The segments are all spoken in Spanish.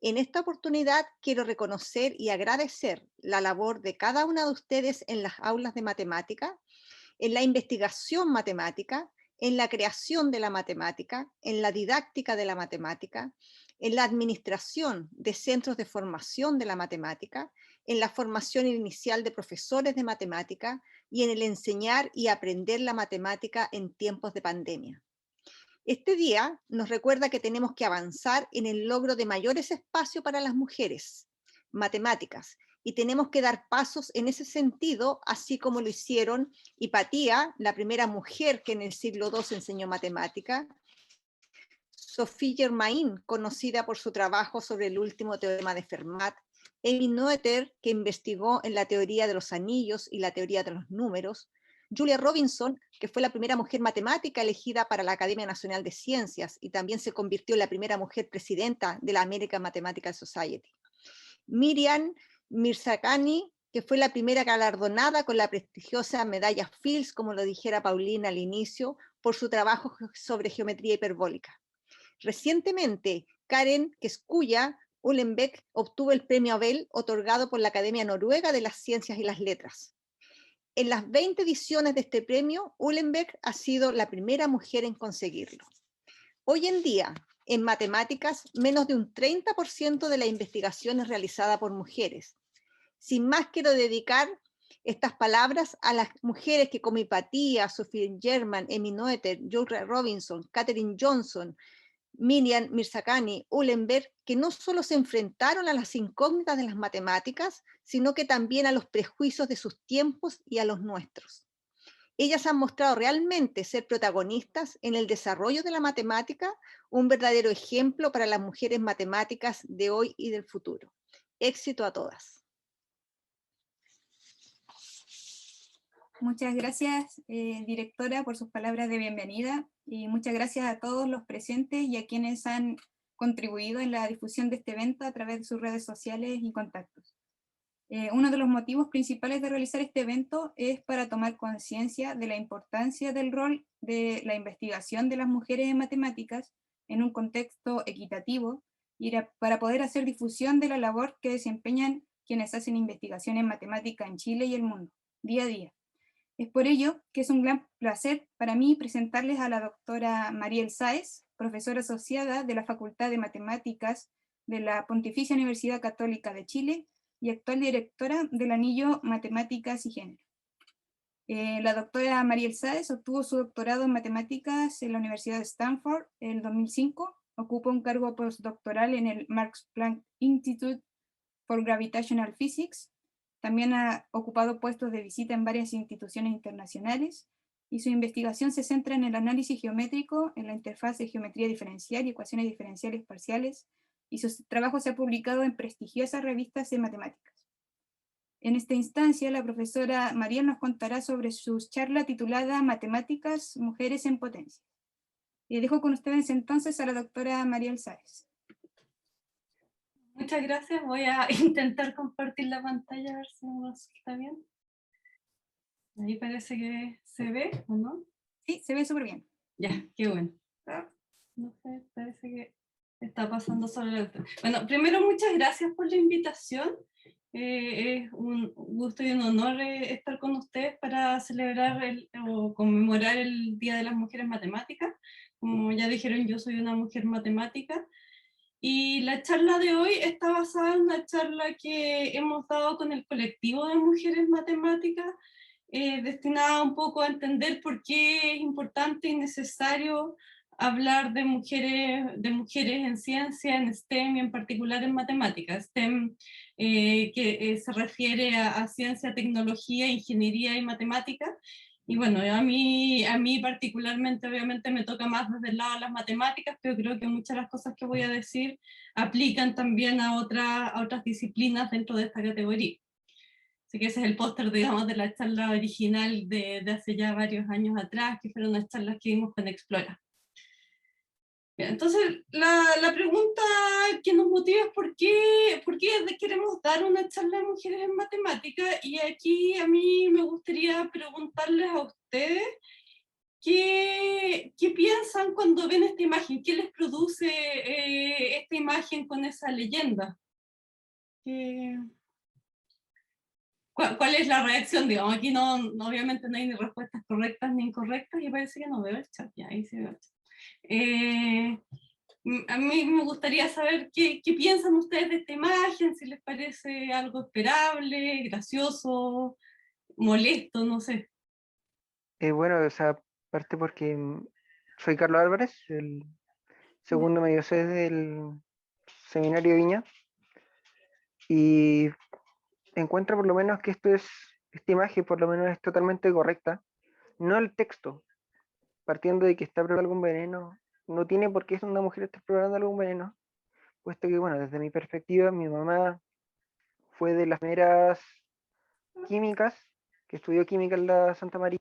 En esta oportunidad quiero reconocer y agradecer la labor de cada una de ustedes en las aulas de matemática, en la investigación matemática, en la creación de la matemática, en la didáctica de la matemática, en la administración de centros de formación de la matemática, en la formación inicial de profesores de matemática y en el enseñar y aprender la matemática en tiempos de pandemia. Este día nos recuerda que tenemos que avanzar en el logro de mayores espacios para las mujeres matemáticas y tenemos que dar pasos en ese sentido, así como lo hicieron Hipatía, la primera mujer que en el siglo II enseñó matemática, Sophie Germain, conocida por su trabajo sobre el último teorema de Fermat, Emmy Noether, que investigó en la teoría de los anillos y la teoría de los números, Julia Robinson, que fue la primera mujer matemática elegida para la Academia Nacional de Ciencias y también se convirtió en la primera mujer presidenta de la American Mathematical Society. Miriam Mirzakhani, que fue la primera galardonada con la prestigiosa medalla Fields, como lo dijera Paulina al inicio, por su trabajo sobre geometría hiperbólica. Recientemente, Karen Keskuya Ullenbeck obtuvo el premio Abel otorgado por la Academia Noruega de las Ciencias y las Letras. En las 20 ediciones de este premio, Ullenbeck ha sido la primera mujer en conseguirlo. Hoy en día, en matemáticas, menos de un 30% de la investigación es realizada por mujeres. Sin más, quiero dedicar estas palabras a las mujeres que como Hipatía, Sophie Germain, Emmy Noether, Julia Robinson, Katherine Johnson, Miriam Mirzakhani, Ullenberg, que no solo se enfrentaron a las incógnitas de las matemáticas, sino que también a los prejuicios de sus tiempos y a los nuestros. Ellas han mostrado realmente ser protagonistas en el desarrollo de la matemática, un verdadero ejemplo para las mujeres matemáticas de hoy y del futuro. Éxito a todas. Muchas gracias, directora, por sus palabras de bienvenida y muchas gracias a todos los presentes y a quienes han contribuido en la difusión de este evento a través de sus redes sociales y contactos. Uno de los motivos principales de realizar este evento es para tomar conciencia de la importancia del rol de la investigación de las mujeres en matemáticas en un contexto equitativo y para poder hacer difusión de la labor que desempeñan quienes hacen investigación en matemática en Chile y el mundo, día a día. Es por ello que es un gran placer para mí presentarles a la doctora Mariel Sáez, profesora asociada de la Facultad de Matemáticas de la Pontificia Universidad Católica de Chile y actual directora del anillo Matemáticas y Género. La doctora Mariel Sáez obtuvo su doctorado en matemáticas en la Universidad de Stanford en 2005, ocupó un cargo postdoctoral en el Max Planck Institute for Gravitational Physics. También ha ocupado puestos de visita en varias instituciones internacionales y su investigación se centra en el análisis geométrico, en la interfaz de geometría diferencial y ecuaciones diferenciales parciales, y su trabajo se ha publicado en prestigiosas revistas de matemáticas. En esta instancia, la profesora Mariel nos contará sobre su charla titulada Matemáticas, Mujeres en Potencia. Y dejo con ustedes entonces a la doctora Mariel Sáez. Muchas gracias, voy a intentar compartir la pantalla a ver si nos está bien. Ahí parece que se ve, ¿o no? Sí, se ve súper bien. Ya, qué bueno. No sé, parece que está pasando sobre la... Bueno, primero muchas gracias por la invitación. Es un gusto y un honor estar con ustedes para celebrar o conmemorar el Día de las Mujeres Matemáticas. Como ya dijeron, yo soy una mujer matemática. Y la charla de hoy está basada en una charla que hemos dado con el colectivo de mujeres matemáticas, destinada un poco a entender por qué es importante y necesario hablar de mujeres en ciencia, en STEM y en particular en matemáticas. STEM que se refiere a ciencia, tecnología, ingeniería y matemáticas. Y bueno, a mí particularmente obviamente me toca más desde el lado de las matemáticas, pero creo que muchas de las cosas que voy a decir aplican también a otras disciplinas dentro de esta categoría. Así que ese es el póster, digamos, de la charla original de hace ya varios años atrás, que fueron unas charlas que vimos con Explora. Bien, entonces, la pregunta que nos motiva es ¿por qué queremos dar una charla de mujeres en matemáticas? Y aquí a mí me gustaría preguntarles a ustedes ¿qué ¿qué piensan cuando ven esta imagen? ¿Qué les produce esta imagen con esa leyenda? ¿Cuál es la reacción? Digamos, aquí obviamente no hay ni respuestas correctas ni incorrectas, y parece que no veo el chat, ya, ahí se ve el chat. A mí me gustaría saber qué piensan ustedes de esta imagen, si les parece algo esperable, gracioso, molesto, no sé. Bueno, o sea, parte porque soy Carlos Álvarez, el segundo medio C del Seminario Viña, y encuentro por lo menos que esta imagen por lo menos es totalmente correcta, no el texto, partiendo de que está preparando algún veneno, no tiene por qué una mujer estar preparando algún veneno, puesto que, bueno, desde mi perspectiva, mi mamá fue de las primeras químicas, que estudió química en la Santa María,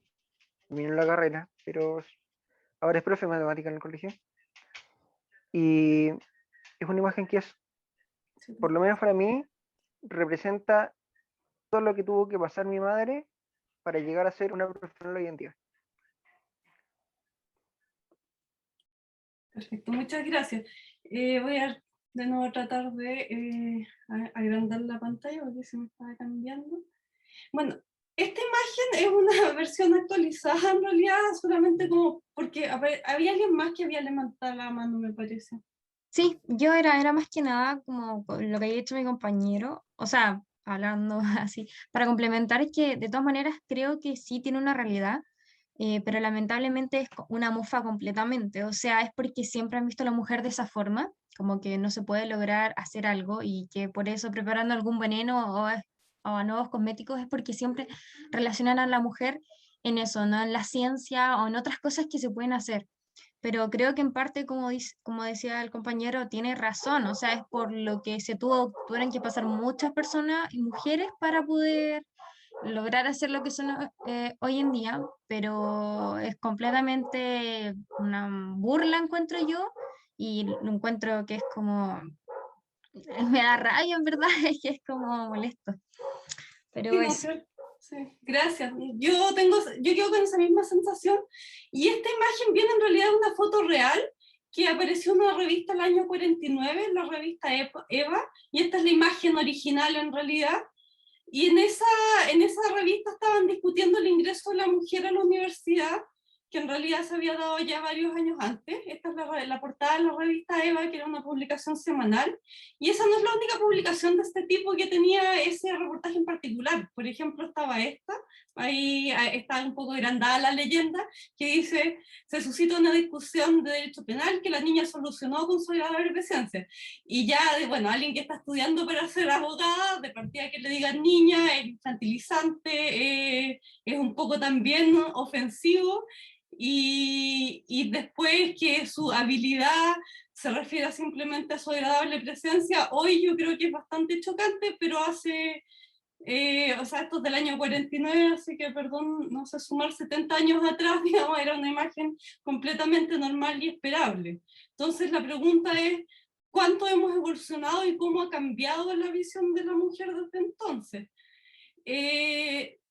terminó la carrera, pero ahora es profe de matemática en el colegio, y es una imagen que es, por lo menos para mí, representa todo lo que tuvo que pasar mi madre para llegar a ser una profesional hoy en día. Perfecto, muchas gracias. Voy a de nuevo tratar de agrandar la pantalla porque se me estaba cambiando. Bueno, esta imagen es una versión actualizada en realidad, solamente como porque había alguien más que había levantado la mano, me parece. Sí, yo era más que nada como lo que había hecho mi compañero, o sea, hablando así, para complementar es que de todas maneras creo que sí tiene una realidad, pero lamentablemente es una mofa completamente, o sea, es porque siempre han visto a la mujer de esa forma, como que no se puede lograr hacer algo y que por eso preparando algún veneno o nuevos cosméticos es porque siempre relacionan a la mujer en eso, no en la ciencia o en otras cosas que se pueden hacer. Pero creo que en parte, como decía el compañero, tiene razón, o sea, es por lo que tuvieron que pasar muchas personas y mujeres para poder lograr hacer lo que son hoy en día, pero es completamente una burla, encuentro yo, y lo encuentro que es como, me da rabia, en verdad, es que es como molesto. Pero Sí, no eso. sé. Sí, gracias. Yo quedo con esa misma sensación, y esta imagen viene en realidad de una foto real que apareció en una revista el año 49, la revista Eva, y esta es la imagen original en realidad. Y en esa revista estaban discutiendo el ingreso de la mujer a la universidad, que en realidad se había dado ya varios años antes. Esta es la portada de la revista Eva, que era una publicación semanal, y esa no es la única publicación de este tipo que tenía ese reportaje en particular. Por ejemplo, estaba esta, ahí está un poco agrandada la leyenda, que dice: se suscita una discusión de derecho penal que la niña solucionó con su agradable presencia. Y ya, bueno, alguien que está estudiando para ser abogada, de partida que le digan niña, es infantilizante, es un poco también ofensivo, y después que su habilidad se refiere simplemente a su agradable presencia, hoy yo creo que es bastante chocante, pero hace, o sea, esto es del año 49, así que perdón, no sé, sumar 70 años atrás, digamos, era una imagen completamente normal y esperable. Entonces la pregunta es, ¿cuánto hemos evolucionado y cómo ha cambiado la visión de la mujer desde entonces?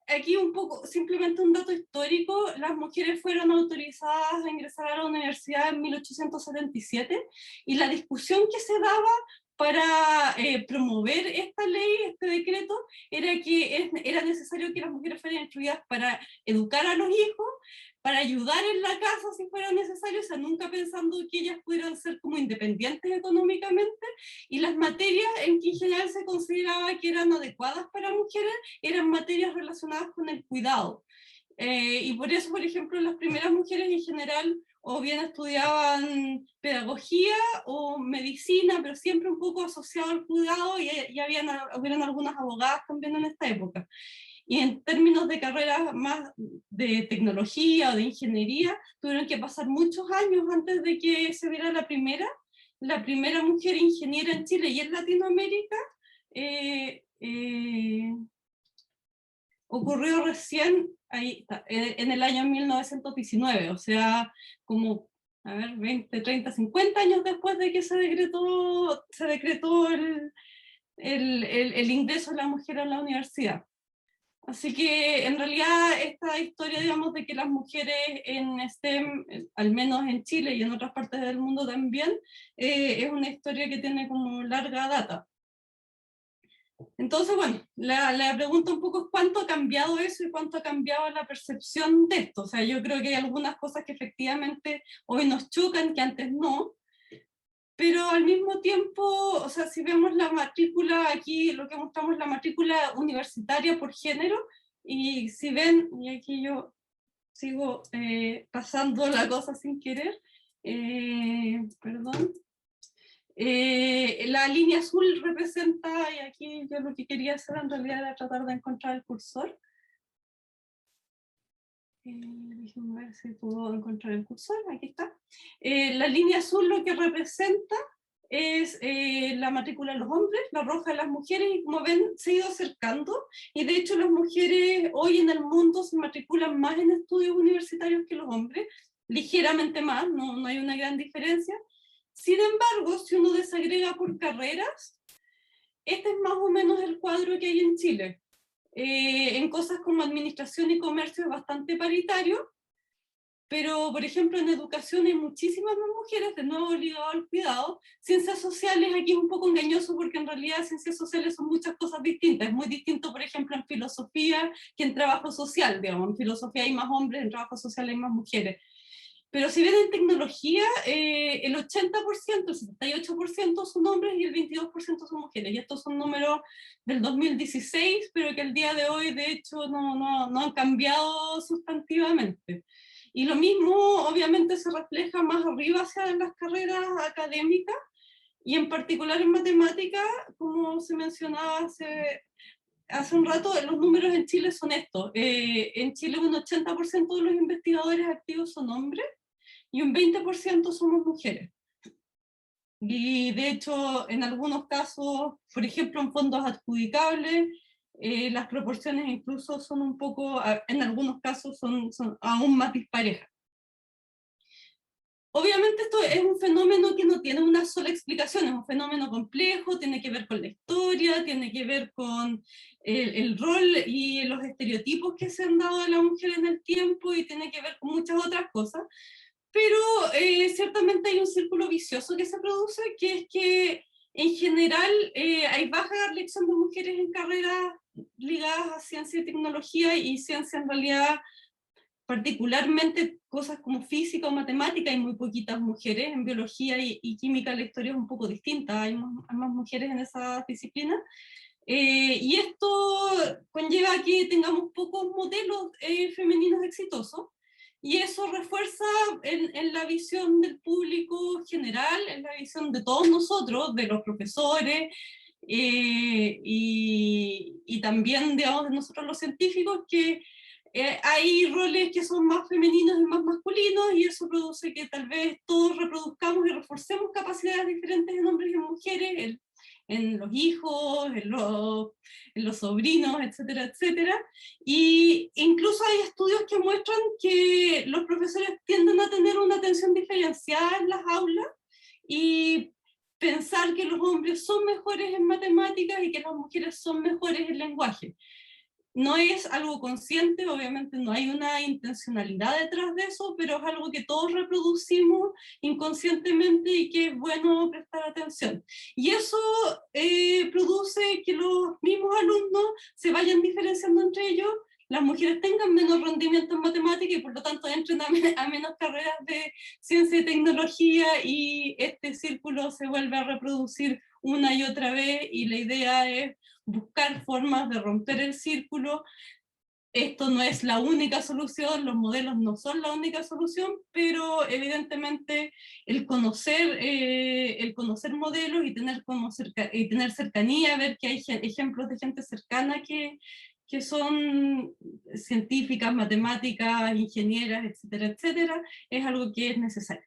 Aquí un poco, simplemente un dato histórico: las mujeres fueron autorizadas a ingresar a la universidad en 1877, y la discusión que se daba para promover esta ley, este decreto, era que era necesario que las mujeres fueran instruidas para educar a los hijos, para ayudar en la casa si fuera necesario, o sea, nunca pensando que ellas pudieran ser como independientes económicamente, y las materias en que en general se consideraba que eran adecuadas para mujeres eran materias relacionadas con el cuidado. Y por eso, por ejemplo, las primeras mujeres en general o bien estudiaban pedagogía o medicina, pero siempre un poco asociado al cuidado, y hubieron algunas abogadas también en esta época. Y en términos de carreras más de tecnología o de ingeniería, tuvieron que pasar muchos años antes de que se viera la primera mujer ingeniera en Chile y en Latinoamérica. Ocurrió recién, ahí está, en el año 1919, o sea, como, a ver, 20, 30, 50 años después de que se decretó el ingreso de la mujer a la universidad. Así que en realidad esta historia, digamos, de que las mujeres en STEM, al menos en Chile y en otras partes del mundo también, es una historia que tiene como larga data. Entonces, bueno, la pregunta un poco es cuánto ha cambiado eso y cuánto ha cambiado la percepción de esto. O sea, yo creo que hay algunas cosas que efectivamente hoy nos chocan que antes no, pero al mismo tiempo, o sea, si vemos la matrícula, aquí lo que mostramos es la matrícula universitaria por género, y si ven, y aquí yo sigo pasando la cosa sin querer, perdón, la línea azul representa, y aquí yo lo que quería hacer en realidad era tratar de encontrar el cursor. Déjenme ver si puedo encontrar el cursor, aquí está. La línea azul lo que representa es la matrícula de los hombres, la roja de las mujeres, y como ven se ha ido acercando, y de hecho las mujeres hoy en el mundo se matriculan más en estudios universitarios que los hombres, ligeramente más, no hay una gran diferencia. Sin embargo, si uno desagrega por carreras, este es más o menos el cuadro que hay en Chile. En cosas como administración y comercio es bastante paritario, pero por ejemplo en educación hay muchísimas más mujeres, de nuevo ligado al cuidado. Ciencias sociales aquí es un poco engañoso porque en realidad ciencias sociales son muchas cosas distintas. Es muy distinto, por ejemplo, en filosofía que en trabajo social, digamos. En filosofía hay más hombres, en trabajo social hay más mujeres. Pero si ven en tecnología, el 80%, el 78% son hombres y el 22% son mujeres. Y estos son números del 2016, pero que el día de hoy, de hecho, no han cambiado sustantivamente. Y lo mismo, obviamente, se refleja más arriba hacia las carreras académicas, y en particular en matemáticas, como se mencionaba hace un rato, los números en Chile son estos. En Chile un 80% de los investigadores activos son hombres, y un 20% somos mujeres. Y de hecho, en algunos casos, por ejemplo, en fondos adjudicables, las proporciones incluso son un poco, en algunos casos son aún más disparejas. Obviamente esto es un fenómeno que no tiene una sola explicación, es un fenómeno complejo, tiene que ver con la historia, tiene que ver con el rol y los estereotipos que se han dado a la mujer en el tiempo, y tiene que ver con muchas otras cosas. Pero ciertamente hay un círculo vicioso que se produce, que es que en general hay baja elección de mujeres en carreras ligadas a ciencia y tecnología, y ciencia en realidad, particularmente cosas como física o matemática, hay muy poquitas mujeres. En biología y química la historia es un poco distinta, hay más mujeres en esa disciplina. Y esto conlleva a que tengamos pocos modelos femeninos exitosos, y eso refuerza en la visión del público general, en la visión de todos nosotros, de los profesores, y también, digamos, de nosotros los científicos, que hay roles que son más femeninos y más masculinos, y eso produce que tal vez todos reproduzcamos y reforcemos capacidades diferentes en hombres y en mujeres, en los hijos, en los sobrinos, etcétera, etcétera. Y incluso hay estudios que muestran que los profesores tienden a tener una atención diferenciada en las aulas, y pensar que los hombres son mejores en matemáticas y que las mujeres son mejores en lenguaje. No es algo consciente, obviamente no hay una intencionalidad detrás de eso, pero es algo que todos reproducimos inconscientemente y que es bueno prestar atención. Y eso produce que los mismos alumnos se vayan diferenciando entre ellos, las mujeres tengan menos rendimiento en matemáticas y por lo tanto entren a menos carreras de ciencia y tecnología, y este círculo se vuelve a reproducir una y otra vez, y la idea es buscar formas de romper el círculo. Esto no es la única solución, los modelos no son la única solución, pero evidentemente el conocer modelos y tener cercanía, ver que hay ejemplos de gente cercana que son científicas, matemáticas, ingenieras, etcétera, etcétera, es algo que es necesario.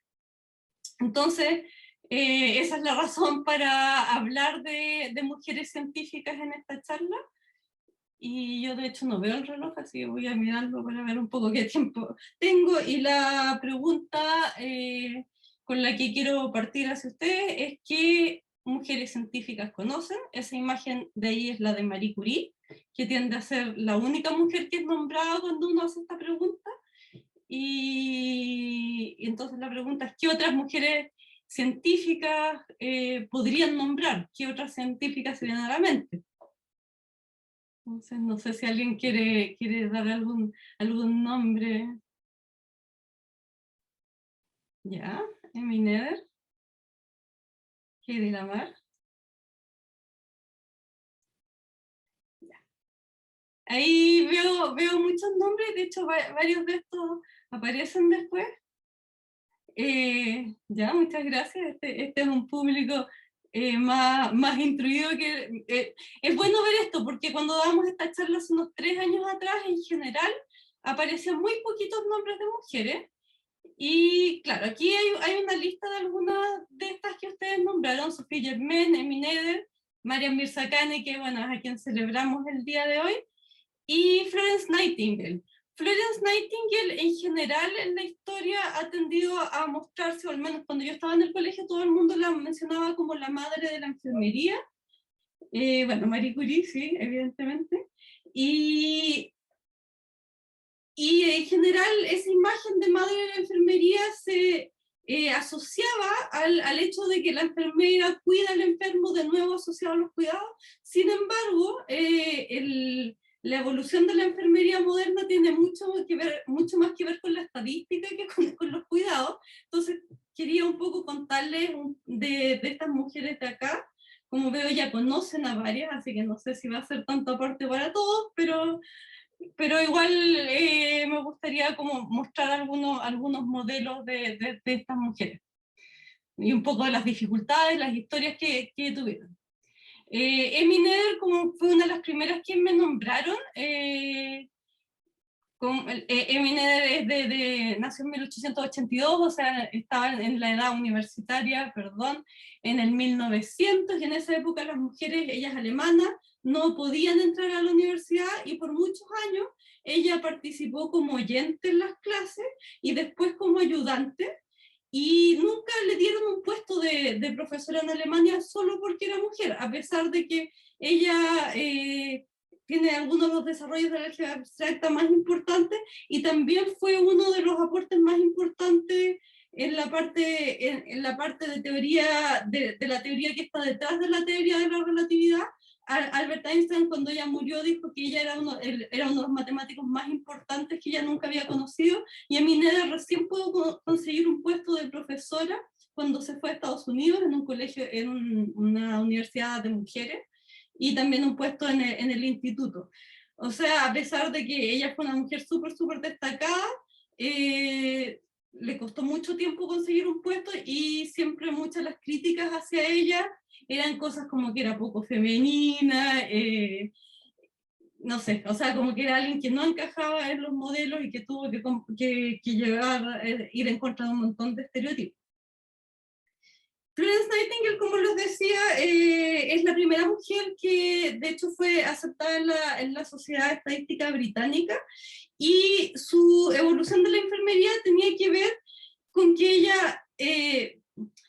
Entonces, esa es la razón para hablar de mujeres científicas en esta charla. Y yo de hecho no veo el reloj, así que voy a mirarlo para ver un poco qué tiempo tengo. Y la pregunta con la que quiero partir hacia ustedes es mujeres científicas conocen. Esa imagen de ahí es la de Marie Curie, que tiende a ser la única mujer que es nombrada cuando uno hace esta pregunta. Y entonces la pregunta es, ¿qué otras mujeres científicas podrían nombrar? ¿Qué otras científicas se vienen a la mente? Entonces, no sé si alguien quiere dar algún nombre. Ya, Emmy Noether, Hedy Lamarr. Ahí veo muchos nombres, de hecho varios de estos aparecen después. Ya, muchas gracias. Este es un público más instruido que... es bueno ver esto, porque cuando dábamos esta charla hace unos 3 años atrás, en general, aparecían muy poquitos nombres de mujeres. Y claro, aquí hay una lista de algunas de estas que ustedes nombraron: Sophie Germain, Emmy Noether, Mariam Mirzakhani, que bueno, es a quien celebramos el día de hoy, y Florence Nightingale. Florence Nightingale en general en la historia ha tendido a mostrarse, o al menos cuando yo estaba en el colegio, todo el mundo la mencionaba como la madre de la enfermería. Bueno, Marie Curie, sí, evidentemente. Y en general esa imagen de madre de la enfermería se asociaba al hecho de que la enfermera cuida al enfermo, de nuevo asociado a los cuidados. Sin embargo, la evolución de la enfermería moderna tiene mucho más que ver con la estadística que con los cuidados. Entonces quería un poco contarles de estas mujeres de acá. Como veo, ya conocen a varias, así que no sé si va a ser tanto aporte para todos, pero igual me gustaría como mostrar algunos modelos de estas mujeres y un poco de las dificultades, las historias que tuvieron. Emmy Noether, como fue una de las primeras que me nombraron, Emmy Noether nació en 1882, o sea, estaba en la edad universitaria, perdón, en el 1900, y en esa época las mujeres, ellas alemanas, no podían entrar a la universidad, y por muchos años ella participó como oyente en las clases y después como ayudante, y nunca le dieron un puesto de profesora en Alemania solo porque era mujer, a pesar de que ella tiene algunos de los desarrollos de la álgebra abstracta más importantes, y también fue uno de los aportes más importantes en la parte de teoría, de la teoría que está detrás de la teoría de la relatividad. Albert Einstein, cuando ella murió, dijo que ella era uno de los matemáticos más importantes que ella nunca había conocido, y Emmy Noether recién pudo conseguir un puesto de profesora cuando se fue a Estados Unidos en un colegio, una universidad de mujeres, y también un puesto en el instituto. O sea, a pesar de que ella fue una mujer súper destacada, le costó mucho tiempo conseguir un puesto, y siempre muchas las críticas hacia ella eran cosas como que era poco femenina, no sé, o sea, como que era alguien que no encajaba en los modelos y que tuvo que ir en contra de un montón de estereotipos. Florence Nightingale, como les decía, es la primera mujer que de hecho fue aceptada en la Sociedad Estadística Británica, y su evolución de la enfermería tenía que ver con que ella,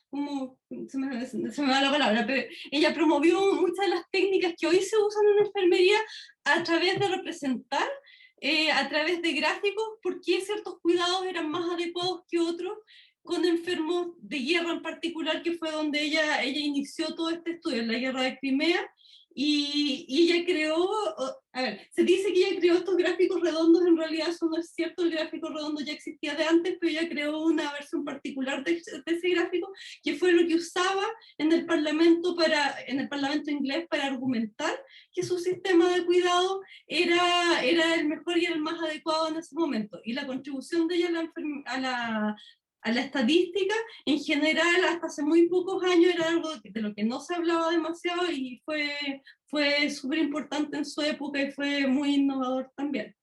como se me va la palabra, pero ella promovió muchas de las técnicas que hoy se usan en la enfermería a través de representar, a través de gráficos, por qué ciertos cuidados eran más adecuados que otros, con enfermos de guerra en particular, que fue donde ella inició todo este estudio, en la guerra de Crimea, y ella creó, a ver, se dice que ella creó estos gráficos redondos, en realidad eso no es cierto, el gráfico redondo ya existía de antes, pero ella creó una versión particular de ese gráfico, que fue lo que usaba en el Parlamento inglés para argumentar que su sistema de cuidado era el mejor y el más adecuado en ese momento, y la contribución de ella a la estadística, en general, hasta hace muy pocos años era algo de lo que no se hablaba demasiado, y fue súper importante en su época y fue muy innovador también.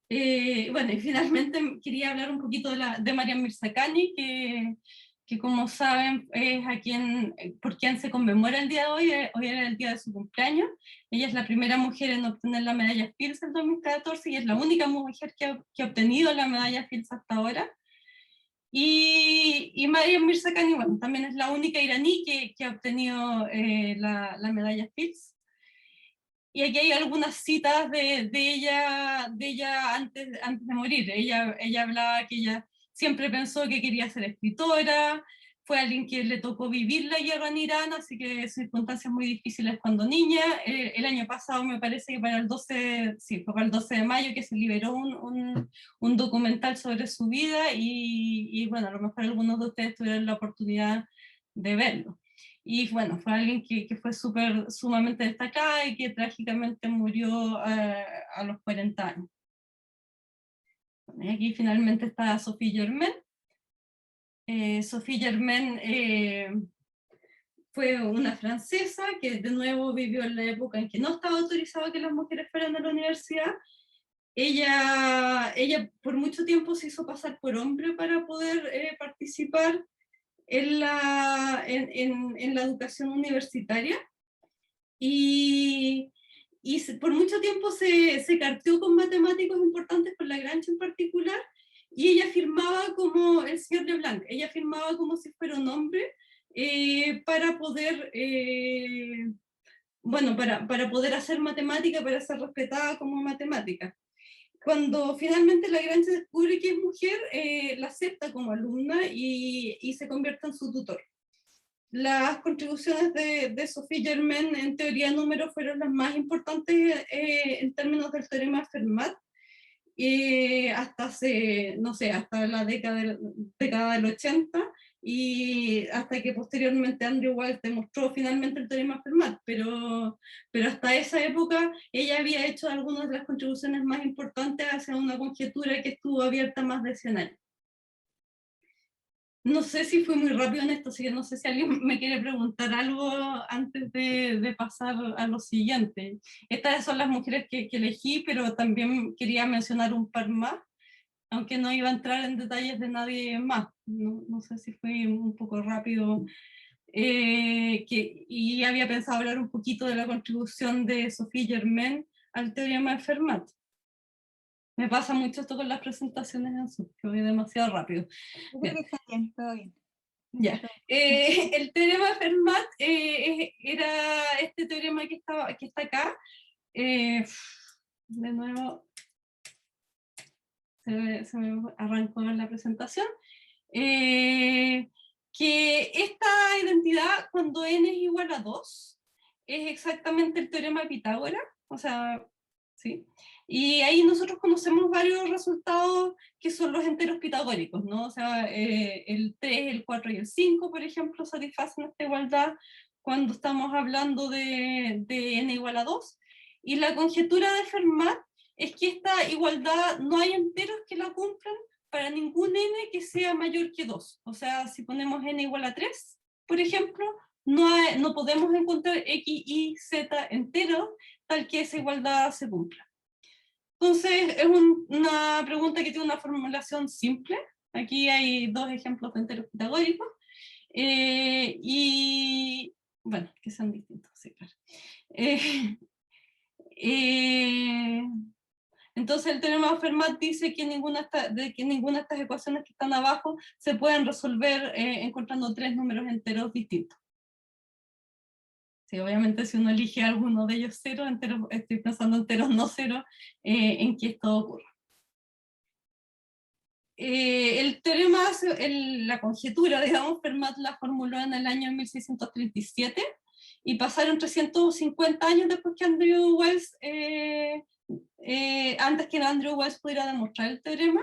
Bueno, y finalmente quería hablar un poquito de Mariam Mirzakhani, que como saben es por quien se conmemora el día de hoy. Hoy era el día de su cumpleaños. Ella es la primera mujer en obtener la medalla Fields en 2014, y es la única mujer que ha obtenido la medalla Fields hasta ahora. Y Mariam Mirzakhani, bueno, también es la única iraní que ha obtenido la medalla Fields. Y aquí hay algunas citas de ella antes de morir. Ella hablaba que ella siempre pensó que quería ser escritora, fue alguien que le tocó vivir la guerra en Irán, así que circunstancias muy difíciles cuando niña. El año pasado me parece que para el 12, sí, fue para el 12 de mayo que se liberó un documental sobre su vida y bueno, a lo mejor algunos de ustedes tuvieron la oportunidad de verlo. Y bueno, fue alguien que fue sumamente destacada y que trágicamente murió a los 40 años. Bueno, y aquí finalmente está Sophie Germain. Sophie Germain fue una francesa que de nuevo vivió en la época en que no estaba autorizado que las mujeres fueran a la universidad. Ella por mucho tiempo se hizo pasar por hombre para poder participar en la educación universitaria y por mucho tiempo se carteó con matemáticos importantes, con Lagrange en particular, y ella firmaba como el señor Leblanc, ella firmaba como si fuera un hombre para poder, bueno, para poder hacer matemática, para ser respetada como matemática. Cuando finalmente Lagrange descubre que es mujer, la acepta como alumna y se convierte en su tutor. Las contribuciones de Sophie Germain en teoría de números fueron las más importantes en términos del teorema de Fermat, hasta no sé, hasta la década del 80, y hasta que posteriormente Andrew Wiles demostró finalmente el teorema de Fermat, pero hasta esa época ella había hecho algunas de las contribuciones más importantes hacia una conjetura que estuvo abierta más de 100 años. No sé si fui muy rápido en esto, así que no sé si alguien me quiere preguntar algo antes de pasar a lo siguiente. Estas son las mujeres que elegí, pero también quería mencionar un par más, aunque no iba a entrar en detalles de nadie más. No sé si fui un poco rápido. Y había pensado hablar un poquito de la contribución de Sophie Germain al teorema de Fermat. Me pasa mucho esto con las presentaciones en Zoom, que voy demasiado rápido. Yo creo que está bien, todo bien. Ya. El teorema de Fermat era este teorema que está acá. De nuevo, se me arrancó la presentación. Que esta identidad, cuando n es igual a 2, es exactamente el teorema de Pitágoras. O sea, ¿sí? Y ahí nosotros conocemos varios resultados que son los enteros pitagóricos, ¿no? O sea, el 3, el 4 y el 5, por ejemplo, satisfacen esta igualdad cuando estamos hablando de n igual a 2. Y la conjetura de Fermat es que esta igualdad no hay enteros que la cumplan para ningún n que sea mayor que 2. O sea, si ponemos n igual a 3, por ejemplo, no podemos encontrar x, y, z enteros tal que esa igualdad se cumpla. Entonces, es una pregunta que tiene una formulación simple. Aquí hay dos ejemplos de enteros pitagóricos. Y, bueno, que sean distintos, sí, claro. Entonces, el teorema de Fermat dice que ninguna de estas ecuaciones que están abajo se pueden resolver encontrando tres números enteros distintos. Sí, obviamente si uno elige alguno de ellos cero, estoy pensando enteros no cero, en que esto ocurra. El teorema, la conjetura, digamos, Fermat la formuló en el año 1637 y pasaron 350 años después que Andrew Wiles, antes que Andrew Wiles pudiera demostrar el teorema.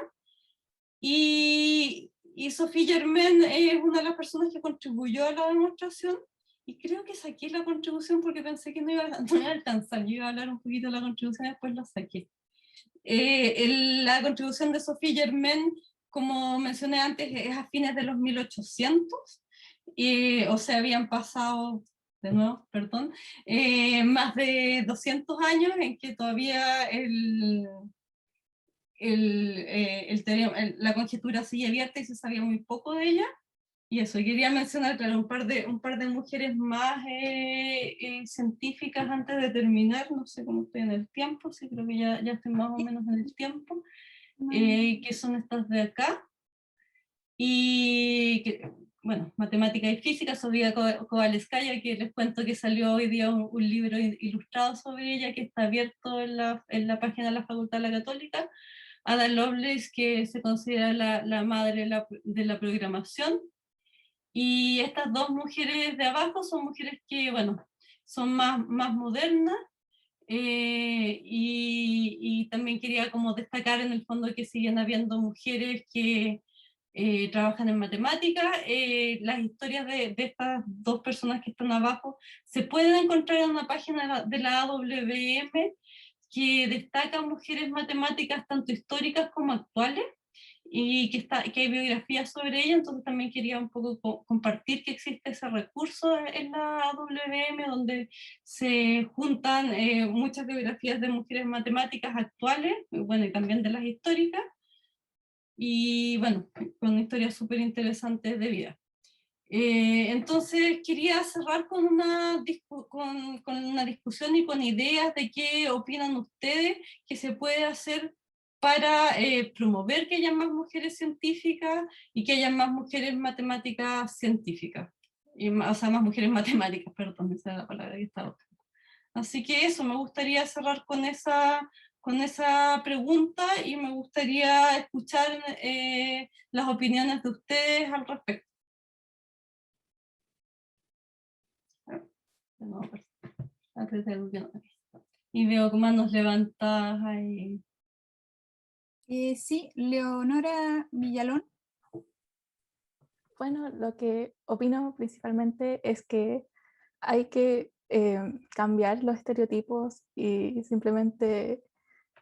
Y Sophie Germain es una de las personas que contribuyó a la demostración. Y creo que saqué la contribución porque pensé que no iba a alcanzar. Yo iba a hablar un poquito de la contribución y después la saqué. La contribución de Sophie Germain, como mencioné antes, es a fines de los 1800. O sea, habían pasado, de nuevo, perdón, más de 200 años en que todavía la conjetura sigue abierta y se sabía muy poco de ella. Y eso, quería mencionar, claro, un par de mujeres más científicas antes de terminar. No sé cómo estoy en el tiempo, sí, creo que ya estoy más o menos en el tiempo, que son estas de acá. y bueno, matemática y física, Sofía Kovalevskaya, que les cuento que salió hoy día un libro ilustrado sobre ella, que está abierto en la página de la Facultad de la Católica. Ada Lovelace, que se considera la madre de la programación. Y estas dos mujeres de abajo son mujeres que, bueno, son más modernas, y también quería como destacar en el fondo que siguen habiendo mujeres que trabajan en matemáticas. Las historias de estas dos personas que están abajo se pueden encontrar en una página de la AWM que destaca mujeres matemáticas tanto históricas como actuales, y que hay biografías sobre ella. Entonces también quería un poco compartir que existe ese recurso en la AWM, donde se juntan muchas biografías de mujeres matemáticas actuales, bueno, y también de las históricas, y bueno, con historias súper interesantes de vida. Entonces quería cerrar con una discusión y con ideas de qué opinan ustedes que se puede hacer para promover que haya más mujeres científicas y que haya más mujeres matemáticas científicas. O sea, más mujeres matemáticas, perdón, esa es la palabra que estaba buscando. Así que eso, me gustaría cerrar con esa pregunta, y me gustaría escuchar las opiniones de ustedes al respecto. Y veo manos levantadas ahí. Sí, Leonora Villalón. Bueno, lo que opino principalmente es que hay que cambiar los estereotipos y simplemente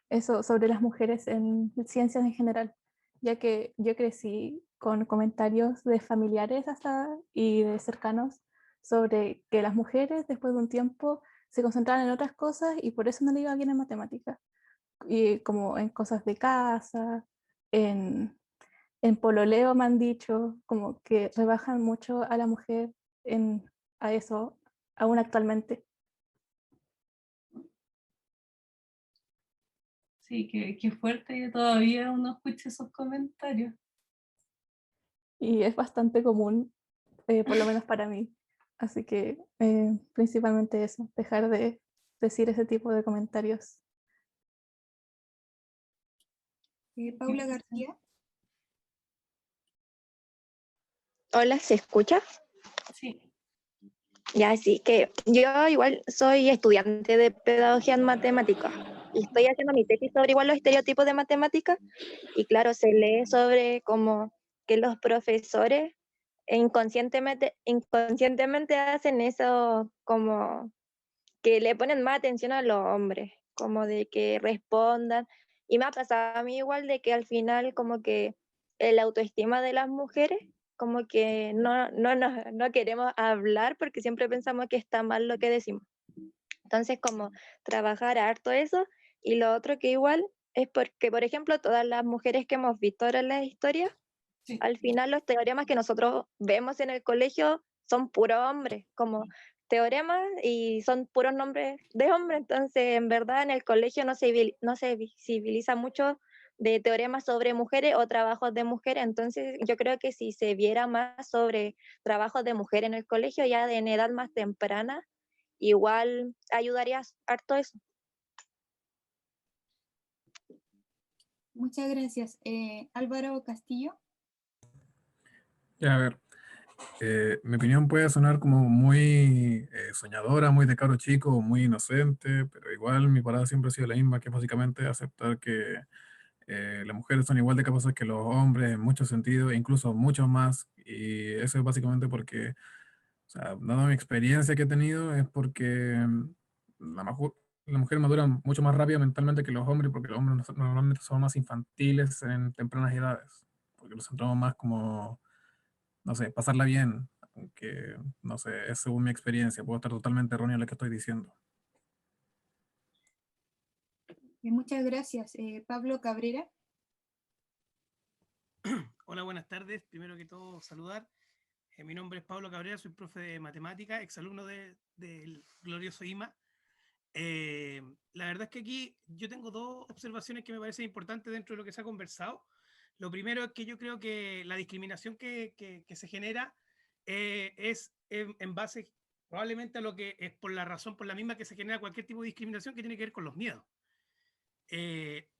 eso sobre las mujeres en ciencias en general, ya que yo crecí con comentarios de familiares hasta y de cercanos sobre que las mujeres después de un tiempo se concentraban en otras cosas y por eso no le iba bien en matemáticas, y como en cosas de casa, en pololeo me han dicho como que rebajan mucho a la mujer a eso, aún actualmente. Sí, qué fuerte que todavía uno escuche esos comentarios. Y es bastante común, por lo menos para mí. Así que principalmente eso, dejar de decir ese tipo de comentarios. Paula García. Hola, ¿se escucha? Sí. Ya, sí, que yo igual soy estudiante de pedagogía en matemáticas y estoy haciendo mi tesis sobre igual los estereotipos de matemáticas, y claro, se lee sobre como que los profesores inconscientemente hacen eso, como que le ponen más atención a los hombres, como de que respondan, y me ha pasado a mí igual de que al final como que el autoestima de las mujeres, como que no queremos hablar porque siempre pensamos que está mal lo que decimos. Entonces como trabajar harto eso, y lo otro que igual es porque, por ejemplo, todas las mujeres que hemos visto ahora en la historia, Sí. al final los teoremas que nosotros vemos en el colegio son puros hombres, como teoremas, y son puros nombres de hombres. Entonces en verdad en el colegio no se visibiliza mucho de teoremas sobre mujeres o trabajos de mujeres. Entonces yo creo que si se viera más sobre trabajos de mujeres en el colegio ya en edad más temprana, igual ayudaría harto eso. Muchas gracias. Álvaro Castillo. Ya, a ver, mi opinión puede sonar como muy soñadora, muy de cabro chico, muy inocente, pero igual mi parada siempre ha sido la misma, que es básicamente aceptar que las mujeres son igual de capaces que los hombres en muchos sentidos, e incluso mucho más, y eso es básicamente porque, o sea, dado mi experiencia que he tenido, es porque la mujer madura mucho más rápido mentalmente que los hombres, porque los hombres normalmente son más infantiles en tempranas edades, porque los centramos más como, no sé, pasarla bien, aunque, no sé, es según mi experiencia, puedo estar totalmente erróneo en lo que estoy diciendo. Muchas gracias. Pablo Cabrera. Hola, buenas tardes. Primero que todo, saludar. Mi nombre es Pablo Cabrera, soy profe de matemática, exalumno del glorioso IMA. La verdad es que aquí yo tengo dos observaciones que me parecen importantes dentro de lo que se ha conversado. Lo primero es que yo creo que la discriminación que se genera es en base probablemente a lo que es por la razón, por la misma que se genera cualquier tipo de discriminación que tiene que ver con los miedos.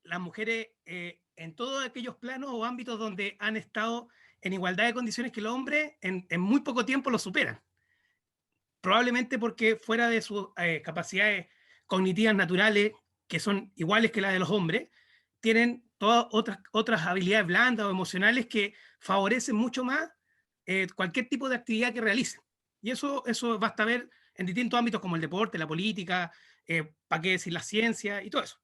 Las mujeres en todos aquellos planos o ámbitos donde han estado en igualdad de condiciones que los hombres, en muy poco tiempo lo superan. Probablemente porque fuera de sus capacidades cognitivas naturales, que son iguales que las de los hombres, tienen todas otras habilidades blandas o emocionales que favorecen mucho más cualquier tipo de actividad que realicen. Y eso basta ver en distintos ámbitos como el deporte, la política, para qué decir la ciencia y todo eso.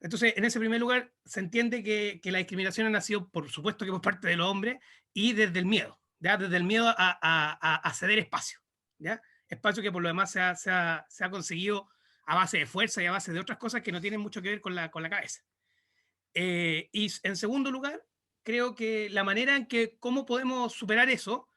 Entonces, en ese primer lugar, se entiende que la discriminación ha nacido, por supuesto, que por parte de los hombres y desde el miedo, ¿ya? Desde el miedo a ceder espacio, ¿ya? Espacio que por lo demás se ha conseguido a base de fuerza y a base de otras cosas que no tienen mucho que ver con la cabeza. Y en segundo lugar, creo que la manera en que cómo podemos superar eso,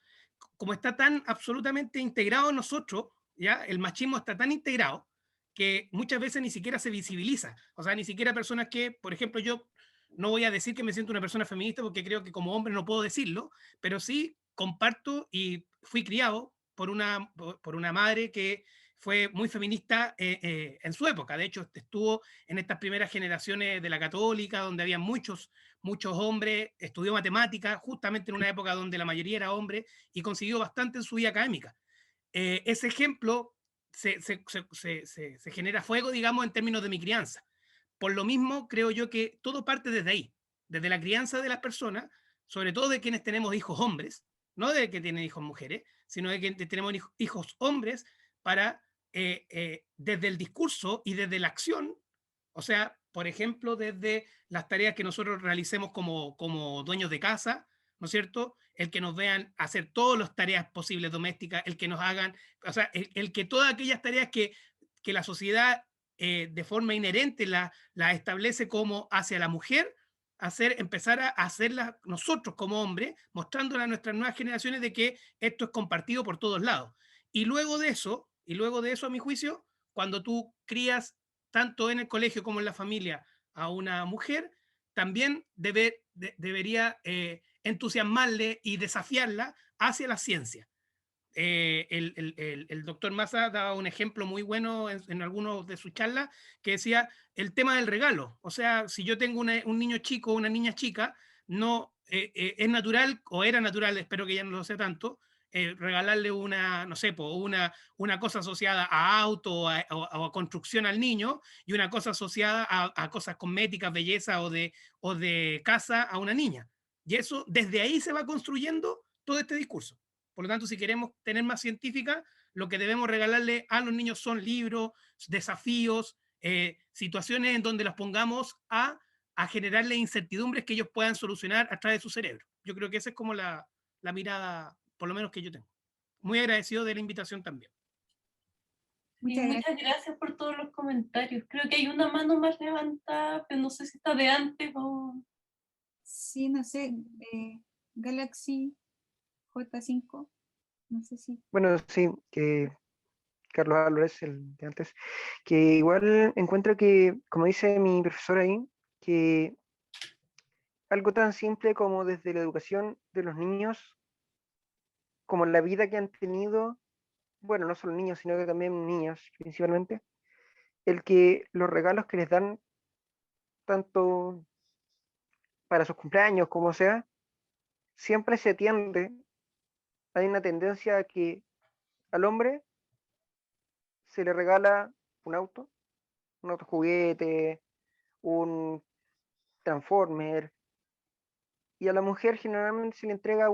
como está tan absolutamente integrado en nosotros, ¿ya? El machismo está tan integrado que muchas veces ni siquiera se visibiliza. O sea, ni siquiera personas que, por ejemplo, yo no voy a decir que me siento una persona feminista porque creo que como hombre no puedo decirlo, pero sí comparto y fui criado por una madre que fue muy feminista en su época. De hecho, estuvo en estas primeras generaciones de la católica, donde había muchos hombres, estudió matemáticas, justamente en una época donde la mayoría era hombre, y consiguió bastante en su vida académica. Ese ejemplo se genera fuego, digamos, en términos de mi crianza. Por lo mismo, creo yo que todo parte desde ahí, desde la crianza de las personas, sobre todo de quienes tenemos hijos hombres, no de que tienen hijos mujeres, sino de que tenemos hijos hombres para, desde el discurso y desde la acción, o sea, por ejemplo, desde las tareas que nosotros realicemos como dueños de casa, ¿no es cierto? El que nos vean hacer todas las tareas posibles domésticas, el que nos hagan, o sea, el que todas aquellas tareas que la sociedad de forma inherente la establece como hacia la mujer, empezar a hacerlas nosotros como hombres, mostrándole a nuestras nuevas generaciones de que esto es compartido por todos lados. Y luego de eso, a mi juicio, cuando tú crías tanto en el colegio como en la familia a una mujer, también debería entusiasmarle y desafiarla hacia la ciencia. El doctor Massa daba un ejemplo muy bueno en algunos de sus charlas que decía el tema del regalo. O sea, si yo tengo un niño chico o una niña chica, no es natural, o era natural, espero que ya no lo sea tanto, regalarle una, no sé, una cosa asociada a auto o a construcción al niño y una cosa asociada a cosas cosméticas, belleza o de casa a una niña. Y eso, desde ahí se va construyendo todo este discurso. Por lo tanto, si queremos tener más científica, lo que debemos regalarle a los niños son libros, desafíos, situaciones en donde las pongamos a generarle incertidumbres que ellos puedan solucionar a través de su cerebro. Yo creo que esa es como la mirada, por lo menos que yo tengo. Muy agradecido de la invitación también. Y Muchas gracias. muchas gracias por todos los comentarios. Creo que hay una mano más levantada, pero no sé si está de antes o... Sí, no sé, Galaxy J5, no sé si. Bueno, sí, que Carlos Álvarez, el de antes, que igual encuentro que, como dice mi profesor ahí, que algo tan simple como desde la educación de los niños, como la vida que han tenido, bueno, no solo niños, sino que también niñas principalmente, el que los regalos que les dan, tanto para sus cumpleaños como sea, siempre se tiende, hay una tendencia a que al hombre se le regala un auto juguete, un Transformer, y a la mujer generalmente se le entrega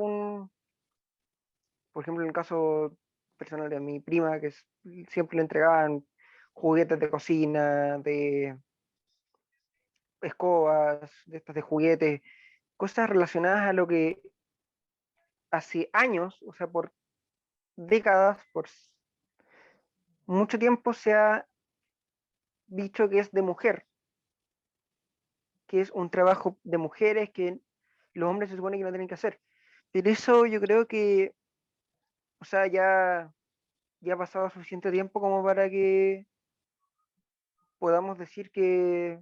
por ejemplo, en el caso personal de mi prima, siempre le entregaban juguetes de cocina, de escobas, de estas de juguetes, cosas relacionadas a lo que hace años, o sea, por décadas, por mucho tiempo se ha dicho que es de mujer, que es un trabajo de mujeres que los hombres se supone que no tienen que hacer. Pero eso yo creo que, o sea, ya ha pasado suficiente tiempo como para que podamos decir que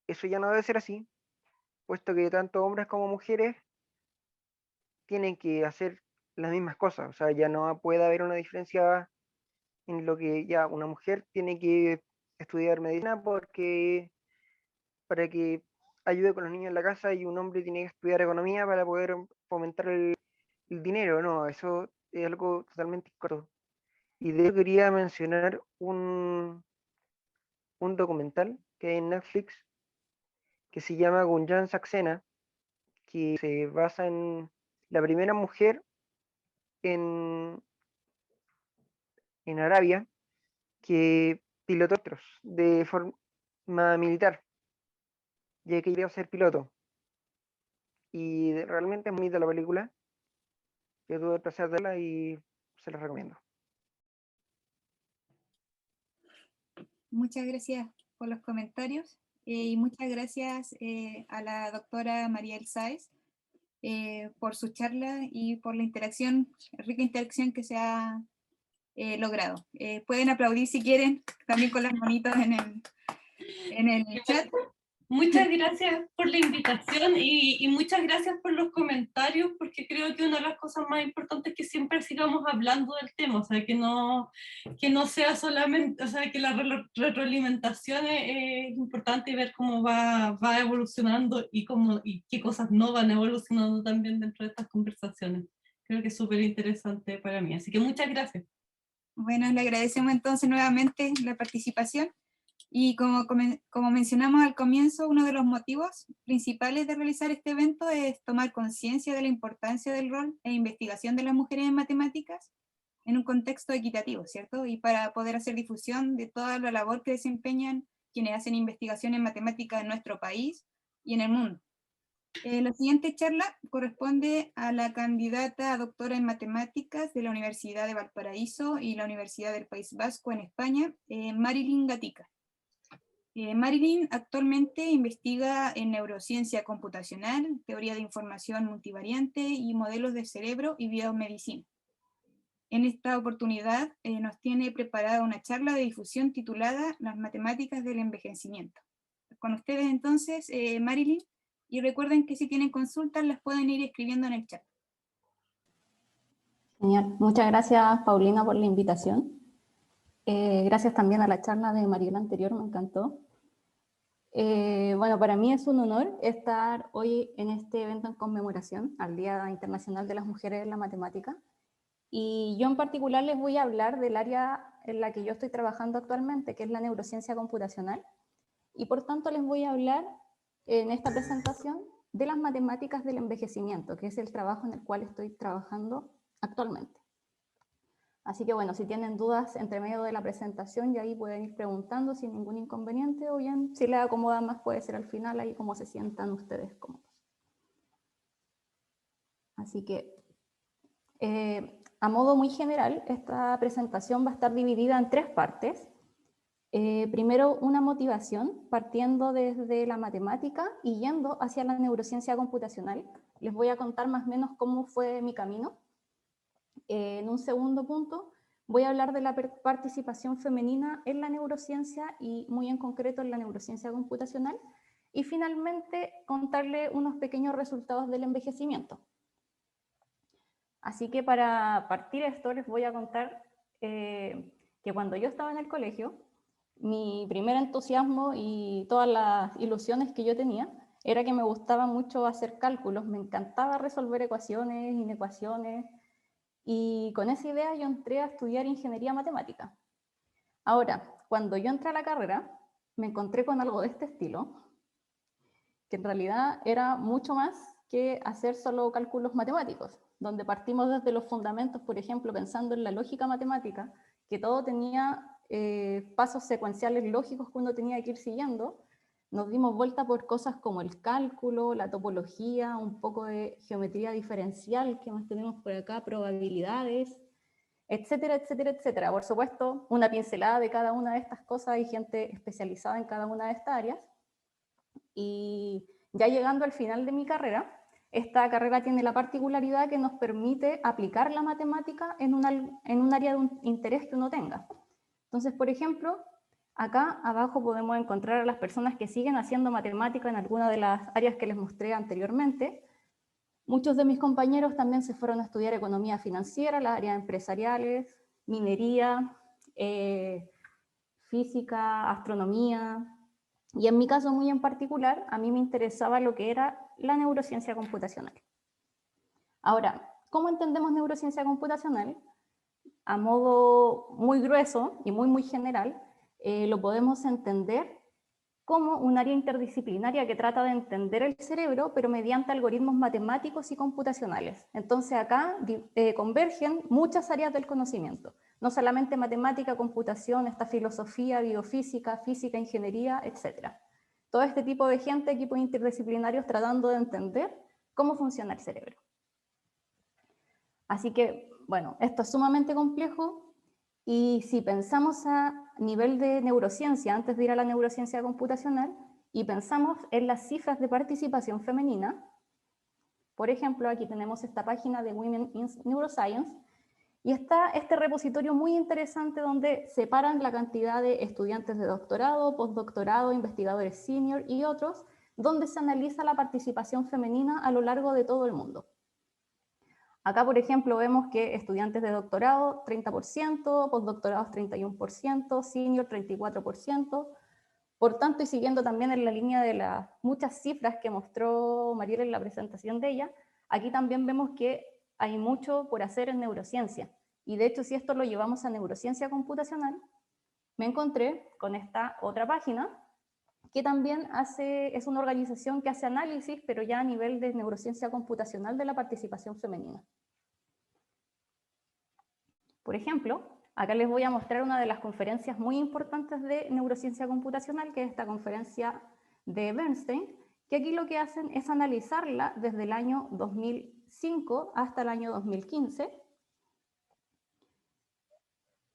eso ya no debe ser así, puesto que tanto hombres como mujeres tienen que hacer las mismas cosas, o sea, ya no puede haber una diferencia en lo que ya una mujer tiene que estudiar medicina porque para que ayude con los niños en la casa y un hombre tiene que estudiar economía para poder fomentar el dinero, no, eso es algo totalmente incorrecto. Y de hecho quería mencionar un documental que hay en Netflix que se llama Gunjan Saxena, que se basa en la primera mujer en, en Arabia que pilotó otros de forma militar, ya que quería ser piloto. Y realmente es muy bonita la película. Yo tuve el placer de verla y se la recomiendo. Muchas gracias por los comentarios y muchas gracias a la doctora Mariel Sáez por su charla y por la interacción, rica interacción que se ha logrado. Pueden aplaudir si quieren, también con las manitos en el chat. Muchas gracias por la invitación y muchas gracias por los comentarios, porque creo que una de las cosas más importantes es que siempre sigamos hablando del tema, o sea, que no sea solamente, o sea, que la retroalimentación es importante y ver cómo va evolucionando y qué cosas no van evolucionando también dentro de estas conversaciones. Creo que es súper interesante para mí, así que muchas gracias. Bueno, le agradecemos entonces nuevamente la participación. Y como mencionamos al comienzo, uno de los motivos principales de realizar este evento es tomar conciencia de la importancia del rol e investigación de las mujeres en matemáticas en un contexto equitativo, ¿cierto? Y para poder hacer difusión de toda la labor que desempeñan quienes hacen investigación en matemáticas en nuestro país y en el mundo. La siguiente charla corresponde a la candidata a doctora en matemáticas de la Universidad de Valparaíso y la Universidad del País Vasco en España, Marilyn Gatica. Marilyn actualmente investiga en neurociencia computacional, teoría de información multivariante y modelos de cerebro y biomedicina. En esta oportunidad nos tiene preparada una charla de difusión titulada Las matemáticas del envejecimiento. Con ustedes entonces, Marilyn, y recuerden que si tienen consultas las pueden ir escribiendo en el chat. Genial, muchas gracias Paulina por la invitación. Gracias también a la charla de Mariela anterior, me encantó. Bueno, para mí es un honor estar hoy en este evento en conmemoración al Día Internacional de las Mujeres en la Matemática. Y yo en particular les voy a hablar del área en la que yo estoy trabajando actualmente, que es la neurociencia computacional. Y por tanto les voy a hablar en esta presentación de las matemáticas del envejecimiento, que es el trabajo en el cual estoy trabajando actualmente. Así que bueno, si tienen dudas entre medio de la presentación, ya ahí pueden ir preguntando sin ningún inconveniente, o bien, si les acomoda más, puede ser al final, ahí como se sientan ustedes cómodos. Así que, a modo muy general, esta presentación va a estar dividida en 3 partes. Primero, una motivación, partiendo desde la matemática y yendo hacia la neurociencia computacional. Les voy a contar más o menos cómo fue mi camino. En un segundo punto, voy a hablar de la participación femenina en la neurociencia y muy en concreto en la neurociencia computacional. Y finalmente, contarle unos pequeños resultados del envejecimiento. Así que para partir esto, les voy a contar que cuando yo estaba en el colegio, mi primer entusiasmo y todas las ilusiones que yo tenía era que me gustaba mucho hacer cálculos, me encantaba resolver ecuaciones, inecuaciones, y con esa idea yo entré a estudiar ingeniería matemática. Ahora, cuando yo entré a la carrera, me encontré con algo de este estilo, que en realidad era mucho más que hacer solo cálculos matemáticos, donde partimos desde los fundamentos, por ejemplo, pensando en la lógica matemática, que todo tenía pasos secuenciales lógicos que uno tenía que ir siguiendo. Nos dimos vuelta por cosas como el cálculo, la topología, un poco de geometría diferencial, que más tenemos por acá, probabilidades, etcétera, etcétera, etcétera. Por supuesto, una pincelada de cada una de estas cosas, hay gente especializada en cada una de estas áreas. Y ya llegando al final de mi carrera, esta carrera tiene la particularidad que nos permite aplicar la matemática en un área de interés que uno tenga. Entonces, por ejemplo, Acá abajo podemos encontrar a las personas que siguen haciendo matemática en alguna de las áreas que les mostré anteriormente. Muchos de mis compañeros también se fueron a estudiar economía financiera, las áreas empresariales, minería, física, astronomía, y en mi caso muy en particular, a mí me interesaba lo que era la neurociencia computacional. Ahora, ¿cómo entendemos neurociencia computacional? A modo muy grueso y muy general, lo podemos entender como un área interdisciplinaria que trata de entender el cerebro, pero mediante algoritmos matemáticos y computacionales. Entonces acá convergen muchas áreas del conocimiento, no solamente matemática, computación, esta filosofía, biofísica, física, ingeniería, etc. Todo este tipo de gente, equipos interdisciplinarios tratando de entender cómo funciona el cerebro. Así que, bueno, esto es sumamente complejo. Y si pensamos a nivel de neurociencia, antes de ir a la neurociencia computacional, y pensamos en las cifras de participación femenina, por ejemplo, aquí tenemos esta página de Women in Neuroscience, y está este repositorio muy interesante donde separan la cantidad de estudiantes de doctorado, postdoctorado, investigadores senior y otros, donde se analiza la participación femenina a lo largo de todo el mundo. Acá, por ejemplo, vemos que estudiantes de doctorado, 30%, postdoctorados 31%, senior 34%. Por tanto, y siguiendo también en la línea de las muchas cifras que mostró Mariela en la presentación de ella, aquí también vemos que hay mucho por hacer en neurociencia. Y de hecho, si esto lo llevamos a neurociencia computacional, me encontré con esta otra página, que también es una organización que hace análisis, pero ya a nivel de neurociencia computacional de la participación femenina. Por ejemplo, acá les voy a mostrar una de las conferencias muy importantes de neurociencia computacional, que es esta conferencia de Bernstein, que aquí lo que hacen es analizarla desde el año 2005 hasta el año 2015.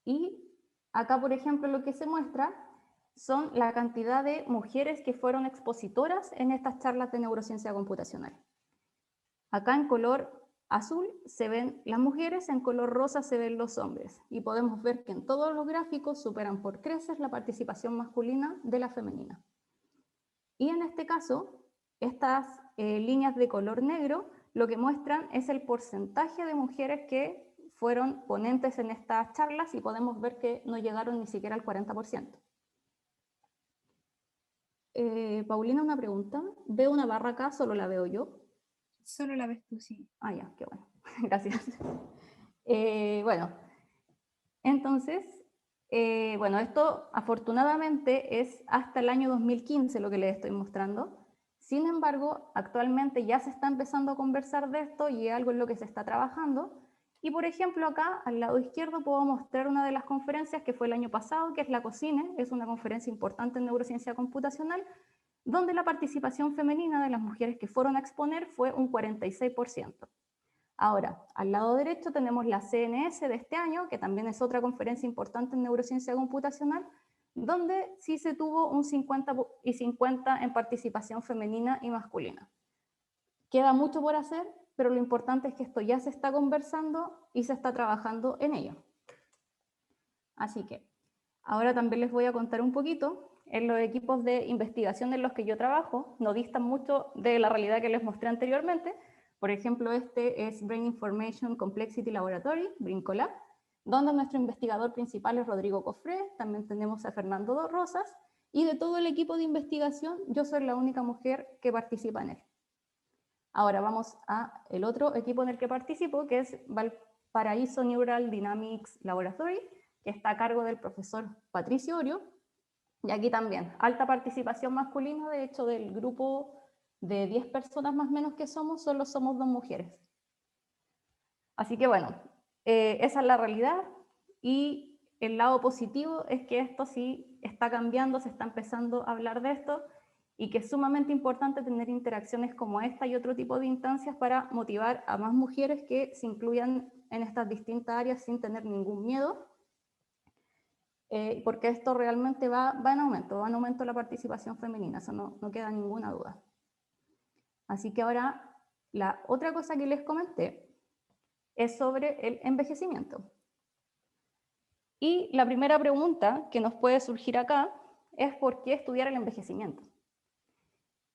Y acá, por ejemplo, lo que se muestra son la cantidad de mujeres que fueron expositoras en estas charlas de neurociencia computacional. Acá en color azul se ven las mujeres, en color rosa se ven los hombres. Y podemos ver que en todos los gráficos superan por creces la participación masculina de la femenina. Y en este caso, estas líneas de color negro lo que muestran es el porcentaje de mujeres que fueron ponentes en estas charlas y podemos ver que no llegaron ni siquiera al 40%. Paulina, una pregunta. ¿Veo una barra acá? ¿Solo la veo yo? Solo la ves tú, sí. Ah, ya, qué bueno. Gracias. Bueno, entonces, bueno, esto afortunadamente es hasta el año 2015 lo que les estoy mostrando. Sin embargo, actualmente ya se está empezando a conversar de esto y es algo en lo que se está trabajando. Y por ejemplo, acá al lado izquierdo puedo mostrar una de las conferencias que fue el año pasado, que es la COCINE, es una conferencia importante en neurociencia computacional, donde la participación femenina de las mujeres que fueron a exponer fue un 46%. Ahora, al lado derecho tenemos la CNS de este año, que también es otra conferencia importante en neurociencia computacional, donde sí se tuvo un 50 y 50 en participación femenina y masculina. Queda mucho por hacer, pero lo importante es que esto ya se está conversando y se está trabajando en ello. Así que, ahora también les voy a contar un poquito. En los equipos de investigación en los que yo trabajo, no distan mucho de la realidad que les mostré anteriormente. Por ejemplo, este es Brain Information Complexity Laboratory, BRINCOLAB, donde nuestro investigador principal es Rodrigo Cofré, también tenemos a Fernando Rosas, y de todo el equipo de investigación, yo soy la única mujer que participa en él. Ahora vamos al otro equipo en el que participo, que es Valparaíso Neural Dynamics Laboratory, que está a cargo del profesor Patricio Orio, y aquí también, alta participación masculina, de hecho del grupo de 10 personas más o menos que somos, solo somos 2 mujeres. Así que bueno, esa es la realidad, y el lado positivo es que esto sí está cambiando, se está empezando a hablar de esto, y que es sumamente importante tener interacciones como esta y otro tipo de instancias para motivar a más mujeres que se incluyan en estas distintas áreas sin tener ningún miedo, porque esto realmente va en aumento la participación femenina, eso no queda ninguna duda. Así que ahora, la otra cosa que les comenté es sobre el envejecimiento. Y la primera pregunta que nos puede surgir acá es ¿por qué estudiar el envejecimiento?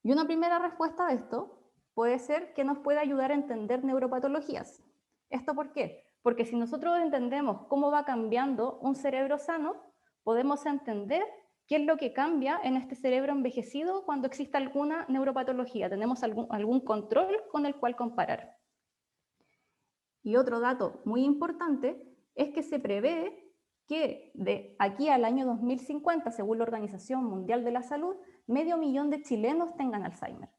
Y una primera respuesta a esto puede ser que nos puede ayudar a entender neuropatologías. ¿Esto por qué? Porque si nosotros entendemos cómo va cambiando un cerebro sano, podemos entender qué es lo que cambia en este cerebro envejecido cuando existe alguna neuropatología. Tenemos algún control con el cual comparar. Y otro dato muy importante es que se prevé que de aquí al año 2050, según la Organización Mundial de la Salud, 500.000 de chilenos tengan Alzheimer.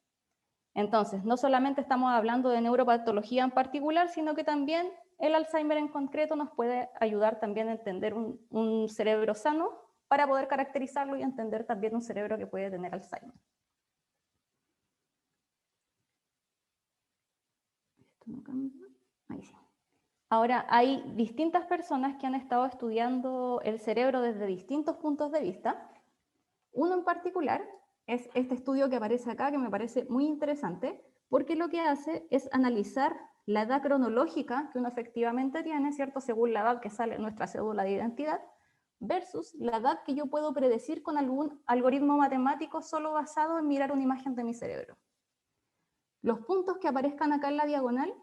Entonces, no solamente estamos hablando de neuropatología en particular, sino que también el Alzheimer en concreto nos puede ayudar también a entender un cerebro sano para poder caracterizarlo y entender también un cerebro que puede tener Alzheimer. Esto no cambia. Ahí sí. Ahora, hay distintas personas que han estado estudiando el cerebro desde distintos puntos de vista. Uno en particular es este estudio que aparece acá, que me parece muy interesante, porque lo que hace es analizar la edad cronológica que uno efectivamente tiene, ¿cierto? Según la edad que sale en nuestra cédula de identidad, versus la edad que yo puedo predecir con algún algoritmo matemático solo basado en mirar una imagen de mi cerebro. Los puntos que aparezcan acá en la diagonal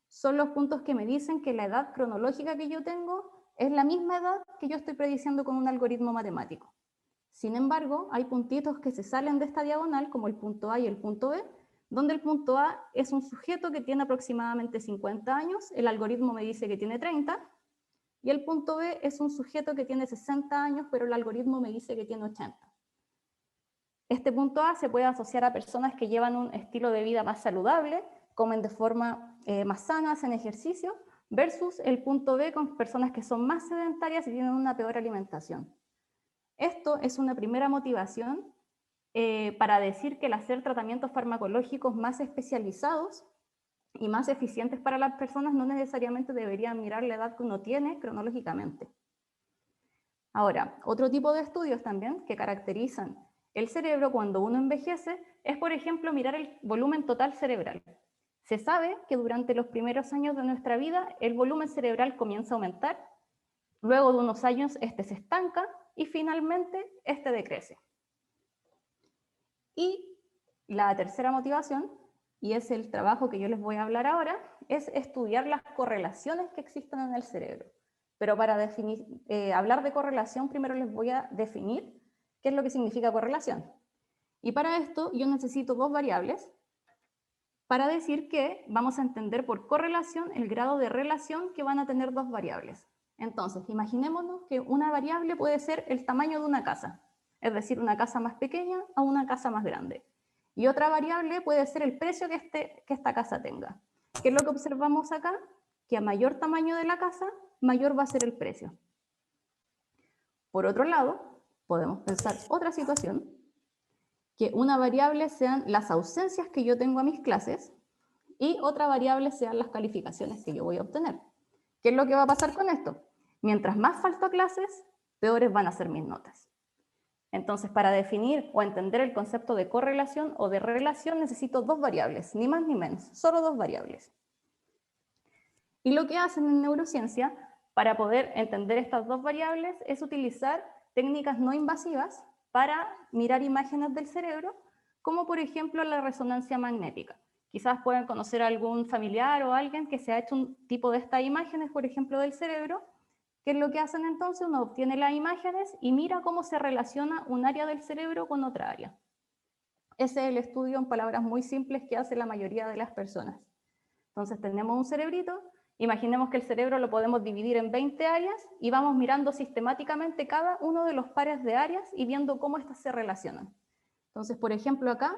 son los puntos que me dicen que la edad cronológica que yo tengo es la misma edad que yo estoy prediciendo con un algoritmo matemático. Sin embargo, hay puntitos que se salen de esta diagonal, como el punto A y el punto B, donde el punto A es un sujeto que tiene aproximadamente 50 años, el algoritmo me dice que tiene 30, y el punto B es un sujeto que tiene 60 años, pero el algoritmo me dice que tiene 80. Este punto A se puede asociar a personas que llevan un estilo de vida más saludable, comen de forma más sana, hacen ejercicio, versus el punto B con personas que son más sedentarias y tienen una peor alimentación. Esto es una primera motivación para decir que el hacer tratamientos farmacológicos más especializados y más eficientes para las personas no necesariamente deberían mirar la edad que uno tiene cronológicamente. Ahora, otro tipo de estudios también que caracterizan el cerebro cuando uno envejece es, por ejemplo, mirar el volumen total cerebral. Se sabe que durante los primeros años de nuestra vida el volumen cerebral comienza a aumentar, luego de unos años este se estanca y finalmente este decrece. Y la tercera motivación, y es el trabajo que yo les voy a hablar ahora, es estudiar las correlaciones que existen en el cerebro. Pero para hablar de correlación, primero les voy a definir qué es lo que significa correlación. Y para esto yo necesito dos variables para decir que vamos a entender por correlación el grado de relación que van a tener dos variables. Entonces, imaginémonos que una variable puede ser el tamaño de una casa, es decir, una casa más pequeña a una casa más grande. Y otra variable puede ser el precio que esta casa tenga. ¿Qué es lo que observamos acá? Que a mayor tamaño de la casa, mayor va a ser el precio. Por otro lado, podemos pensar otra situación, que una variable sean las ausencias que yo tengo a mis clases y otra variable sean las calificaciones que yo voy a obtener. ¿Qué es lo que va a pasar con esto? Mientras más falto a clases, peores van a ser mis notas. Entonces, para definir o entender el concepto de correlación o de relación, necesito dos variables, ni más ni menos, solo dos variables. Y lo que hacen en neurociencia, para poder entender estas dos variables, es utilizar técnicas no invasivas para mirar imágenes del cerebro, como por ejemplo la resonancia magnética. Quizás puedan conocer a algún familiar o alguien que se ha hecho un tipo de estas imágenes, por ejemplo, del cerebro. ¿Qué es lo que hacen entonces? Uno obtiene las imágenes y mira cómo se relaciona un área del cerebro con otra área. Ese es el estudio en palabras muy simples que hace la mayoría de las personas. Entonces tenemos un cerebrito, imaginemos que el cerebro lo podemos dividir en 20 áreas y vamos mirando sistemáticamente cada uno de los pares de áreas y viendo cómo estas se relacionan. Entonces, por ejemplo, acá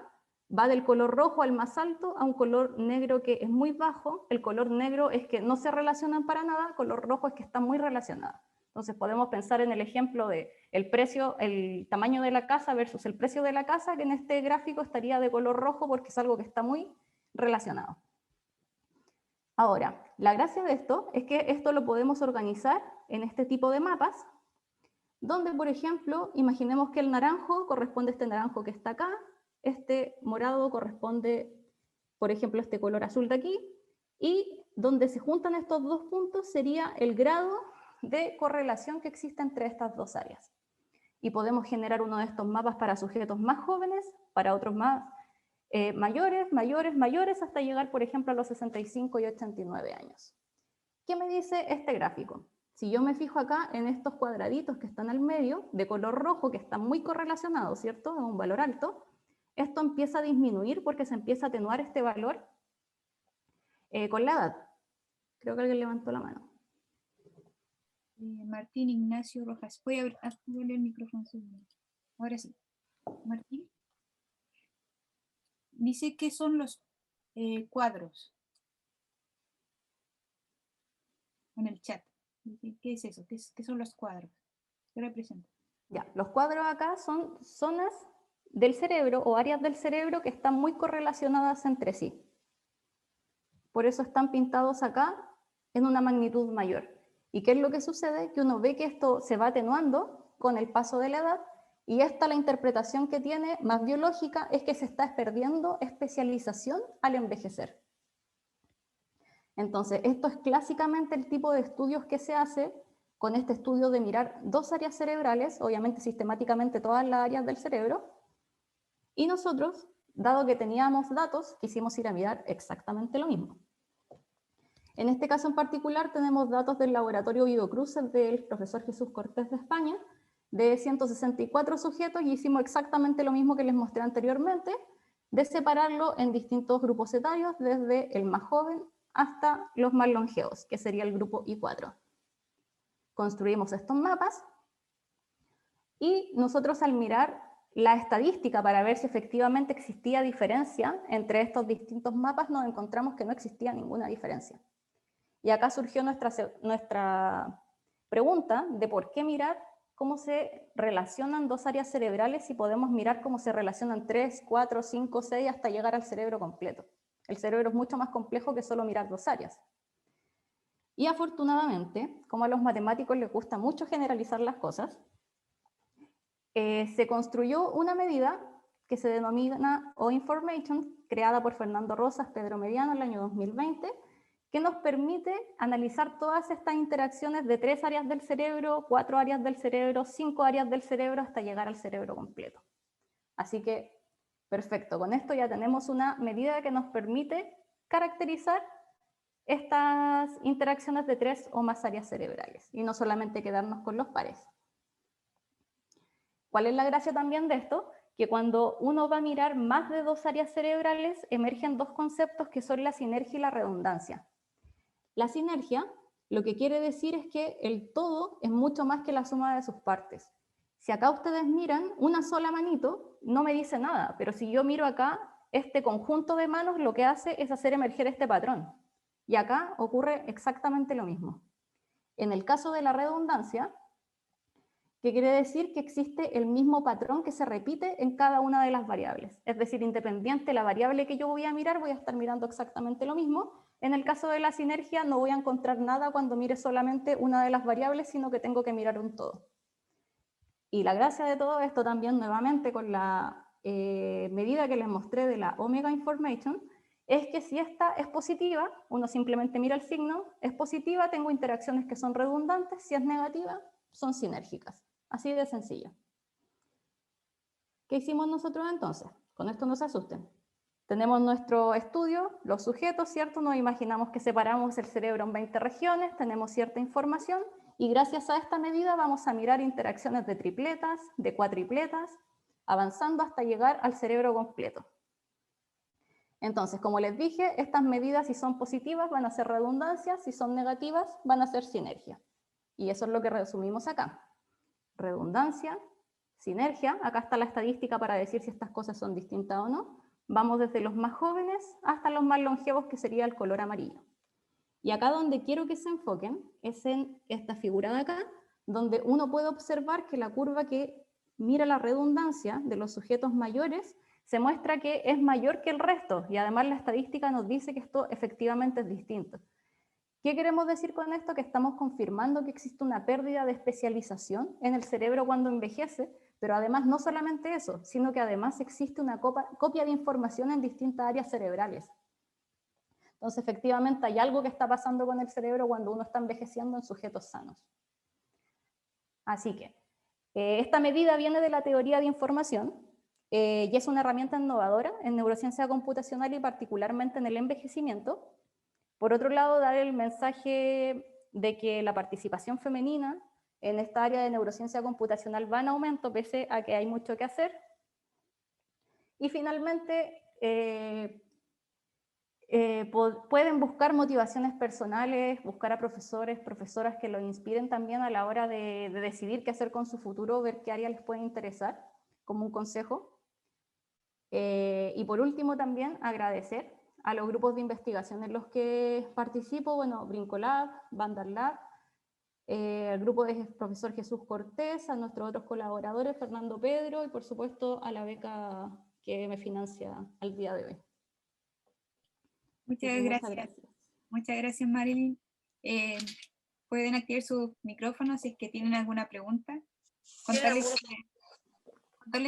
va del color rojo al más alto a un color negro que es muy bajo. El color negro es que no se relacionan para nada, el color rojo es que está muy relacionado. Entonces podemos pensar en el ejemplo de el precio, el tamaño de la casa versus el precio de la casa, que en este gráfico estaría de color rojo porque es algo que está muy relacionado. Ahora, la gracia de esto es que esto lo podemos organizar en este tipo de mapas, donde, por ejemplo, imaginemos que el naranjo corresponde a este naranjo que está acá, este morado corresponde, por ejemplo, a este color azul de aquí, y donde se juntan estos dos puntos sería el grado de correlación que existe entre estas dos áreas. Y podemos generar uno de estos mapas para sujetos más jóvenes, para otros más mayores, hasta llegar, por ejemplo, a los 65 y 89 años. ¿Qué me dice este gráfico? Si yo me fijo acá en estos cuadraditos que están al medio, de color rojo, que están muy correlacionados, ¿cierto? Es un valor alto. Esto empieza a disminuir porque se empieza a atenuar este valor con la edad. Creo que alguien levantó la mano. Martín Ignacio Rojas. Voy a abrir el micrófono. Ahora sí. Martín. Dice que son los cuadros. En el chat. ¿Qué es eso? ¿Qué son los cuadros? ¿Qué representan? Ya, los cuadros acá son zonas del cerebro o áreas del cerebro que están muy correlacionadas entre sí. Por eso están pintados acá en una magnitud mayor. ¿Y qué es lo que sucede? Que uno ve que esto se va atenuando con el paso de la edad, y esta, la interpretación que tiene más biológica, es que se está perdiendo especialización al envejecer. Entonces, esto es clásicamente el tipo de estudios que se hace con este estudio de mirar dos áreas cerebrales, obviamente sistemáticamente todas las áreas del cerebro, y nosotros, dado que teníamos datos, quisimos ir a mirar exactamente lo mismo. En este caso en particular tenemos datos del laboratorio Guido Cruces del profesor Jesús Cortés de España, de 164 sujetos, y hicimos exactamente lo mismo que les mostré anteriormente, de separarlo en distintos grupos etarios, desde el más joven hasta los más longevos, que sería el grupo I4. Construimos estos mapas, y nosotros al mirar la estadística para ver si efectivamente existía diferencia entre estos distintos mapas, nos encontramos que no existía ninguna diferencia. Y acá surgió nuestra pregunta de por qué mirar cómo se relacionan dos áreas cerebrales y podemos mirar cómo se relacionan 3, 4, 5, 6 hasta llegar al cerebro completo. El cerebro es mucho más complejo que solo mirar dos áreas. Y afortunadamente, como a los matemáticos les gusta mucho generalizar las cosas, se construyó una medida que se denomina O-Information, creada por Fernando Rosas, Pedro Mediano en el año 2020, que nos permite analizar todas estas interacciones de 3 áreas del cerebro, 4 áreas del cerebro, 5 áreas del cerebro, hasta llegar al cerebro completo. Así que, perfecto, con esto ya tenemos una medida que nos permite caracterizar estas interacciones de 3 o más áreas cerebrales, y no solamente quedarnos con los pares. ¿Cuál es la gracia también de esto? Que cuando uno va a mirar más de 2 áreas cerebrales, emergen 2 conceptos que son la sinergia y la redundancia. La sinergia, lo que quiere decir es que el todo es mucho más que la suma de sus partes. Si acá ustedes miran, una sola manito no me dice nada, pero si yo miro acá, este conjunto de manos lo que hace es hacer emerger este patrón. Y acá ocurre exactamente lo mismo. En el caso de la redundancia, que quiere decir que existe el mismo patrón que se repite en cada una de las variables. Es decir, independiente de la variable que yo voy a mirar, voy a estar mirando exactamente lo mismo. En el caso de la sinergia no voy a encontrar nada cuando mire solamente una de las variables, sino que tengo que mirar un todo. Y la gracia de todo esto también, nuevamente con la medida que les mostré de la Omega Information, es que si esta es positiva, uno simplemente mira el signo, es positiva, tengo interacciones que son redundantes, si es negativa, son sinérgicas. Así de sencillo. ¿Qué hicimos nosotros entonces? Con esto no se asusten. Tenemos nuestro estudio, los sujetos, ¿cierto? Nos imaginamos que separamos el cerebro en 20 regiones, tenemos cierta información, y gracias a esta medida vamos a mirar interacciones de tripletas, de cuatripletas, avanzando hasta llegar al cerebro completo. Entonces, como les dije, estas medidas, si son positivas, van a ser redundancias, si son negativas, van a ser sinergia. Y eso es lo que resumimos acá. Redundancia, sinergia, acá está la estadística para decir si estas cosas son distintas o no. Vamos desde los más jóvenes hasta los más longevos, que sería el color amarillo. Y acá donde quiero que se enfoquen es en esta figura de acá, donde uno puede observar que la curva que mira la redundancia de los sujetos mayores se muestra que es mayor que el resto, y además la estadística nos dice que esto efectivamente es distinto. ¿Qué queremos decir con esto? Que estamos confirmando que existe una pérdida de especialización en el cerebro cuando envejece, pero además no solamente eso, sino que además existe una copia de información en distintas áreas cerebrales. Entonces, efectivamente, hay algo que está pasando con el cerebro cuando uno está envejeciendo en sujetos sanos. Así que, esta medida viene de la teoría de información y es una herramienta innovadora en neurociencia computacional y particularmente en el envejecimiento. Por otro lado, dar el mensaje de que la participación femenina en esta área de neurociencia computacional va en aumento, pese a que hay mucho que hacer. Y finalmente, pueden buscar motivaciones personales, buscar a profesores, profesoras que los inspiren también a la hora de decidir qué hacer con su futuro, ver qué área les puede interesar, como un consejo. Y por último también agradecer a los grupos de investigación en los que participo, bueno, Brincolab, Vanderlab, al grupo de profesor Jesús Cortés, a nuestros otros colaboradores, Fernando Pedro, y por supuesto a la beca que me financia al día de hoy. Muchas gracias. Muchas gracias, Marilyn. Pueden activar sus micrófonos si es que tienen alguna pregunta. Contarles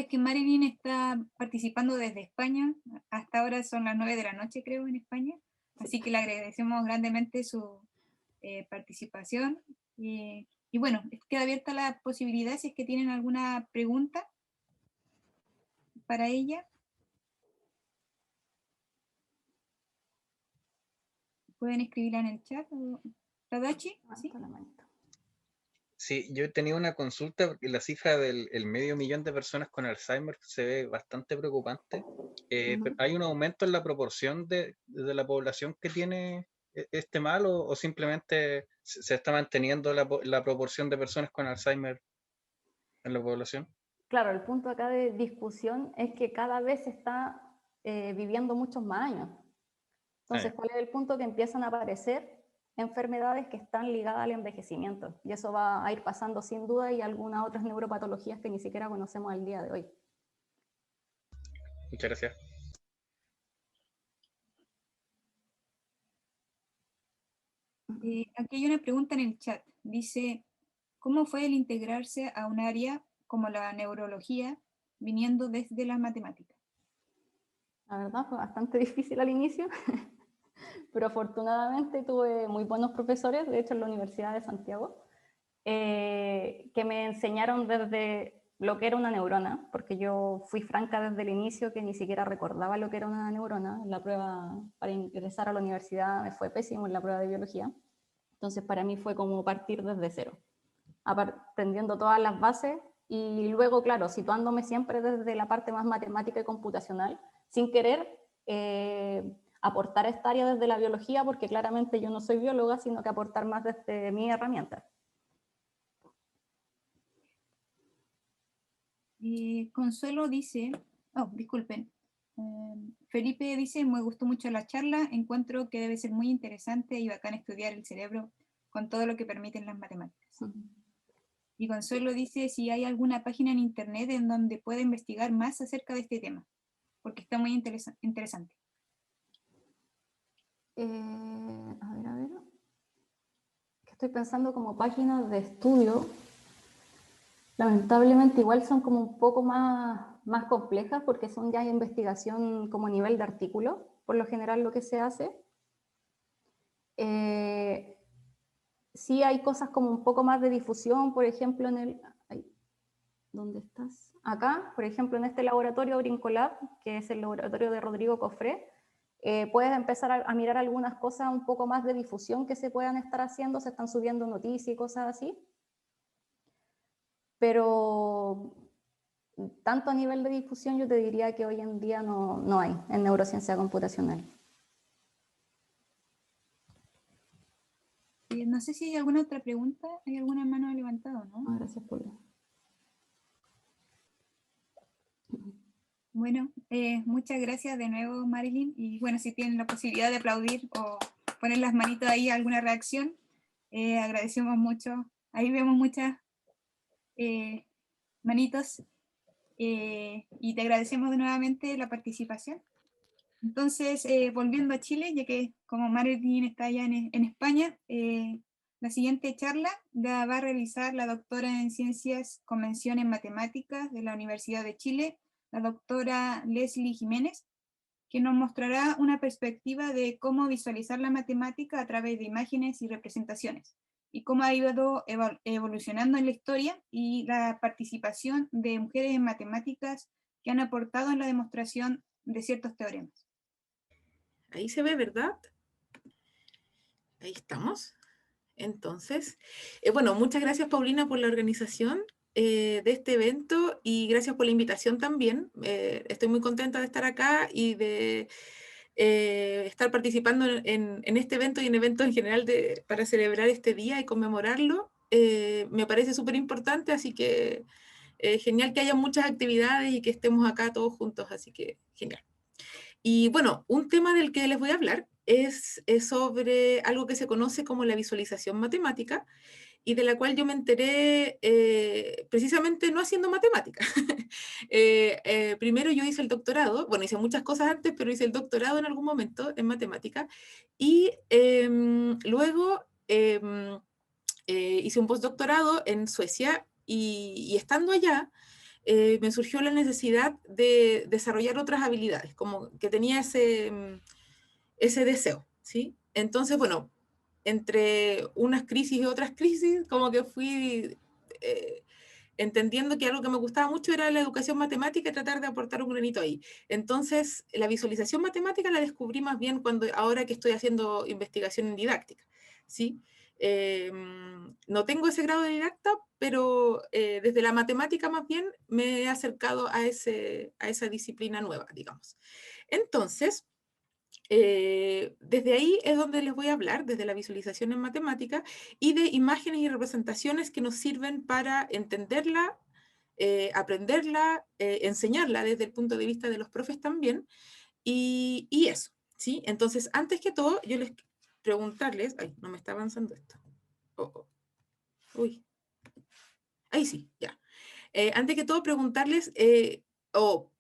que Marilyn está participando desde España. Hasta ahora son las 9 de la noche, creo, en España. Así que le agradecemos grandemente su participación. Y bueno, queda abierta la posibilidad si es que tienen alguna pregunta para ella. Pueden escribirla en el chat. ¿Tadachi? ¿Sí? Sí, yo tenía una consulta porque la cifra del medio millón de personas con Alzheimer se ve bastante preocupante. ¿Hay un aumento en la proporción de la población que tiene este mal o simplemente se está manteniendo la proporción de personas con Alzheimer en la población? Claro, el punto acá de discusión es que cada vez se está viviendo muchos más años. Entonces, ¿cuál es el punto? Que empiezan a aparecer enfermedades que están ligadas al envejecimiento. Y eso va a ir pasando sin duda y algunas otras neuropatologías que ni siquiera conocemos al día de hoy. Muchas gracias. Aquí hay una pregunta en el chat. Dice, ¿cómo fue el integrarse a un área como la neurología viniendo desde las matemáticas? La verdad fue bastante difícil al inicio, pero afortunadamente tuve muy buenos profesores, de hecho en la Universidad de Santiago, que me enseñaron desde lo que era una neurona, porque yo fui franca desde el inicio que ni siquiera recordaba lo que era una neurona. En la prueba para ingresar a la universidad me fue pésimo en la prueba de biología, entonces para mí fue como partir desde cero, aprendiendo todas las bases y luego, claro, situándome siempre desde la parte más matemática y computacional, sin querer aportar a esta área desde la biología, porque claramente yo no soy bióloga, sino que aportar más desde mi herramienta. Consuelo dice, disculpen, Felipe dice, me gustó mucho la charla, encuentro que debe ser muy interesante y bacán estudiar el cerebro con todo lo que permiten las matemáticas. Y Consuelo dice si hay alguna página en internet en donde pueda investigar más acerca de este tema, porque está muy interesante. A ver. Estoy pensando como páginas de estudio. Lamentablemente igual son como un poco más complejas porque son ya investigación como nivel de artículo, por lo general lo que se hace. Sí hay cosas como un poco más de difusión, por ejemplo en el... ¿Dónde estás? Acá, por ejemplo en este laboratorio Brincolab, que es el laboratorio de Rodrigo Cofré, puedes empezar a mirar algunas cosas un poco más de difusión que se puedan estar haciendo, se están subiendo noticias y cosas así. Pero tanto a nivel de difusión yo te diría que hoy en día no hay en neurociencia computacional. No sé si hay alguna otra pregunta, ¿hay alguna mano levantada, no? Gracias por ver. Bueno, muchas gracias de nuevo, Marilyn. Y bueno, si tienen la posibilidad de aplaudir o poner las manitos ahí, alguna reacción, agradecemos mucho. Ahí vemos muchas manitos y te agradecemos nuevamente la participación. Entonces, volviendo a Chile, ya que como Marilyn está allá en España, la siguiente charla la va a realizar la doctora en Ciencias con mención en Matemáticas de la Universidad de Chile, la doctora Leslie Jiménez. que nos mostrará una perspectiva de cómo visualizar la matemática a través de imágenes y representaciones, y cómo ha ido evolucionando en la historia y la participación de mujeres en matemáticas que han aportado en la demostración de ciertos teoremas. Ahí se ve, ¿verdad? Ahí estamos. Entonces, bueno, muchas gracias, Paulina, por la organización de este evento y gracias por la invitación también. Estoy muy contenta de estar acá y de estar participando en este evento y en eventos en general para celebrar este día y conmemorarlo. Me parece súper importante, así que genial que haya muchas actividades y que estemos acá todos juntos, así que genial. Y bueno, un tema del que les voy a hablar es sobre algo que se conoce como la visualización matemática y de la cual yo me enteré precisamente no haciendo matemática. Primero yo hice el doctorado, bueno, hice muchas cosas antes, pero hice el doctorado en algún momento en matemática y luego hice un postdoctorado en Suecia y estando allá, me surgió la necesidad de desarrollar otras habilidades, como que tenía ese deseo, ¿sí? Entonces, bueno, entre unas crisis y otras crisis, como que fui entendiendo que algo que me gustaba mucho era la educación matemática y tratar de aportar un granito ahí. Entonces, la visualización matemática la descubrí más bien ahora que estoy haciendo investigación en didáctica, ¿sí? No tengo ese grado de didacta, pero desde la matemática más bien me he acercado a esa disciplina nueva, digamos. Entonces, desde ahí es donde les voy a hablar, desde la visualización en matemática y de imágenes y representaciones que nos sirven para entenderla, aprenderla, enseñarla desde el punto de vista de los profes también, y eso, ¿sí? Entonces, antes que todo, yo les preguntarles, ay, no me está avanzando esto. Uy. Ahí sí, ya. Antes que todo, preguntarles o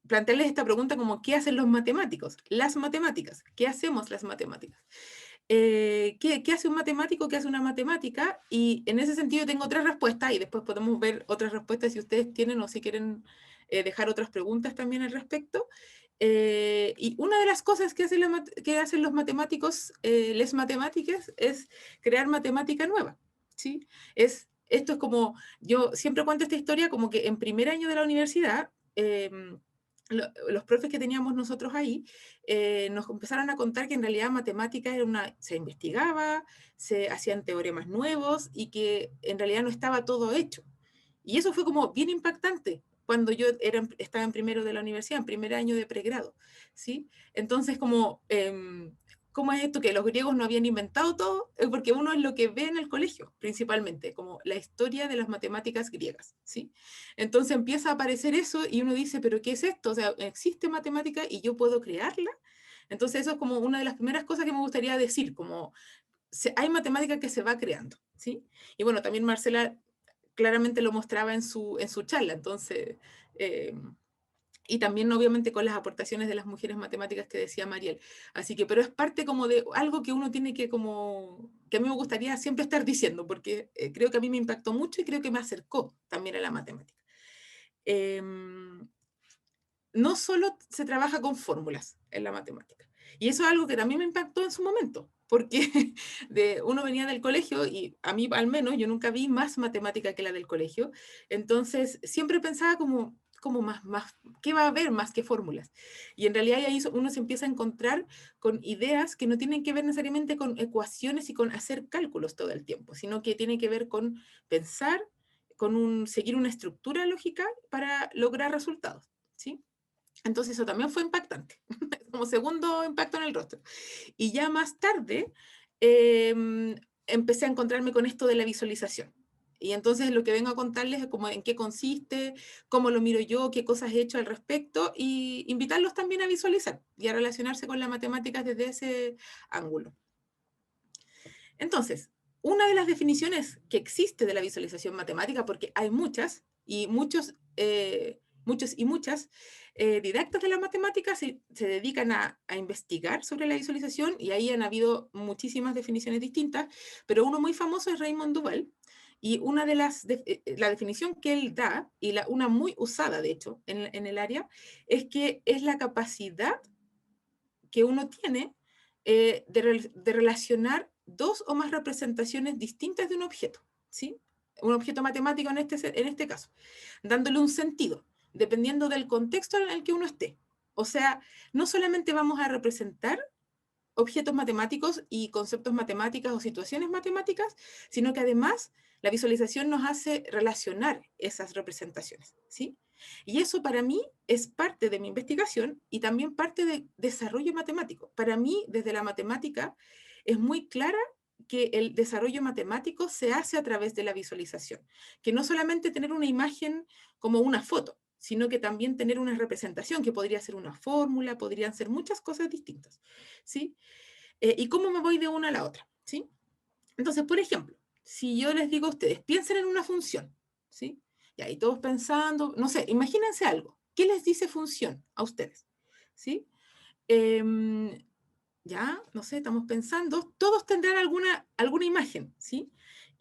plantearles esta pregunta como ¿qué hacen los matemáticos? Las matemáticas. ¿Qué hacemos las matemáticas? ¿Qué hace un matemático? ¿Qué hace una matemática? Y en ese sentido tengo otras respuestas y después podemos ver otras respuestas si ustedes tienen o si quieren dejar otras preguntas también al respecto. Y una de las cosas que hacen los matemáticos, les matemáticas, es crear matemática nueva, ¿sí? Esto es como, yo siempre cuento esta historia como que en primer año de la universidad, los profes que teníamos nosotros ahí nos empezaron a contar que en realidad matemática se investigaba, se hacían teoremas nuevos y que en realidad no estaba todo hecho. Y eso fue como bien impactante cuando yo estaba en primero de la universidad, en primer año de pregrado, ¿sí? Entonces, ¿cómo es esto que los griegos no habían inventado todo? Porque uno es lo que ve en el colegio, principalmente, como la historia de las matemáticas griegas, ¿sí? Entonces empieza a aparecer eso y uno dice, ¿pero qué es esto? O sea, ¿existe matemática y yo puedo crearla? Entonces eso es como una de las primeras cosas que me gustaría decir, como hay matemática que se va creando, ¿sí? Y bueno, también Marcela claramente lo mostraba en su charla, entonces, y también obviamente con las aportaciones de las mujeres matemáticas que decía Mariel. Así que, pero es parte como de algo que uno tiene que que a mí me gustaría siempre estar diciendo, porque creo que a mí me impactó mucho y creo que me acercó también a la matemática. No solo se trabaja con fórmulas en la matemática, y eso es algo que también me impactó en su momento, porque uno venía del colegio y a mí al menos yo nunca vi más matemática que la del colegio, entonces siempre pensaba como más, ¿qué va a haber más que fórmulas? Y en realidad ahí uno se empieza a encontrar con ideas que no tienen que ver necesariamente con ecuaciones y con hacer cálculos todo el tiempo, sino que tiene que ver con pensar, con seguir una estructura lógica para lograr resultados, ¿sí? Entonces eso también fue impactante, como segundo impacto en el rostro. Y ya más tarde empecé a encontrarme con esto de la visualización. Y entonces lo que vengo a contarles es como en qué consiste, cómo lo miro yo, qué cosas he hecho al respecto, y invitarlos también a visualizar y a relacionarse con las matemáticas desde ese ángulo. Entonces, una de las definiciones que existe de la visualización matemática, porque hay muchas, y muchos y muchas didactas de la matemática se dedican a investigar sobre la visualización, y ahí han habido muchísimas definiciones distintas, pero uno muy famoso es Raymond Duval, y una de la definición que él da, y una muy usada de hecho en el área, es que es la capacidad que uno tiene de relacionar dos o más representaciones distintas de un objeto, ¿sí? Un objeto matemático en este caso, dándole un sentido, dependiendo del contexto en el que uno esté. O sea, no solamente vamos a representar objetos matemáticos y conceptos matemáticos o situaciones matemáticas, sino que además la visualización nos hace relacionar esas representaciones, ¿sí? Y eso para mí es parte de mi investigación y también parte de desarrollo matemático. Para mí, desde la matemática, es muy clara que el desarrollo matemático se hace a través de la visualización, que no solamente tener una imagen como una foto, sino que también tener una representación, que podría ser una fórmula, podrían ser muchas cosas distintas, ¿sí? ¿Y cómo me voy de una a la otra? ¿Sí? Entonces, por ejemplo, si yo les digo a ustedes, piensen en una función, ¿sí? Y ahí todos pensando, no sé, imagínense algo. ¿Qué les dice función a ustedes? ¿Sí? Ya, no sé, estamos pensando, todos tendrán alguna imagen, ¿sí?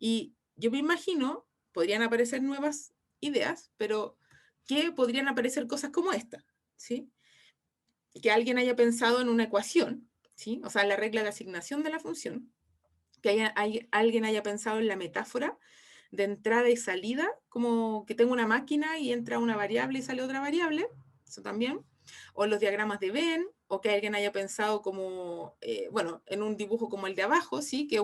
Y yo me imagino, podrían aparecer nuevas ideas, pero que podrían aparecer cosas como esta, ¿sí? Que alguien haya pensado en una ecuación, ¿sí? O sea, la regla de asignación de la función, que alguien haya pensado en la metáfora de entrada y salida, como que tengo una máquina y entra una variable y sale otra variable, eso también, o los diagramas de Venn, o que alguien haya pensado como, bueno, en un dibujo como el de abajo, ¿sí? Que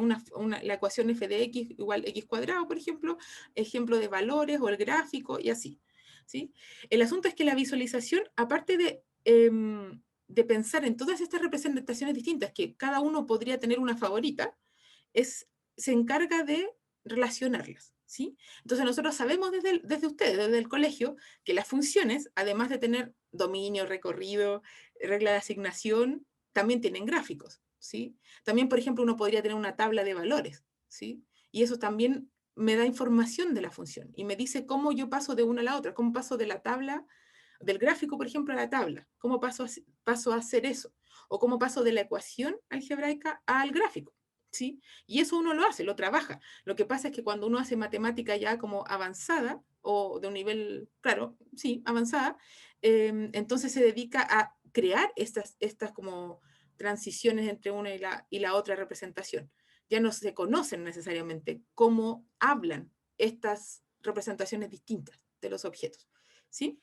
la ecuación f de x igual x cuadrado, por ejemplo, ejemplo de valores, o el gráfico, y así, ¿sí? El asunto es que la visualización, aparte de pensar en todas estas representaciones distintas, que cada uno podría tener una favorita, se encarga de relacionarlas, ¿sí? Entonces nosotros sabemos desde ustedes, desde el colegio, que las funciones, además de tener dominio, recorrido, regla de asignación, también tienen gráficos, ¿sí? También, por ejemplo, uno podría tener una tabla de valores, ¿sí? Y eso también me da información de la función y me dice cómo yo paso de una a la otra, cómo paso de la tabla, del gráfico, por ejemplo, a la tabla, cómo paso a hacer eso, o cómo paso de la ecuación algebraica al gráfico, ¿sí? Y eso uno lo hace, lo trabaja. Lo que pasa es que cuando uno hace matemática ya como avanzada, o de un nivel, claro, sí, avanzada, entonces se dedica a crear estas como transiciones entre una y la otra representación. Ya no se conocen necesariamente cómo hablan estas representaciones distintas de los objetos, ¿sí?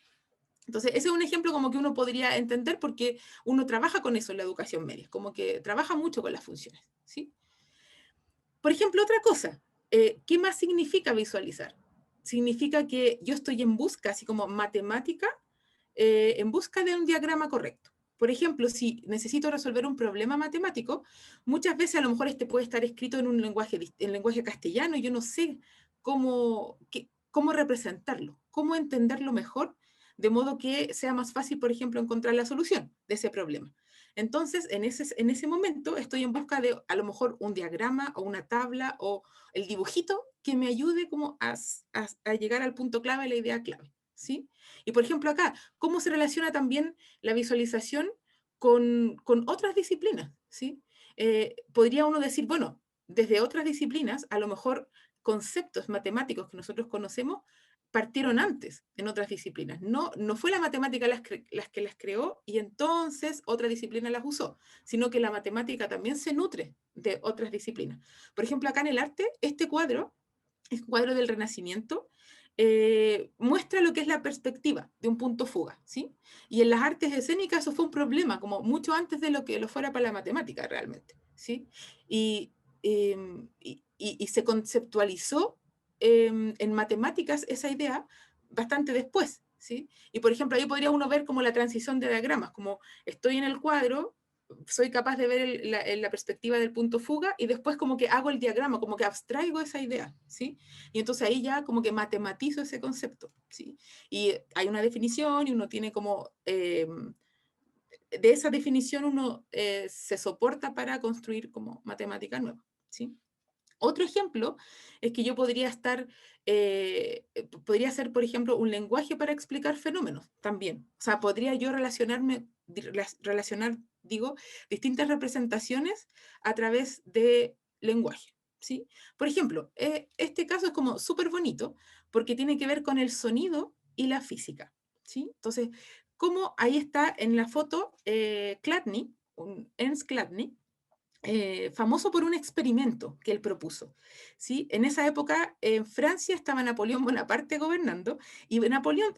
Entonces, ese es un ejemplo como que uno podría entender porque uno trabaja con eso en la educación media, como que trabaja mucho con las funciones, ¿sí? Por ejemplo, otra cosa, ¿qué más significa visualizar? Significa que yo estoy en busca, así como matemática, en busca de un diagrama correcto. Por ejemplo, si necesito resolver un problema matemático, muchas veces a lo mejor este puede estar escrito en un lenguaje castellano y yo no sé cómo representarlo, cómo entenderlo mejor, de modo que sea más fácil, por ejemplo, encontrar la solución de ese problema. Entonces, en ese momento estoy en busca de a lo mejor un diagrama o una tabla o el dibujito que me ayude como a llegar al punto clave, la idea clave, ¿sí? Y por ejemplo acá, ¿cómo se relaciona también la visualización con otras disciplinas? ¿Sí? Podría uno decir, bueno, desde otras disciplinas, a lo mejor conceptos matemáticos que nosotros conocemos partieron antes en otras disciplinas. No fue la matemática las que las creó y entonces otra disciplina las usó, sino que la matemática también se nutre de otras disciplinas. Por ejemplo, acá en el arte, este cuadro, el cuadro del Renacimiento, muestra lo que es la perspectiva de un punto fuga, ¿sí? Y en las artes escénicas eso fue un problema, como mucho antes de lo que lo fuera para la matemática realmente, ¿sí? Y se conceptualizó en matemáticas esa idea bastante después, ¿sí? Y por ejemplo, ahí podría uno ver como la transición de diagramas, como estoy en el cuadro, soy capaz de ver la perspectiva del punto fuga y después como que hago el diagrama, como que abstraigo esa idea, ¿sí? Y entonces ahí ya como que matematizo ese concepto, ¿sí? Y hay una definición y uno tiene como, de esa definición uno se soporta para construir como matemática nueva, ¿sí? Otro ejemplo es que yo podría ser, por ejemplo, un lenguaje para explicar fenómenos también. O sea, podría yo relacionar, distintas representaciones a través de lenguaje, ¿sí? Por ejemplo, este caso es como súper bonito porque tiene que ver con el sonido y la física, ¿sí? Entonces, como ahí está en la foto Chladni, Ernst Chladni, famoso por un experimento que él propuso, ¿sí? En esa época en Francia estaba Napoleón Bonaparte gobernando y Napoleón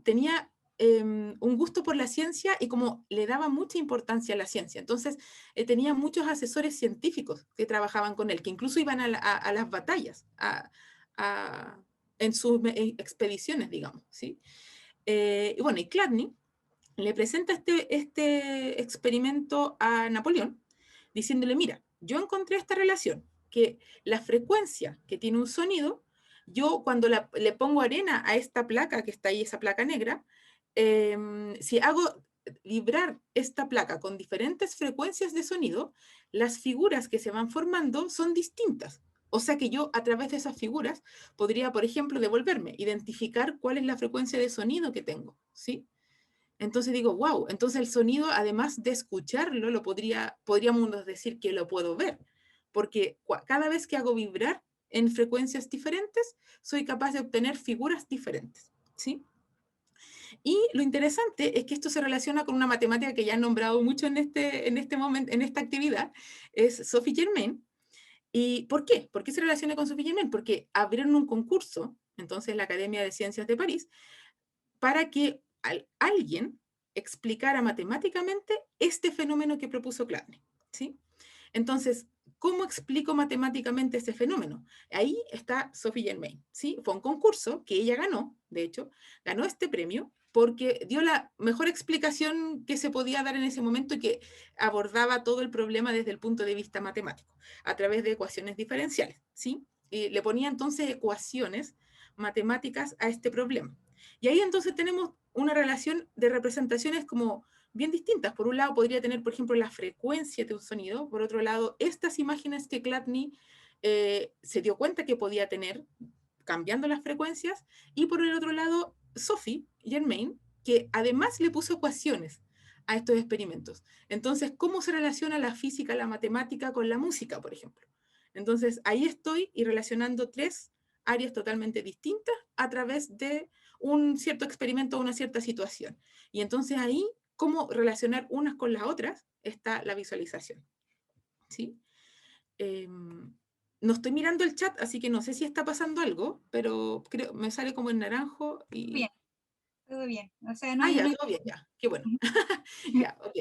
tenía un gusto por la ciencia y como le daba mucha importancia a la ciencia. Entonces tenía muchos asesores científicos que trabajaban con él, que incluso iban a las batallas, en sus expediciones, digamos, ¿sí? Y bueno, y Chladni le presenta este experimento a Napoleón, diciéndole, mira, yo encontré esta relación, que la frecuencia que tiene un sonido, yo cuando le pongo arena a esta placa que está ahí, esa placa negra, si hago vibrar esta placa con diferentes frecuencias de sonido, las figuras que se van formando son distintas. O sea que yo a través de esas figuras podría, por ejemplo, devolverme, identificar cuál es la frecuencia de sonido que tengo, ¿sí? Entonces digo, wow, entonces el sonido, además de escucharlo, podríamos decir que lo puedo ver, porque cada vez que hago vibrar en frecuencias diferentes, soy capaz de obtener figuras diferentes, ¿sí? Y lo interesante es que esto se relaciona con una matemática que ya han nombrado mucho en este momento, en esta actividad, es Sophie Germain. ¿Y por qué? ¿Por qué se relaciona con Sophie Germain? Porque abrieron un concurso, entonces la Academia de Ciencias de París, para que alguien explicara matemáticamente este fenómeno que propuso Chladni, ¿sí? Entonces, ¿cómo explico matemáticamente este fenómeno? Ahí está Sophie Germain, ¿sí? Fue un concurso que ella ganó, de hecho, ganó este premio porque dio la mejor explicación que se podía dar en ese momento y que abordaba todo el problema desde el punto de vista matemático, a través de ecuaciones diferenciales, ¿sí? Y le ponía entonces ecuaciones matemáticas a este problema. Y ahí entonces tenemos una relación de representaciones como bien distintas. Por un lado podría tener, por ejemplo, la frecuencia de un sonido. Por otro lado, estas imágenes que Chladni se dio cuenta que podía tener cambiando las frecuencias. Y por el otro lado, Sophie Germain, que además le puso ecuaciones a estos experimentos. Entonces, ¿cómo se relaciona la física, la matemática con la música, por ejemplo? Entonces, ahí estoy y relacionando tres áreas totalmente distintas a través de un cierto experimento o una cierta situación. Y entonces ahí, cómo relacionar unas con las otras, está la visualización, ¿sí? No estoy mirando el chat, así que no sé si está pasando algo, pero creo, me sale como en naranjo y... Bien, todo bien. O sea, no Ah, hay... ya, no hay- todo bien, ya, qué bueno. Ya, ok.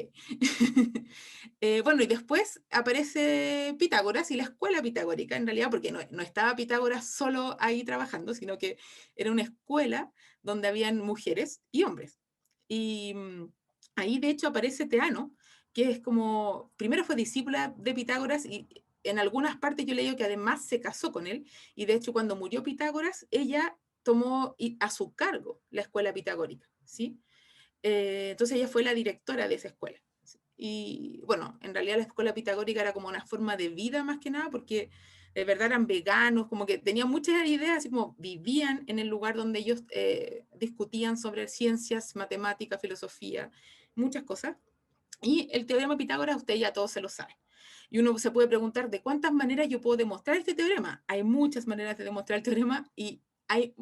Bueno, y después aparece Pitágoras y la escuela pitagórica, en realidad, porque no estaba Pitágoras solo ahí trabajando, sino que era una escuela donde habían mujeres y hombres. Y ahí, de hecho, aparece Teano, que es como, primero fue discípula de Pitágoras y en algunas partes yo leí que además se casó con él, y de hecho cuando murió Pitágoras, ella tomó a su cargo la escuela pitagórica, ¿sí? Entonces ella fue la directora de esa escuela. Y bueno, en realidad la escuela pitagórica era como una forma de vida más que nada, porque de verdad eran veganos, como que tenían muchas ideas, así como vivían en el lugar donde ellos discutían sobre ciencias, matemáticas, filosofía, muchas cosas. Y el teorema de Pitágoras, usted ya todos se lo sabe. Y uno se puede preguntar, ¿de cuántas maneras yo puedo demostrar este teorema? Hay muchas maneras de demostrar el teorema y hay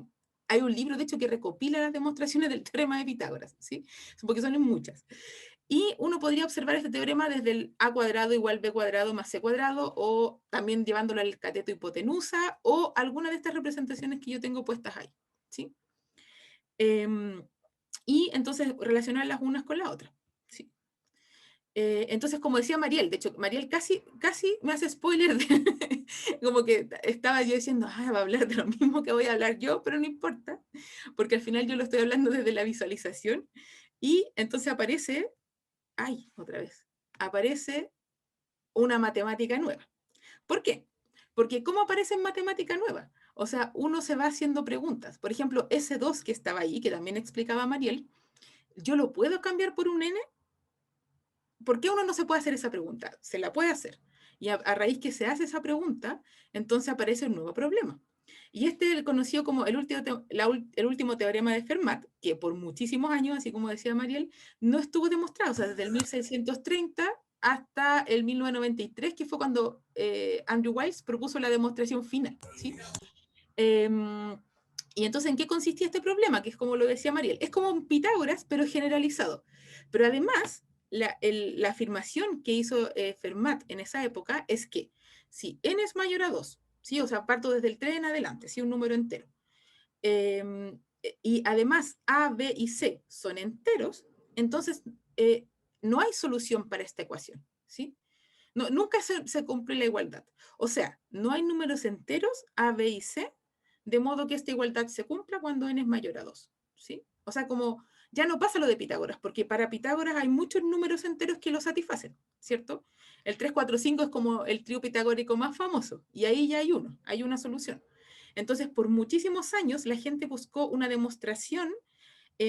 un libro, de hecho, que recopila las demostraciones del teorema de Pitágoras, ¿sí? Porque son muchas. Y uno podría observar este teorema desde el a cuadrado igual b cuadrado más c cuadrado, o también llevándolo al cateto hipotenusa, o alguna de estas representaciones que yo tengo puestas ahí, ¿sí? Y entonces relacionar las unas con las otras, ¿sí? Entonces, como decía Mariel, de hecho, Mariel casi me hace spoiler, como que estaba yo diciendo, va a hablar de lo mismo que voy a hablar yo, pero no importa, porque al final yo lo estoy hablando desde la visualización, y entonces aparece, otra vez, aparece una matemática nueva. ¿Por qué? Porque ¿cómo aparece en matemática nueva? O sea, uno se va haciendo preguntas. Por ejemplo, ese 2 que estaba ahí, que también explicaba Mariel, ¿yo lo puedo cambiar por un n? ¿Por qué uno no se puede hacer esa pregunta? Se la puede hacer. Y a raíz que se hace esa pregunta, entonces aparece un nuevo problema. Y este es conocido como el último teorema de Fermat, que por muchísimos años, así como decía Mariel, no estuvo demostrado. O sea, desde el 1630 hasta el 1993, que fue cuando Andrew Wiles propuso la demostración final, ¿sí? Y entonces, ¿en qué consistía este problema? Que es como lo decía Mariel, es como un Pitágoras, pero generalizado. Pero además, la afirmación que hizo Fermat en esa época es que si n es mayor a 2, ¿sí? O sea, parto desde el 3 en adelante, ¿sí? Un número entero. Y además A, B y C son enteros, entonces no hay solución para esta ecuación, ¿sí? No, nunca se cumple la igualdad. O sea, no hay números enteros A, B y C, de modo que esta igualdad se cumpla cuando n es mayor a 2, ¿sí? O sea, como ya no pasa lo de Pitágoras, porque para Pitágoras hay muchos números enteros que lo satisfacen, ¿cierto? El 3, 4, 5 es como el trío pitagórico más famoso, y ahí ya hay una solución. Entonces, por muchísimos años, la gente buscó una demostración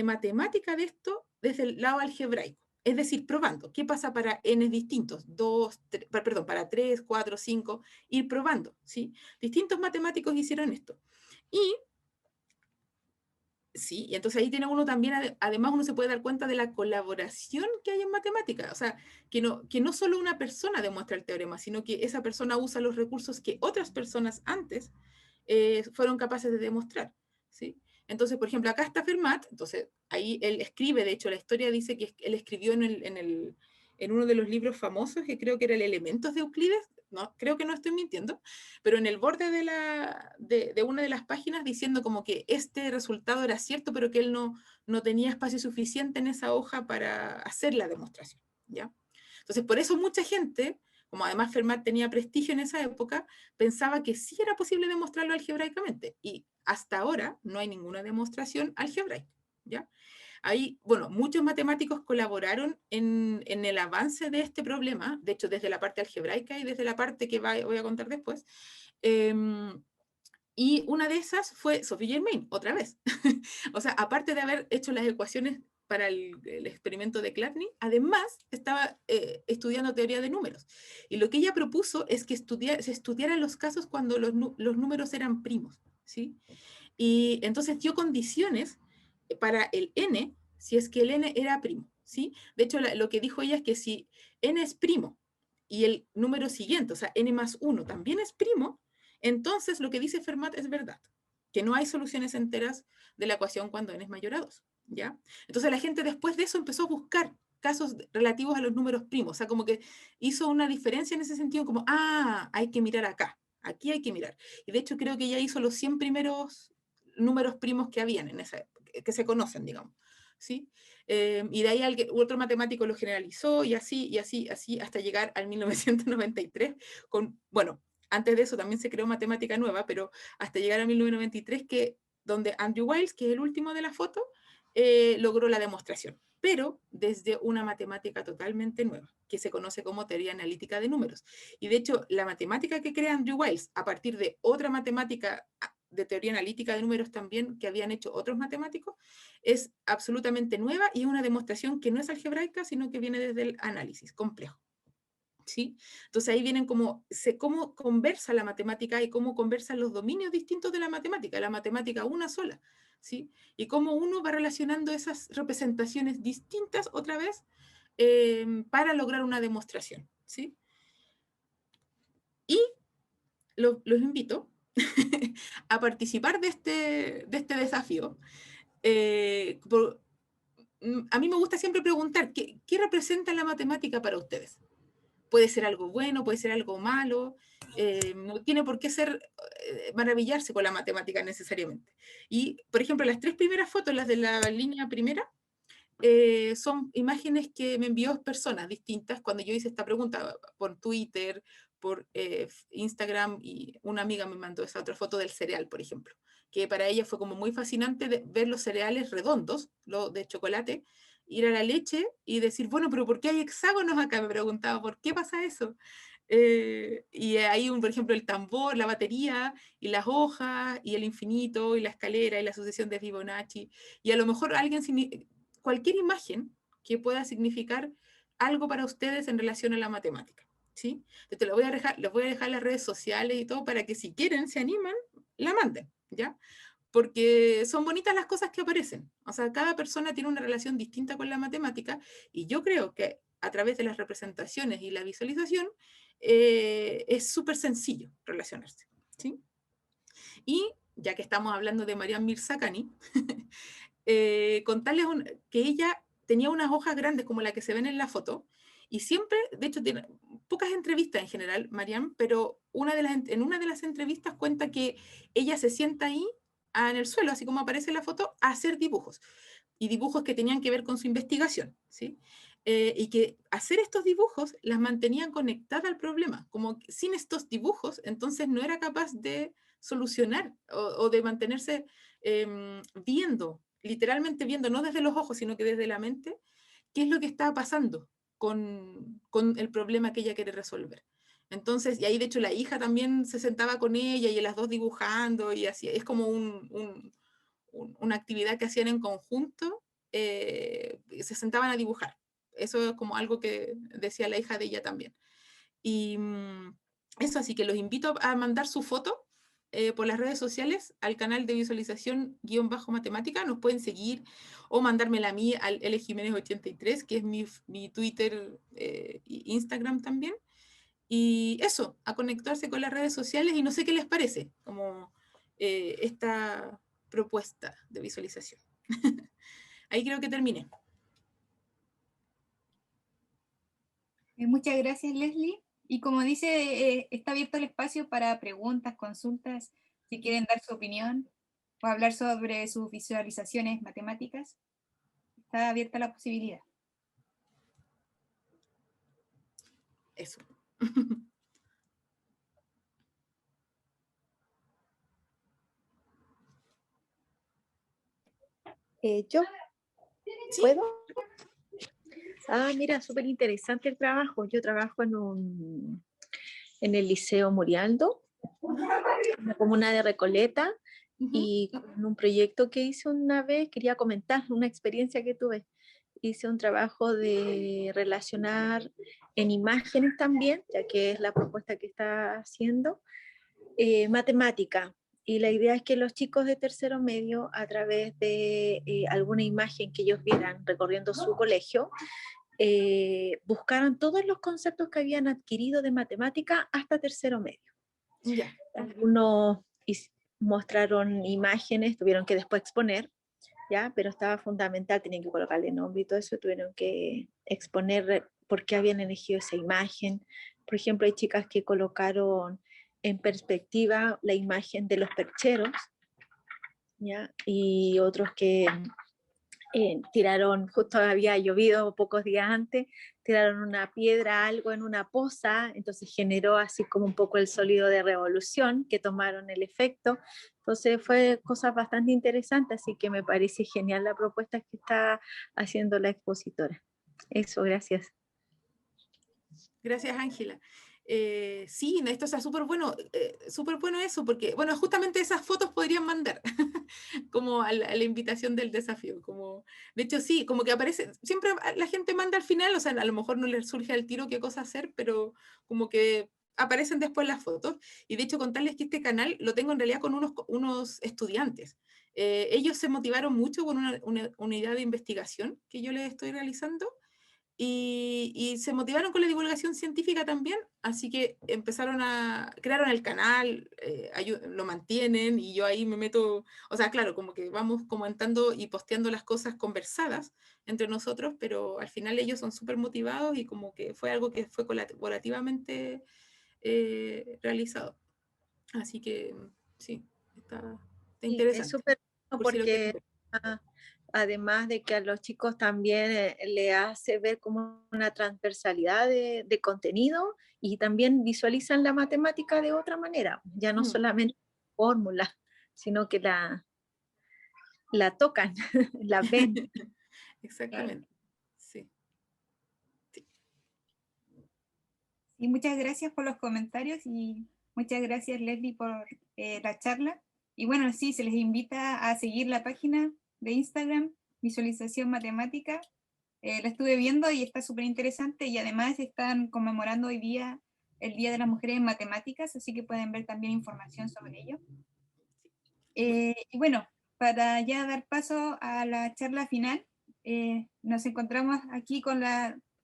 matemática de esto desde el lado algebraico. Es decir, probando qué pasa para n distintos, para 3, 4, 5, ir probando, ¿sí? Distintos matemáticos hicieron esto. Y sí, y entonces ahí tiene uno también, además uno se puede dar cuenta de la colaboración que hay en matemática, o sea, que no solo una persona demuestra el teorema, sino que esa persona usa los recursos que otras personas antes fueron capaces de demostrar, ¿sí? Entonces, por ejemplo, acá está Fermat, entonces ahí él escribe, de hecho la historia dice que él escribió en uno de los libros famosos, que creo que era el Elementos de Euclides, no, creo que no estoy mintiendo, pero en el borde de una de las páginas diciendo como que este resultado era cierto, pero que él no tenía espacio suficiente en esa hoja para hacer la demostración, ¿ya? Entonces, por eso mucha gente, como además Fermat tenía prestigio en esa época, pensaba que sí era posible demostrarlo algebraicamente, y hasta ahora no hay ninguna demostración algebraica, ¿ya? Ahí, bueno, muchos matemáticos colaboraron en el avance de este problema, de hecho desde la parte algebraica y desde la parte que voy a contar después, y una de esas fue Sophie Germain, otra vez. O sea, aparte de haber hecho las ecuaciones para el experimento de Chladni, además estaba estudiando teoría de números. Y lo que ella propuso es que se estudiaran los casos cuando los números eran primos, ¿sí? Y entonces dio condiciones para el n, si es que el n era primo, ¿sí? De hecho, lo que dijo ella es que si n es primo y el número siguiente, o sea, n más 1 también es primo, entonces lo que dice Fermat es verdad, que no hay soluciones enteras de la ecuación cuando n es mayor a 2, ¿ya? Entonces la gente después de eso empezó a buscar casos relativos a los números primos, o sea, como que hizo una diferencia en ese sentido, como, hay que mirar acá, aquí hay que mirar. Y de hecho creo que ella hizo los 100 primeros números primos que habían en esa época, que se conocen, digamos, ¿sí? Y de ahí otro matemático lo generalizó y así, hasta llegar al 1993 con, bueno, antes de eso también se creó matemática nueva, pero hasta llegar a 1993 donde Andrew Wiles, que es el último de la foto, logró la demostración, pero desde una matemática totalmente nueva, que se conoce como teoría analítica de números. Y de hecho, la matemática que crea Andrew Wiles, a partir de otra matemática de teoría analítica de números también que habían hecho otros matemáticos, es absolutamente nueva y es una demostración que no es algebraica, sino que viene desde el análisis complejo, ¿sí? Entonces ahí vienen cómo conversa la matemática y cómo conversan los dominios distintos de la matemática una sola, ¿sí? Y cómo uno va relacionando esas representaciones distintas otra vez para lograr una demostración, ¿sí? Y los invito a participar de este desafío. A mí me gusta siempre preguntar, ¿qué representa la matemática para ustedes? Puede ser algo bueno, puede ser algo malo, no tiene por qué ser maravillarse con la matemática necesariamente. Y, por ejemplo, las 3 primeras fotos, las de la línea primera, son imágenes que me envió personas distintas cuando yo hice esta pregunta por Twitter, por Instagram, y una amiga me mandó esa otra foto del cereal, por ejemplo, que para ella fue como muy fascinante ver los cereales redondos, lo de chocolate, ir a la leche y decir, bueno, pero ¿por qué hay hexágonos acá? Me preguntaba, ¿por qué pasa eso? Y hay, por ejemplo, el tambor, la batería, y las hojas, y el infinito, y la escalera, y la sucesión de Fibonacci, y a lo mejor cualquier imagen que pueda significar algo para ustedes en relación a la matemática, ¿sí? Entonces les voy a dejar las redes sociales y todo para que si quieren, se animan, la manden, ¿ya? Porque son bonitas las cosas que aparecen. O sea, cada persona tiene una relación distinta con la matemática y yo creo que a través de las representaciones y la visualización es súper sencillo relacionarse, ¿sí? Y ya que estamos hablando de Mariam Mirzakhani, contarles que ella tenía unas hojas grandes como la que se ven en la foto, y siempre, de hecho, tiene pocas entrevistas en general, Mariam, pero en una de las entrevistas cuenta que ella se sienta ahí en el suelo, así como aparece en la foto, a hacer dibujos, y dibujos que tenían que ver con su investigación, ¿sí? Y que hacer estos dibujos las mantenían conectadas al problema, como que sin estos dibujos, entonces no era capaz de solucionar o de mantenerse viendo, literalmente viendo, no desde los ojos, sino que desde la mente, qué es lo que estaba pasando con el problema que ella quiere resolver. Entonces, y ahí de hecho la hija también se sentaba con ella y las dos dibujando y así, es como una actividad que hacían en conjunto, se sentaban a dibujar. Eso es como algo que decía la hija de ella también. Y eso, así que los invito a mandar su foto por las redes sociales al canal de visualización _matemática, nos pueden seguir o mandármela a mí al ljiménez83, que es mi Twitter e Instagram también. Y eso, a conectarse con las redes sociales, y no sé qué les parece, como esta propuesta de visualización. Ahí creo que terminé. Muchas gracias, Leslie. Y como dice, está abierto el espacio para preguntas, consultas, si quieren dar su opinión o hablar sobre sus visualizaciones matemáticas. Está abierta la posibilidad. Eso. ¿Yo ¿Sí? puedo? Ah, mira, súper interesante el trabajo. Yo trabajo en el Liceo Murialdo, en la comuna de Recoleta, y con un proyecto que hice una vez, quería comentar una experiencia que tuve. Hice un trabajo de relacionar en imágenes también, ya que es la propuesta que está haciendo, matemática. Y la idea es que los chicos de tercero medio, a través de alguna imagen que ellos vieran recorriendo su colegio, buscaran todos los conceptos que habían adquirido de matemática hasta tercero medio. Ya. Algunos mostraron imágenes, tuvieron que después exponer, ¿ya? Pero estaba fundamental, tenían que colocarle nombre y todo eso, tuvieron que exponer por qué habían elegido esa imagen. Por ejemplo, hay chicas que colocaron en perspectiva la imagen de los percheros, ¿ya? Y otros que tiraron, justo había llovido pocos días antes, tiraron una piedra, algo en una poza, entonces generó así como un poco el sólido de revolución, que tomaron el efecto. Entonces fue cosas bastante interesantes, así que me parece genial la propuesta que está haciendo la expositora. Eso, gracias. Gracias, Ángela. Sí, esto está súper bueno eso, porque, bueno, justamente esas fotos podrían mandar como a la invitación del desafío. Como, de hecho, sí, como que aparece, siempre la gente manda al final, o sea, a lo mejor no les surge al tiro qué cosa hacer, pero como que aparecen después las fotos. Y de hecho, contarles que este canal lo tengo en realidad con unos estudiantes. Ellos se motivaron mucho con una unidad de investigación que yo les estoy realizando. Y se motivaron con la divulgación científica también, así que crearon el canal, lo mantienen, y yo ahí me meto, o sea, claro, como que vamos comentando y posteando las cosas conversadas entre nosotros, pero al final ellos son súper motivados y como que fue algo que fue colaborativamente realizado. Así que sí, está interesante. Es súper bueno por si lo quieren porque ver. además de que a los chicos también le hace ver como una transversalidad de contenido, y también visualizan la matemática de otra manera, ya no solamente fórmulas, sino que la tocan, la ven. Exactamente, sí. Y muchas gracias por los comentarios y muchas gracias, Leslie, por la charla. Y bueno, sí, se les invita a seguir la página de Instagram, Visualización Matemática. La estuve viendo y está súper interesante, y además están conmemorando hoy día el Día de las Mujeres en Matemáticas, así que pueden ver también información sobre ello. Y bueno, para ya dar paso a la charla final, nos encontramos aquí con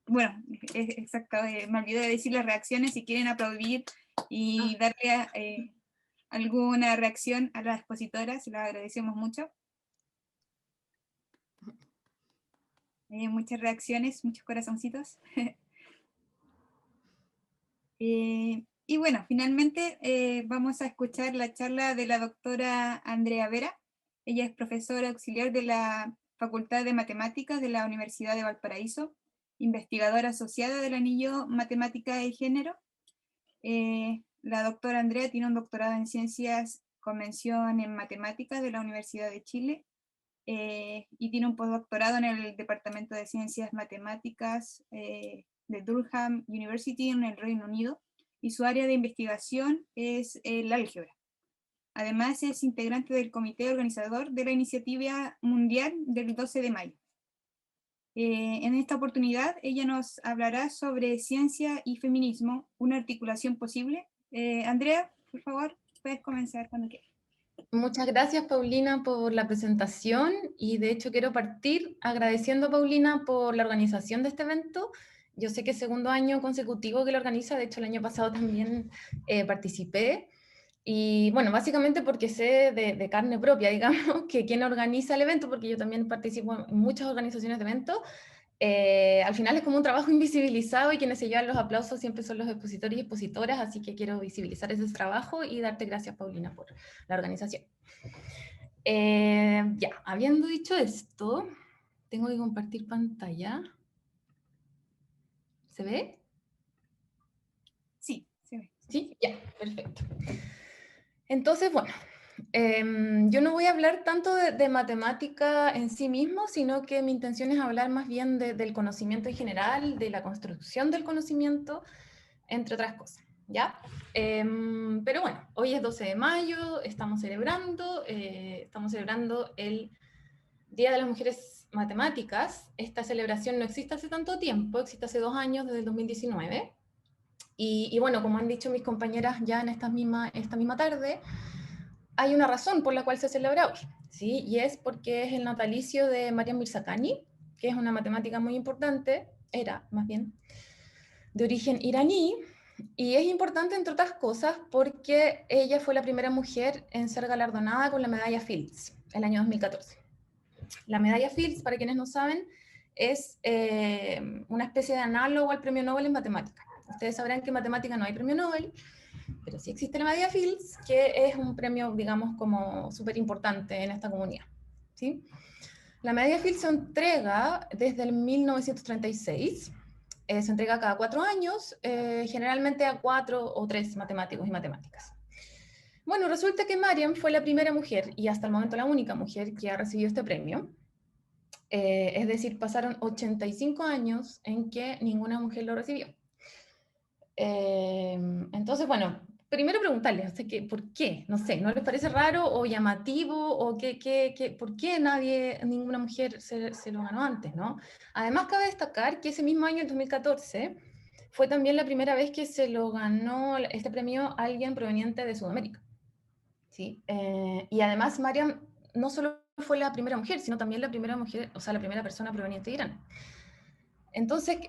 bueno, exacto, me olvidé de decir las reacciones. Si quieren aplaudir y darle alguna reacción a las expositoras, se lo agradecemos mucho. Muchas reacciones, muchos corazoncitos. Y bueno, finalmente vamos a escuchar la charla de la doctora Andrea Vera. Ella es profesora auxiliar de la Facultad de Matemáticas de la Universidad de Valparaíso, investigadora asociada del anillo Matemática y Género. La doctora Andrea tiene un doctorado en Ciencias con mención en Matemáticas de la Universidad de Chile y tiene un postdoctorado en el Departamento de Ciencias Matemáticas de Durham University en el Reino Unido, y su área de investigación es el álgebra. Además es integrante del comité organizador de la Iniciativa Mundial del 12 de mayo. En esta oportunidad ella nos hablará sobre ciencia y feminismo, una articulación posible. Andrea, por favor, puedes comenzar cuando quieras. Muchas gracias, Paulina, por la presentación, y de hecho quiero partir agradeciendo a Paulina por la organización de este evento. Yo sé que es segundo año consecutivo que lo organiza, de hecho el año pasado también participé, y bueno, básicamente porque sé de carne propia, digamos, que quien organiza el evento, porque yo también participo en muchas organizaciones de eventos, al final es como un trabajo invisibilizado y quienes se llevan los aplausos siempre son los expositores y expositoras, así que quiero visibilizar ese trabajo y darte gracias, Paulina, por la organización. Ya, habiendo dicho esto, tengo que compartir pantalla. ¿Se ve? Sí, se ve. Sí, ya, perfecto. Entonces, bueno, yo no voy a hablar tanto de matemática en sí mismo, sino que mi intención es hablar más bien del conocimiento en general, de la construcción del conocimiento, entre otras cosas, ¿ya? Pero bueno, hoy es 12 de mayo, estamos celebrando el Día de las Mujeres Matemáticas. Esta celebración no existe hace tanto tiempo, existe hace 2 años, desde el 2019. Y bueno, como han dicho mis compañeras ya en esta misma tarde, hay una razón por la cual se celebra hoy, ¿sí? Y es porque es el natalicio de Mariam Mirzakhani, que es una matemática muy importante, era más bien, de origen iraní, y es importante entre otras cosas porque ella fue la primera mujer en ser galardonada con la medalla Fields el año 2014. La medalla Fields, para quienes no saben, es una especie de análogo al premio Nobel en matemática. Ustedes sabrán que en matemática no hay premio Nobel, pero sí existe la medalla Fields, que es un premio, digamos, como súper importante en esta comunidad, ¿sí? La medalla Fields se entrega desde el 1936, se entrega cada 4 años, generalmente a 4 o 3 matemáticos y matemáticas. Bueno, resulta que Mariam fue la primera mujer, y hasta el momento la única mujer que ha recibido este premio. Es decir, pasaron 85 años en que ninguna mujer lo recibió. Entonces, bueno, primero preguntarles, o sea, ¿por qué? No sé, ¿no les parece raro o llamativo? ¿O por qué ninguna mujer se lo ganó antes, no? Además, cabe destacar que ese mismo año, el 2014, fue también la primera vez que se lo ganó este premio a alguien proveniente de Sudamérica, ¿sí? Y además, Mariam no solo fue la primera mujer, sino también la primera mujer, o sea, la primera persona proveniente de Irán. Entonces,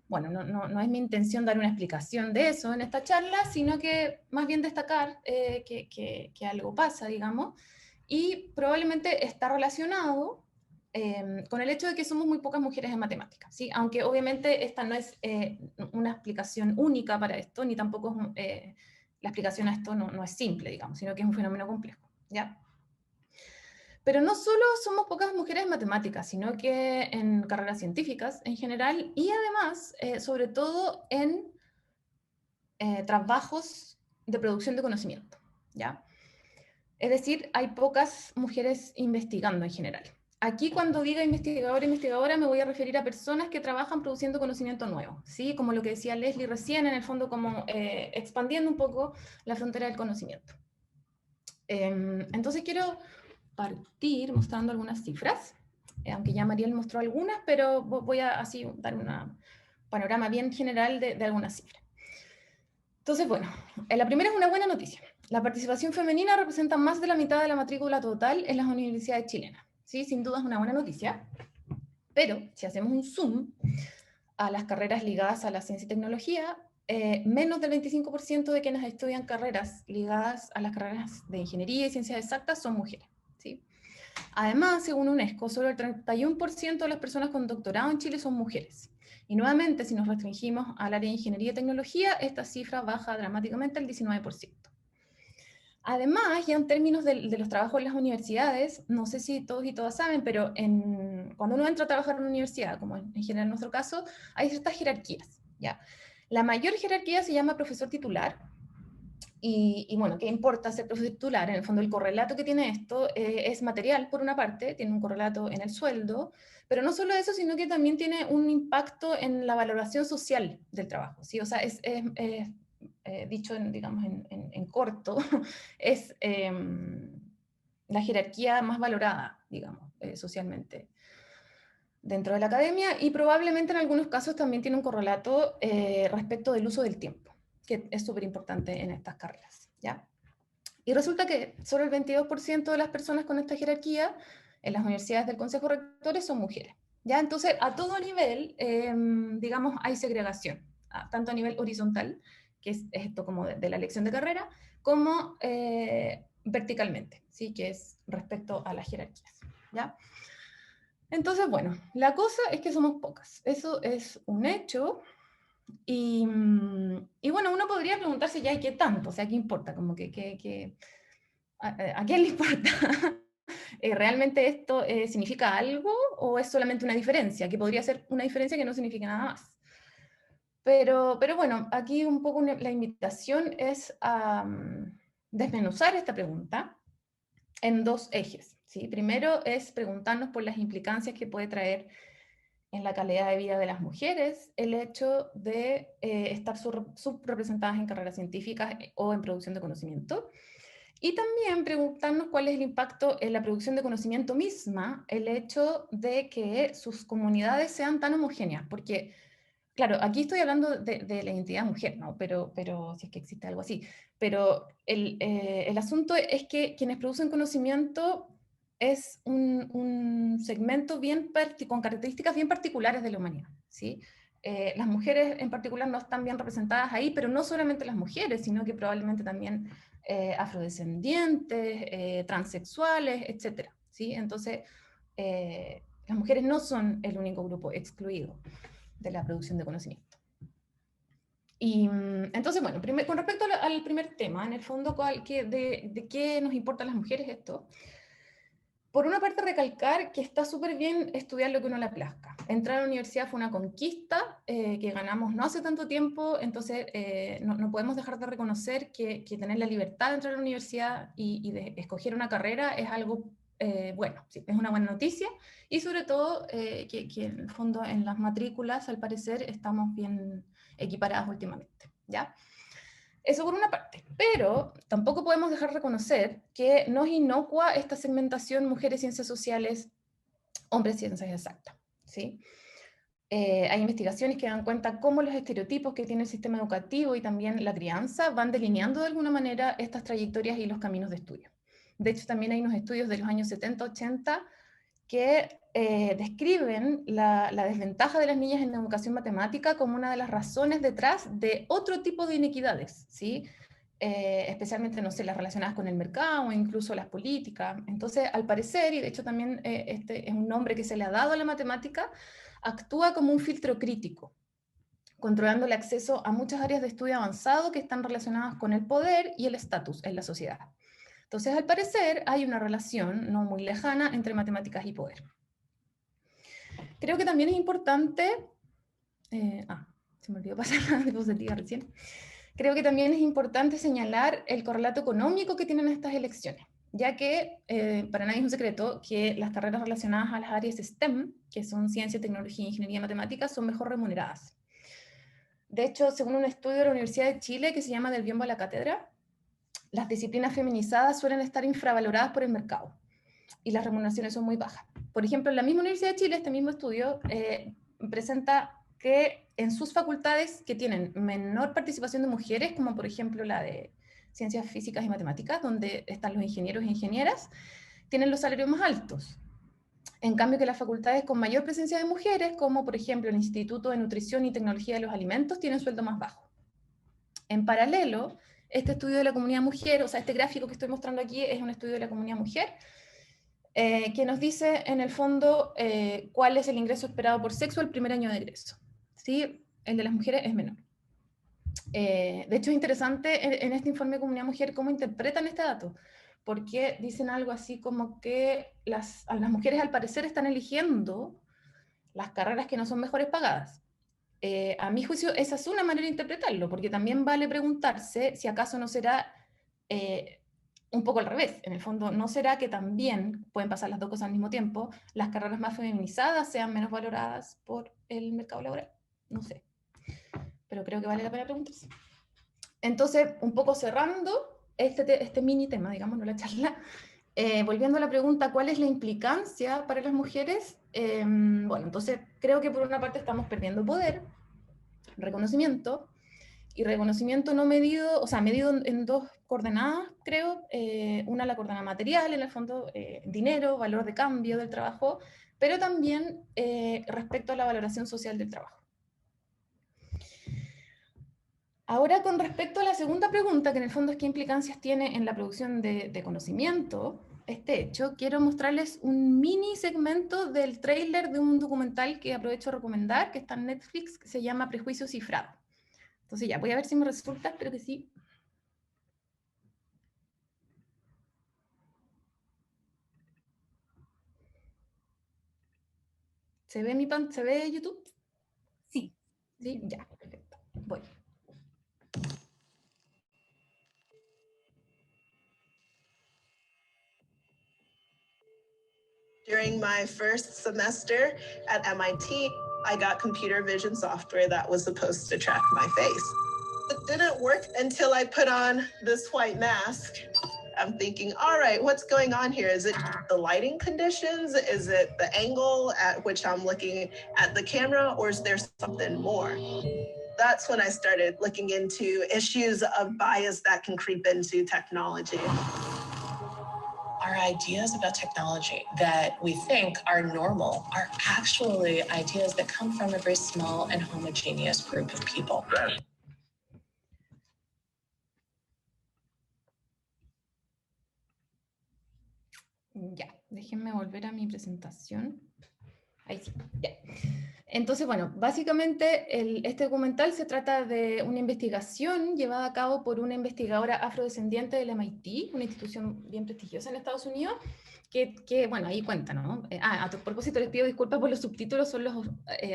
bueno, no es mi intención dar una explicación de eso en esta charla, sino que más bien destacar que algo pasa, digamos, y probablemente está relacionado con el hecho de que somos muy pocas mujeres en matemáticas, ¿sí? Aunque obviamente esta no es una explicación única para esto, ni tampoco la explicación a esto no es simple, digamos, sino que es un fenómeno complejo, ¿ya? Pero no solo somos pocas mujeres en matemáticas, sino que en carreras científicas en general, y además, sobre todo en trabajos de producción de conocimiento, ¿ya? Es decir, hay pocas mujeres investigando en general. Aquí cuando diga investigador e investigadora me voy a referir a personas que trabajan produciendo conocimiento nuevo, ¿sí? Como lo que decía Leslie recién, en el fondo como expandiendo un poco la frontera del conocimiento. Entonces quiero partir mostrando algunas cifras, aunque ya Mariel mostró algunas, pero voy a así dar un panorama bien general de algunas cifras. Entonces, bueno, la primera es una buena noticia. La participación femenina representa más de la mitad de la matrícula total en las universidades chilenas. Sí, sin duda es una buena noticia, pero si hacemos un zoom a las carreras ligadas a la ciencia y tecnología, menos del 25% de quienes estudian carreras ligadas a las carreras de ingeniería y ciencias exactas son mujeres, ¿sí? Además, según UNESCO, solo el 31% de las personas con doctorado en Chile son mujeres. Y nuevamente, si nos restringimos al área de ingeniería y tecnología, esta cifra baja dramáticamente al 19%. Además, ya en términos de los trabajos en las universidades, no sé si todos y todas saben, pero cuando uno entra a trabajar en una universidad, como en general en nuestro caso, hay ciertas jerarquías, ¿ya? La mayor jerarquía se llama profesor titular, y bueno, ¿qué importa ser profesor titular? En el fondo el correlato que tiene esto es material, por una parte, tiene un correlato en el sueldo, pero no solo eso, sino que también tiene un impacto en la valoración social del trabajo, ¿sí? O sea, dicho digamos, en corto, es la jerarquía más valorada, digamos, socialmente dentro de la academia, y probablemente en algunos casos también tiene un correlato respecto del uso del tiempo, que es súper importante en estas carreras, ¿ya? Y resulta que solo el 22% de las personas con esta jerarquía en las universidades del Consejo de Rectores son mujeres, ¿ya? Entonces, a todo nivel, digamos, hay segregación, tanto a nivel horizontal, que es esto como de la elección de carrera, como verticalmente, ¿sí? Que es respecto a las jerarquías, ¿ya? Entonces, bueno, la cosa es que somos pocas, eso es un hecho, y bueno, uno podría preguntarse ya, ¿y qué tanto? O sea, ¿qué importa? Como ¿a quién le importa? ¿Realmente esto significa algo o es solamente una diferencia? Que podría ser una diferencia que no significa nada más. Pero bueno, aquí un poco la invitación es a desmenuzar esta pregunta en dos ejes, ¿sí? Primero es preguntarnos por las implicancias que puede traer en la calidad de vida de las mujeres el hecho de estar subrepresentadas en carreras científicas o en producción de conocimiento. Y también preguntarnos cuál es el impacto en la producción de conocimiento misma, el hecho de que sus comunidades sean tan homogéneas, porque, claro, aquí estoy hablando de la identidad mujer, ¿no? Pero si es que existe algo así. Pero el asunto es que quienes producen conocimiento es un segmento con características bien particulares de la humanidad, ¿sí? Las mujeres en particular no están bien representadas ahí, pero no solamente las mujeres, sino que probablemente también afrodescendientes, transexuales, etc. ¿Sí? Entonces, las mujeres no son el único grupo excluido de la producción de conocimiento. Y entonces, bueno, con respecto al primer tema, en el fondo, ¿de qué nos importa a las mujeres esto? Por una parte, recalcar que está súper bien estudiar lo que uno le plazca. Entrar a la universidad fue una conquista que ganamos no hace tanto tiempo, entonces no podemos dejar de reconocer que tener la libertad de entrar a la universidad y de escoger una carrera es algo bueno, sí, es una buena noticia, y sobre todo que en el fondo en las matrículas, al parecer, estamos bien equiparadas últimamente, ¿ya? Eso por una parte, pero tampoco podemos dejar de reconocer que no es inocua esta segmentación mujeres ciencias sociales, hombres ciencias exactas, ¿sí? Hay investigaciones que dan cuenta cómo los estereotipos que tiene el sistema educativo y también la crianza van delineando de alguna manera estas trayectorias y los caminos de estudio. De hecho, también hay unos estudios de los años 70, 80 que describen la desventaja de las niñas en la educación matemática como una de las razones detrás de otro tipo de inequidades, ¿sí? Especialmente, no sé, las relacionadas con el mercado o incluso las políticas. Entonces, al parecer, y de hecho también este es un nombre que se le ha dado a la matemática, actúa como un filtro crítico, controlando el acceso a muchas áreas de estudio avanzado que están relacionadas con el poder y el estatus en la sociedad. Entonces, al parecer, hay una relación no muy lejana entre matemáticas y poder. Creo que también es importante... se me olvidó pasar la diapositiva recién. Creo que también es importante señalar el correlato económico que tienen estas elecciones, ya que para nadie es un secreto que las carreras relacionadas a las áreas STEM, que son ciencia, tecnología, ingeniería y matemáticas, son mejor remuneradas. De hecho, según un estudio de la Universidad de Chile que se llama Del Biombo a la Cátedra, las disciplinas feminizadas suelen estar infravaloradas por el mercado y las remuneraciones son muy bajas. Por ejemplo, en la misma Universidad de Chile, este mismo estudio presenta que en sus facultades que tienen menor participación de mujeres, como por ejemplo la de ciencias físicas y matemáticas, donde están los ingenieros e ingenieras, tienen los salarios más altos. En cambio que las facultades con mayor presencia de mujeres, como por ejemplo el Instituto de Nutrición y Tecnología de los Alimentos, tienen sueldo más bajo. En paralelo, este estudio de la comunidad mujer, o sea, este gráfico que estoy mostrando aquí es un estudio de la comunidad mujer, que nos dice en el fondo cuál es el ingreso esperado por sexo el primer año de egreso. ¿Sí? El de las mujeres es menor. De hecho, es interesante en este informe de Comunidad Mujer cómo interpretan este dato, porque dicen algo así como que las mujeres al parecer están eligiendo las carreras que no son mejores pagadas. A mi juicio, esa es una manera de interpretarlo, porque también vale preguntarse si acaso no será un poco al revés. En el fondo, ¿no será que también pueden pasar las dos cosas al mismo tiempo? Las carreras más feminizadas sean menos valoradas por el mercado laboral. No sé. Pero creo que vale la pena preguntarse. Entonces, un poco cerrando este mini tema, digamos, no la charla, volviendo a la pregunta, ¿cuál es la implicancia para las mujeres? Bueno, entonces creo que por una parte estamos perdiendo poder, reconocimiento, y reconocimiento no medido, o sea, medido en dos coordenadas, creo. Una, la coordenada material, en el fondo, dinero, valor de cambio del trabajo, pero también respecto a la valoración social del trabajo. Ahora, con respecto a la segunda pregunta, que en el fondo es qué implicancias tiene en la producción de conocimiento, este hecho, quiero mostrarles un mini segmento del tráiler de un documental que aprovecho a recomendar, que está en Netflix, que se llama Prejuicio Cifrado. Entonces ya, voy a ver si me resulta, espero que sí. ¿Se ve ¿se ve YouTube? Sí. Sí, ya, perfecto. Voy. During my first semester at MIT, I got computer vision software that was supposed to track my face. It didn't work until I put on this white mask. I'm thinking, all right, what's going on here? Is it the lighting conditions? Is it the angle at which I'm looking at the camera, or is there something more? That's when I started looking into issues of bias that can creep into technology. Our ideas about technology that we think are normal are actually ideas that come from a very small and homogeneous group of people. Ya, déjenme volver a mi presentación. Ahí sí, ya. Entonces, bueno, básicamente este documental se trata de una investigación llevada a cabo por una investigadora afrodescendiente del MIT, una institución bien prestigiosa en Estados Unidos, que bueno, ahí cuenta, ¿no? A propósito, les pido disculpas por los subtítulos, son los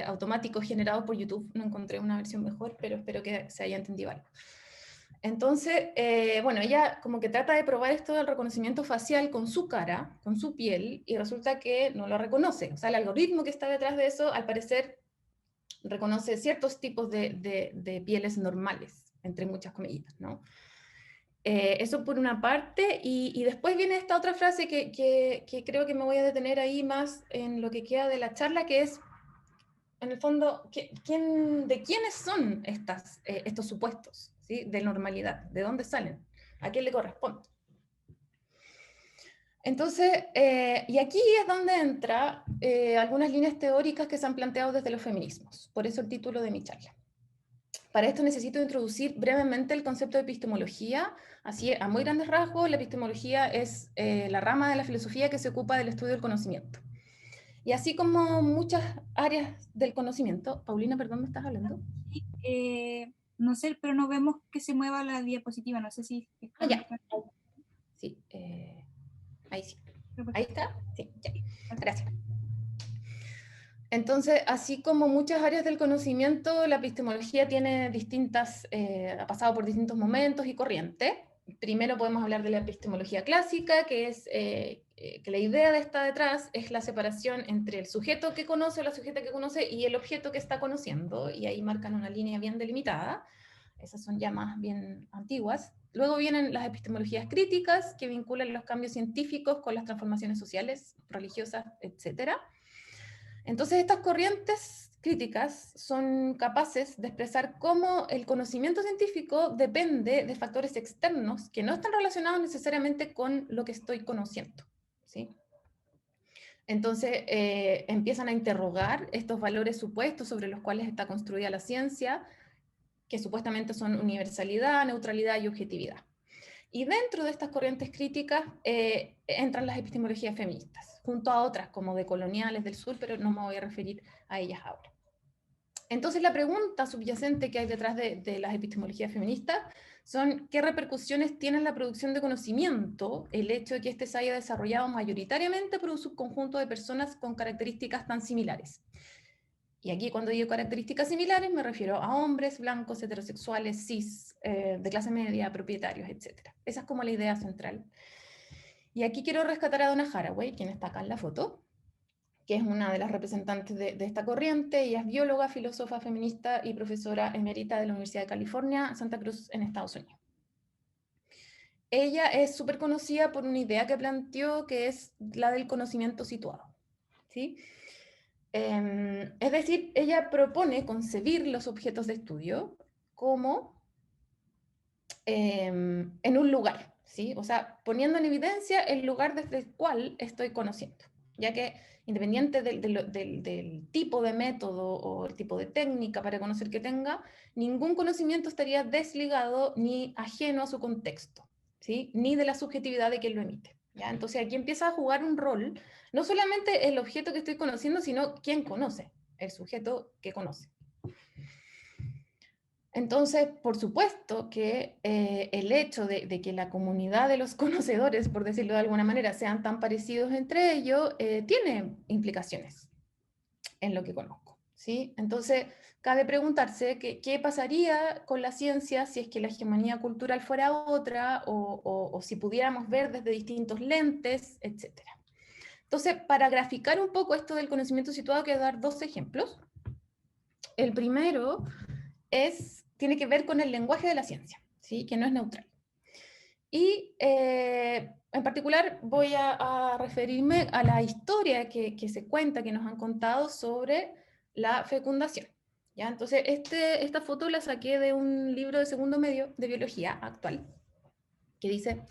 automáticos generados por YouTube, no encontré una versión mejor, pero espero que se haya entendido algo. Entonces, bueno, ella como que trata de probar esto del reconocimiento facial con su cara, con su piel, y resulta que no lo reconoce. O sea, el algoritmo que está detrás de eso, al parecer, reconoce ciertos tipos de pieles normales, entre muchas comillas, ¿no? Eso por una parte, y después viene esta otra frase que creo que me voy a detener ahí más en lo que queda de la charla, que es, en el fondo, ¿de quiénes son estos supuestos? ¿Sí? De normalidad, ¿de dónde salen? ¿A quién le corresponde? Entonces, y aquí es donde entra algunas líneas teóricas que se han planteado desde los feminismos, por eso el título de mi charla. Para esto necesito introducir brevemente el concepto de epistemología, así a muy grandes rasgos. La epistemología es la rama de la filosofía que se ocupa del estudio del conocimiento. Y así como muchas áreas del conocimiento, Paulina, perdón, ¿me estás hablando? No sé, pero no vemos que se mueva la diapositiva, no sé si... Ya. Sí, ahí sí. Ahí está. Sí, ya. Gracias. Entonces, así como muchas áreas del conocimiento, la epistemología tiene ha pasado por distintos momentos y corrientes. Primero podemos hablar de la epistemología clásica, que es que la idea de esta detrás es la separación entre el sujeto que conoce o la sujeta que conoce y el objeto que está conociendo, y ahí marcan una línea bien delimitada. Esas son ya más bien antiguas. Luego vienen las epistemologías críticas, que vinculan los cambios científicos con las transformaciones sociales, religiosas, etc. Entonces, estas corrientes críticas son capaces de expresar cómo el conocimiento científico depende de factores externos que no están relacionados necesariamente con lo que estoy conociendo, ¿sí? Entonces, empiezan a interrogar estos valores supuestos sobre los cuales está construida la ciencia, que supuestamente son universalidad, neutralidad y objetividad. Y dentro de estas corrientes críticas entran las epistemologías feministas, junto a otras como decoloniales del sur, pero no me voy a referir a ellas ahora. Entonces la pregunta subyacente que hay detrás de las epistemologías feministas son qué repercusiones tiene en la producción de conocimiento el hecho de que éste se haya desarrollado mayoritariamente por un subconjunto de personas con características tan similares. Y aquí cuando digo características similares me refiero a hombres, blancos, heterosexuales, cis, de clase media, propietarios, etc. Esa es como la idea central. Y aquí quiero rescatar a Donna Haraway, quien está acá en la foto, que es una de las representantes de esta corriente. Ella es bióloga, filósofa, feminista y profesora emérita de la Universidad de California, Santa Cruz, en Estados Unidos. Ella es súper conocida por una idea que planteó, que es la del conocimiento situado, ¿sí? Es decir, ella propone concebir los objetos de estudio como en un lugar, ¿sí? O sea, poniendo en evidencia el lugar desde el cual estoy conociendo, ya que independiente del tipo de método o el tipo de técnica para conocer que tenga, ningún conocimiento estaría desligado ni ajeno a su contexto, ¿sí? Ni de la subjetividad de quien lo emite, ¿ya? Entonces aquí empieza a jugar un rol, no solamente el objeto que estoy conociendo, sino quién conoce, el sujeto que conoce. Entonces, por supuesto que el hecho de que la comunidad de los conocedores, por decirlo de alguna manera, sean tan parecidos entre ellos, tiene implicaciones en lo que conozco, ¿sí? Entonces, cabe preguntarse qué pasaría con la ciencia si es que la hegemonía cultural fuera otra, o si pudiéramos ver desde distintos lentes, etc. Entonces, para graficar un poco esto del conocimiento situado, quiero dar dos ejemplos. El primero tiene que ver con el lenguaje de la ciencia, ¿sí? Que no es neutral. Y en particular voy a referirme a la historia que se cuenta, que nos han contado sobre la fecundación, ¿ya? Entonces, esta foto la saqué de un libro de segundo medio de biología actual, que dice: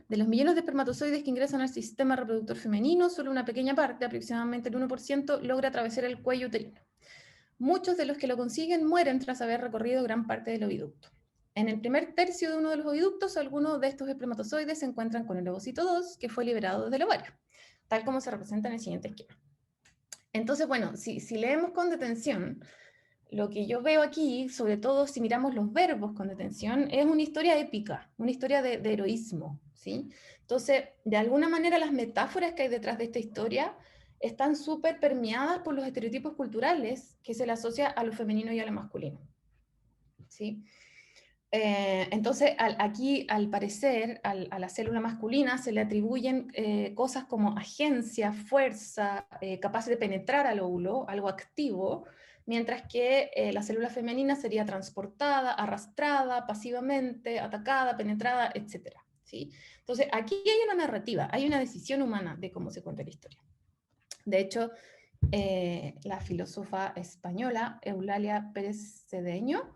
de los millones de espermatozoides que ingresan al sistema reproductor femenino, solo una pequeña parte, aproximadamente el 1%, logra atravesar el cuello uterino. Muchos de los que lo consiguen mueren tras haber recorrido gran parte del oviducto. En el primer tercio de uno de los oviductos, algunos de estos espermatozoides se encuentran con el ovocito 2, que fue liberado desde el ovario, tal como se representa en el siguiente esquema. Entonces, bueno, si leemos con detención, lo que yo veo aquí, sobre todo si miramos los verbos con detención, es una historia épica, una historia de heroísmo, ¿sí? Entonces, de alguna manera las metáforas que hay detrás de esta historia están súper permeadas por los estereotipos culturales que se le asocia a lo femenino y a lo masculino, ¿sí? Entonces, aquí, al parecer, a la célula masculina se le atribuyen cosas como agencia, fuerza, capaz de penetrar al óvulo, algo activo, mientras que la célula femenina sería transportada, arrastrada, pasivamente, atacada, penetrada, etc. ¿sí? Entonces, aquí hay una narrativa, hay una decisión humana de cómo se cuenta la historia. De hecho, la filósofa española Eulalia Pérez Cedeño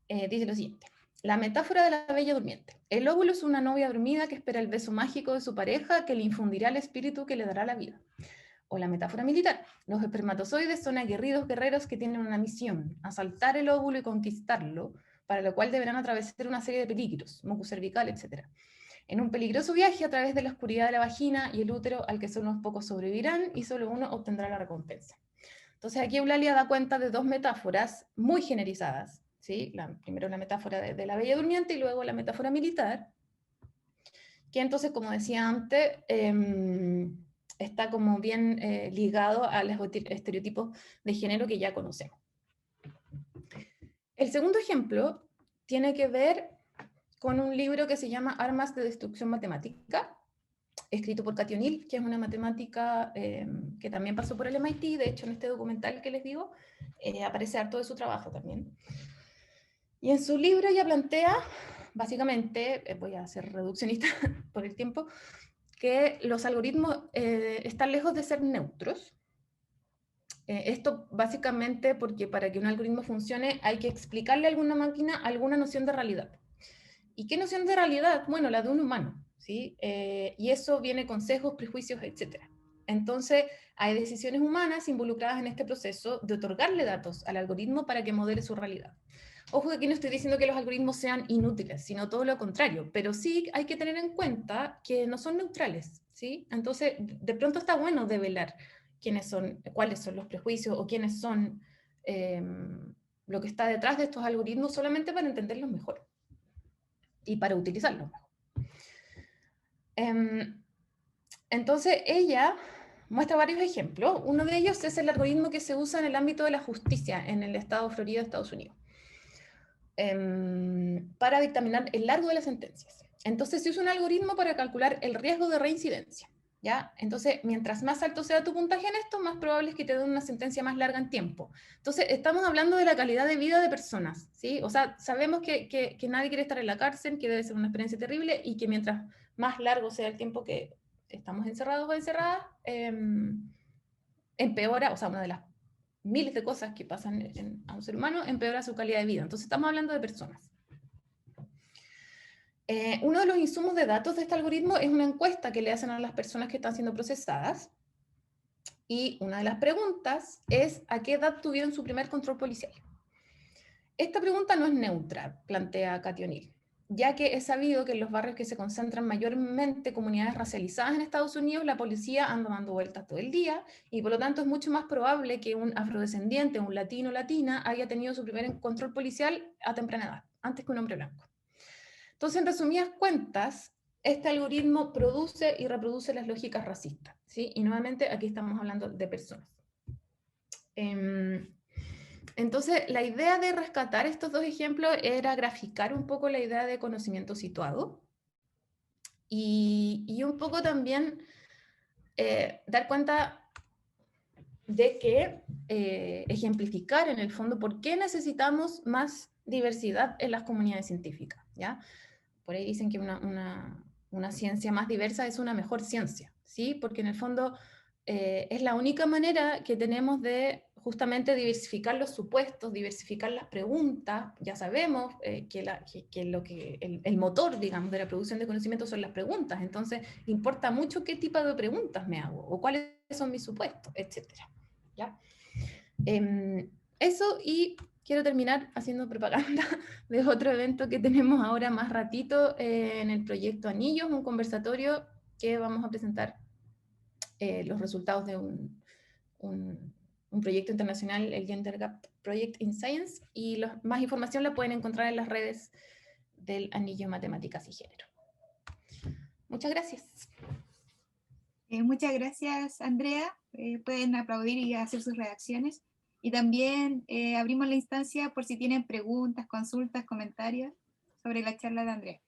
dice lo siguiente: la metáfora de la bella durmiente. El óvulo es una novia dormida que espera el beso mágico de su pareja que le infundirá el espíritu que le dará la vida. O la metáfora militar. Los espermatozoides son aguerridos guerreros que tienen una misión: asaltar el óvulo y conquistarlo, para lo cual deberán atravesar una serie de peligros, mucus cervical, etc. En un peligroso viaje a través de la oscuridad de la vagina y el útero, al que solo unos pocos sobrevivirán y solo uno obtendrá la recompensa. Entonces aquí Eulalia da cuenta de dos metáforas muy generizadas, ¿sí? Primero la metáfora de la bella durmiente y luego la metáfora militar, que entonces, como decía antes, está como bien ligado a los estereotipos de género que ya conocemos. El segundo ejemplo tiene que ver con un libro que se llama Armas de Destrucción Matemática, escrito por Cathy O'Neill, que es una matemática que también pasó por el MIT. De hecho, en este documental que les digo, aparece harto de su trabajo también. Y en su libro ella plantea, básicamente, voy a ser reduccionista por el tiempo, que los algoritmos están lejos de ser neutros. Esto básicamente porque para que un algoritmo funcione hay que explicarle a alguna máquina alguna noción de realidad. ¿Y qué noción de realidad? Bueno, la de un humano, ¿sí? Y eso viene con sesgos, prejuicios, etc. Entonces, hay decisiones humanas involucradas en este proceso de otorgarle datos al algoritmo para que modele su realidad. Ojo que aquí no estoy diciendo que los algoritmos sean inútiles, sino todo lo contrario, pero sí hay que tener en cuenta que no son neutrales, ¿sí? Entonces, de pronto está bueno develar cuáles son los prejuicios o quiénes son lo que está detrás de estos algoritmos solamente para entenderlos mejor y para utilizarlos mejor. Entonces, ella muestra varios ejemplos. Uno de ellos es el algoritmo que se usa en el ámbito de la justicia en el estado de Florida, Estados Unidos, para dictaminar el largo de las sentencias. Entonces, se usa un algoritmo para calcular el riesgo de reincidencia, ¿ya? Entonces, mientras más alto sea tu puntaje en esto, más probable es que te den una sentencia más larga en tiempo. Entonces, estamos hablando de la calidad de vida de personas, ¿sí? O sea, sabemos que nadie quiere estar en la cárcel, que debe ser una experiencia terrible, y que mientras más largo sea el tiempo que estamos encerrados o encerradas, empeora, o sea, una de las miles de cosas que pasan a un ser humano, empeora su calidad de vida. Entonces estamos hablando de personas. Uno de los insumos de datos de este algoritmo es una encuesta que le hacen a las personas que están siendo procesadas, y una de las preguntas es ¿a qué edad tuvieron su primer control policial? Esta pregunta no es neutra, plantea Cathy O'Neil, ya que es sabido que en los barrios que se concentran mayormente comunidades racializadas en Estados Unidos, la policía anda dando vueltas todo el día, y por lo tanto es mucho más probable que un afrodescendiente, un latino o latina, haya tenido su primer control policial a temprana edad, antes que un hombre blanco. Entonces, en resumidas cuentas, este algoritmo produce y reproduce las lógicas racistas, ¿sí? Y nuevamente aquí estamos hablando de personas. Entonces, la idea de rescatar estos dos ejemplos era graficar un poco la idea de conocimiento situado y un poco también dar cuenta de que ejemplificar en el fondo por qué necesitamos más diversidad en las comunidades científicas, ¿ya? Por ahí dicen que una ciencia más diversa es una mejor ciencia, ¿sí? Porque en el fondo es la única manera que tenemos de justamente diversificar los supuestos, diversificar las preguntas. Ya sabemos que el motor, digamos, de la producción de conocimiento son las preguntas, entonces importa mucho qué tipo de preguntas me hago, o cuáles son mis supuestos, etc. ¿Ya? Eso, y quiero terminar haciendo propaganda de otro evento que tenemos ahora más ratito en el proyecto Anillos, un conversatorio que vamos a presentar los resultados de un proyecto internacional, el Gender Gap Project in Science, y más información la pueden encontrar en las redes del Anillo Matemáticas y Género. Muchas gracias. Muchas gracias, Andrea. Pueden aplaudir y hacer sus reacciones. Y también abrimos la instancia por si tienen preguntas, consultas, comentarios sobre la charla de Andrea.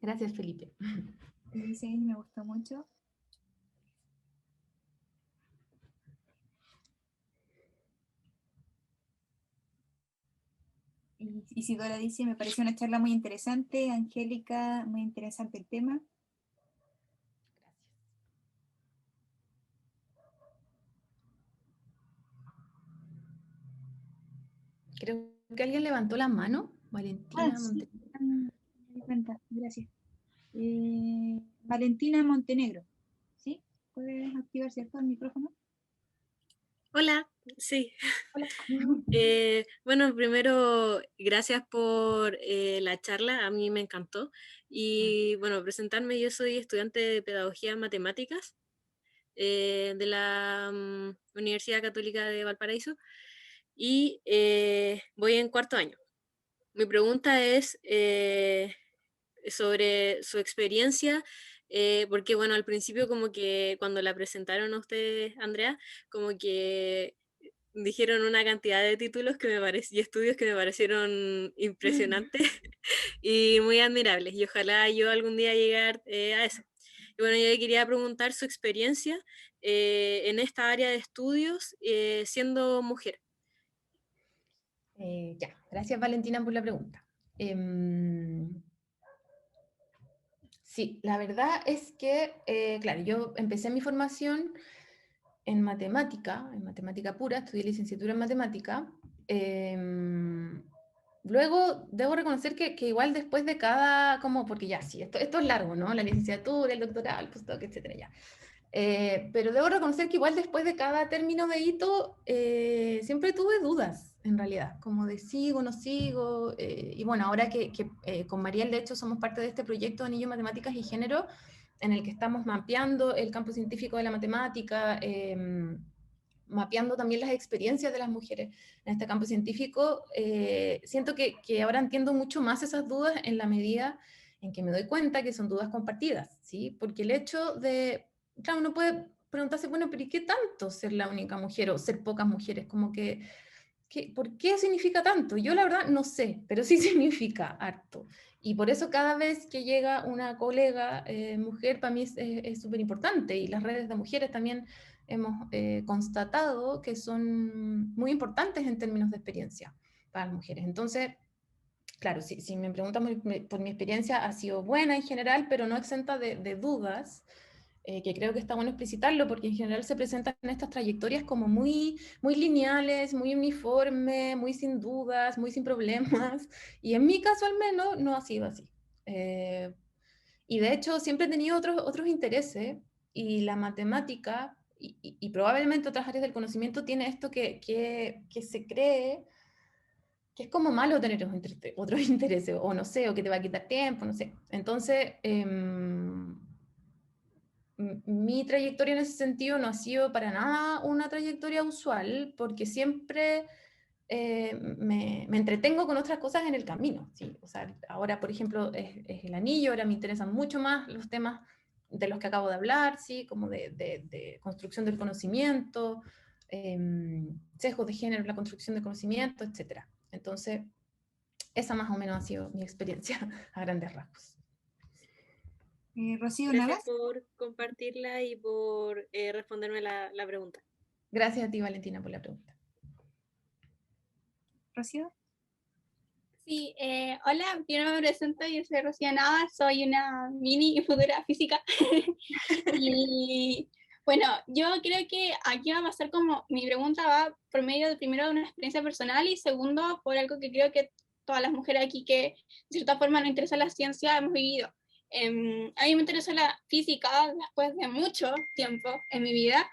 Gracias, Felipe. Sí, me gustó mucho. Y Isidora dice, me pareció una charla muy interesante. Angélica, muy interesante el tema. Creo que alguien levantó la mano. Valentina Sí. Montenegro. Me di cuenta, gracias. Valentina Montenegro. ¿Sí? ¿Puedes activar, cierto, el micrófono? Hola, sí. Hola. Bueno, primero, gracias por la charla, a mí me encantó. Y bueno, presentarme, yo soy estudiante de Pedagogía en Matemáticas de la Universidad Católica de Valparaíso y voy en cuarto año. Mi pregunta es sobre su experiencia, porque bueno, al principio como que cuando la presentaron a ustedes, Andrea, como que dijeron una cantidad de títulos y estudios que me parecieron impresionantes y muy admirables, y ojalá yo algún día llegar a eso. Y bueno, yo le quería preguntar su experiencia en esta área de estudios siendo mujer. Ya, gracias Valentina por la pregunta. Sí, la verdad es que, claro, yo empecé mi formación en matemática pura, estudié licenciatura en matemática, luego debo reconocer que igual después de cada, como, porque ya sí, esto es largo, ¿no? La licenciatura, el doctorado, el postdoc, etcétera, ya. Pero debo reconocer que igual después de cada término de hito, siempre tuve dudas, en realidad, como de sigo, no sigo, y bueno, ahora que con Mariel, de hecho, somos parte de este proyecto de Anillo Matemáticas y Género, en el que estamos mapeando el campo científico de la matemática, mapeando también las experiencias de las mujeres en este campo científico, siento que ahora entiendo mucho más esas dudas en la medida en que me doy cuenta que son dudas compartidas, ¿sí? Porque el hecho de, claro, uno puede preguntarse, bueno, pero ¿y qué tanto ser la única mujer o ser pocas mujeres? Como que, ¿por qué significa tanto? Yo la verdad no sé, pero sí significa harto. Y por eso cada vez que llega una colega mujer, para mí es súper importante. Y las redes de mujeres también hemos constatado que son muy importantes en términos de experiencia para las mujeres. Entonces, claro, si me preguntan por mi experiencia, ha sido buena en general, pero no exenta de dudas, que creo que está bueno explicitarlo, porque en general se presentan estas trayectorias como muy, muy lineales, muy uniformes, muy sin dudas, muy sin problemas, y en mi caso al menos no ha sido así. Y de hecho siempre he tenido otros intereses, y la matemática, y probablemente otras áreas del conocimiento, tiene esto que se cree que es como malo tener otros intereses, o no sé, o que te va a quitar tiempo, no sé. Entonces, mi trayectoria en ese sentido no ha sido para nada una trayectoria usual, porque siempre me entretengo con otras cosas en el camino, ¿sí? O sea, ahora, por ejemplo, es el anillo, ahora me interesan mucho más los temas de los que acabo de hablar, ¿sí? Como de construcción del conocimiento, sesgos de género en la construcción del conocimiento, etc. Entonces, esa más o menos ha sido mi experiencia a grandes rasgos. Rocío, Gracias Navas. por compartirla y por responderme la pregunta. Gracias a ti, Valentina, por la pregunta. Rocío. Sí, hola, yo me presento, yo soy Rocío Navas, soy una mini y futura física. Y bueno, yo creo que aquí va a pasar como, mi pregunta va por medio de, primero, de una experiencia personal, y segundo, por algo que creo que todas las mujeres aquí que de cierta forma nos interesa la ciencia hemos vivido. A mí me interesó la física después de mucho tiempo en mi vida,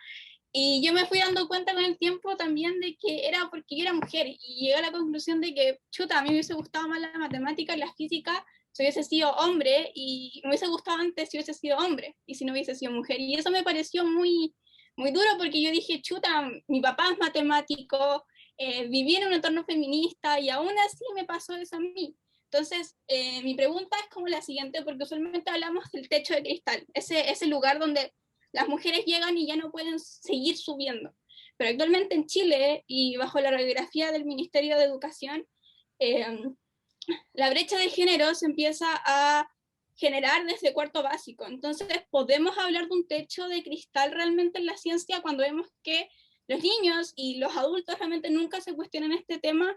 y yo me fui dando cuenta con el tiempo también de que era porque yo era mujer, y llegué a la conclusión de que, chuta, a mí me hubiese gustado más la matemática y la física si hubiese sido hombre, y me hubiese gustado antes si hubiese sido hombre, y si no hubiese sido mujer. Y eso me pareció muy, muy duro, porque yo dije, chuta, mi papá es matemático, viví en un entorno feminista, y aún así me pasó eso a mí. Entonces, mi pregunta es como la siguiente, porque usualmente hablamos del techo de cristal, ese lugar donde las mujeres llegan y ya no pueden seguir subiendo. Pero actualmente en Chile, y bajo la radiografía del Ministerio de Educación, la brecha de género se empieza a generar desde cuarto básico. Entonces, ¿podemos hablar de un techo de cristal realmente en la ciencia cuando vemos que los niños y los adultos realmente nunca se cuestionan este tema?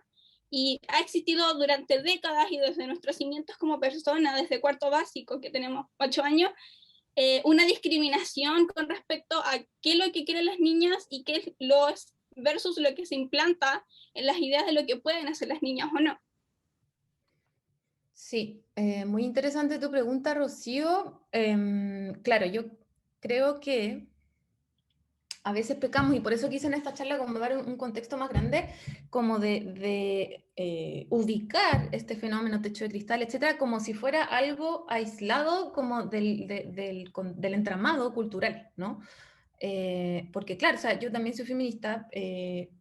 Y ha existido durante décadas, y desde nuestros cimientos como personas, desde cuarto básico, que tenemos 8 años, una discriminación con respecto a qué es lo que quieren las niñas y qué es versus lo que se implanta en las ideas de lo que pueden hacer las niñas o no. Sí, muy interesante tu pregunta, Rocío. Claro, yo creo que a veces pecamos, y por eso quise en esta charla como dar un contexto más grande, como de ubicar este fenómeno techo de cristal, etcétera, como si fuera algo aislado como del entramado cultural, ¿no? Porque claro, o sea, yo también soy feminista,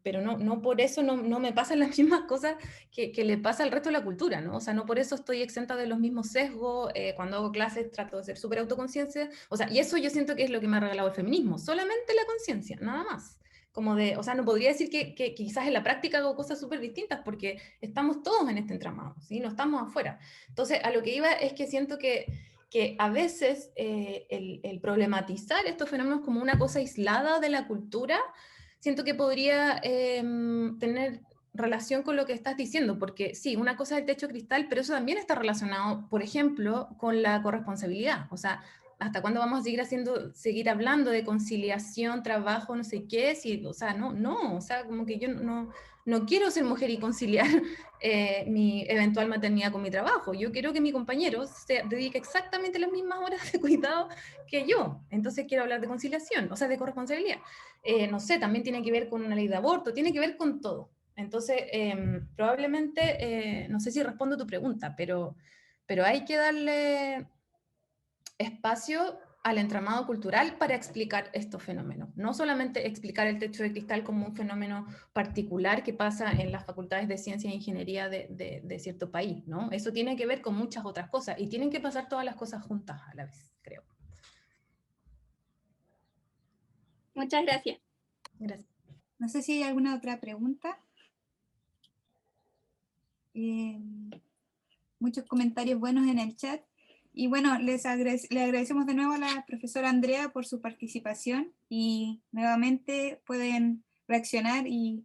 pero no por eso no me pasan las mismas cosas que le pasa al resto de la cultura, ¿no? O sea, no por eso estoy exenta de los mismos sesgos, cuando hago clases trato de ser súper autoconciencia, o sea, y eso yo siento que es lo que me ha regalado el feminismo, solamente la conciencia, nada más. Como de, o sea, no podría decir que quizás en la práctica hago cosas súper distintas, porque estamos todos en este entramado, ¿sí? No estamos afuera. Entonces, a lo que iba es que siento que a veces el problematizar estos fenómenos como una cosa aislada de la cultura, siento que podría tener relación con lo que estás diciendo, porque sí, una cosa es el techo de cristal, pero eso también está relacionado, por ejemplo, con la corresponsabilidad. O sea, ¿hasta cuándo vamos a seguir hablando de conciliación, trabajo, no sé qué? Si, o sea, o sea, como que yo no quiero ser mujer y conciliar mi eventual maternidad con mi trabajo. Yo quiero que mi compañero se dedique exactamente las mismas horas de cuidado que yo. Entonces quiero hablar de conciliación, o sea, de corresponsabilidad. No sé, también tiene que ver con una ley de aborto, tiene que ver con todo. Entonces, probablemente, no sé si respondo a tu pregunta, pero hay que darle espacio al entramado cultural para explicar estos fenómenos. No solamente explicar el techo de cristal como un fenómeno particular que pasa en las facultades de ciencia e ingeniería de cierto país, ¿no? Eso tiene que ver con muchas otras cosas y tienen que pasar todas las cosas juntas a la vez, creo. Muchas gracias. Gracias. No sé si hay alguna otra pregunta. Muchos comentarios buenos en el chat. Y bueno, le agradecemos de nuevo a la profesora Andrea por su participación y nuevamente pueden reaccionar y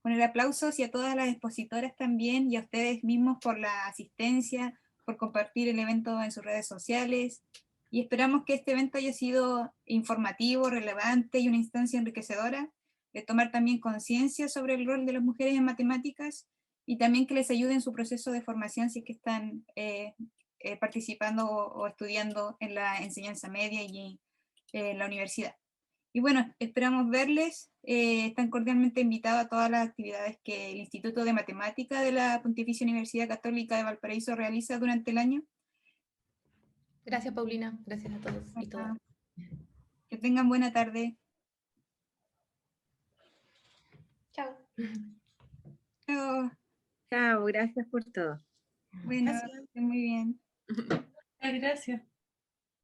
poner aplausos, y a todas las expositoras también y a ustedes mismos por la asistencia, por compartir el evento en sus redes sociales, y esperamos que este evento haya sido informativo, relevante y una instancia enriquecedora de tomar también conciencia sobre el rol de las mujeres en matemáticas, y también que les ayude en su proceso de formación si es que están participando o estudiando en la enseñanza media y en la universidad. Y bueno, esperamos verles. Están cordialmente invitados a todas las actividades que el Instituto de Matemática de la Pontificia Universidad Católica de Valparaíso realiza durante el año. Gracias, Paulina. Gracias a todos y todas. Que tengan buena tarde. Chao. Chao. Chao, gracias por todo. Bueno, muy bien. Gracias.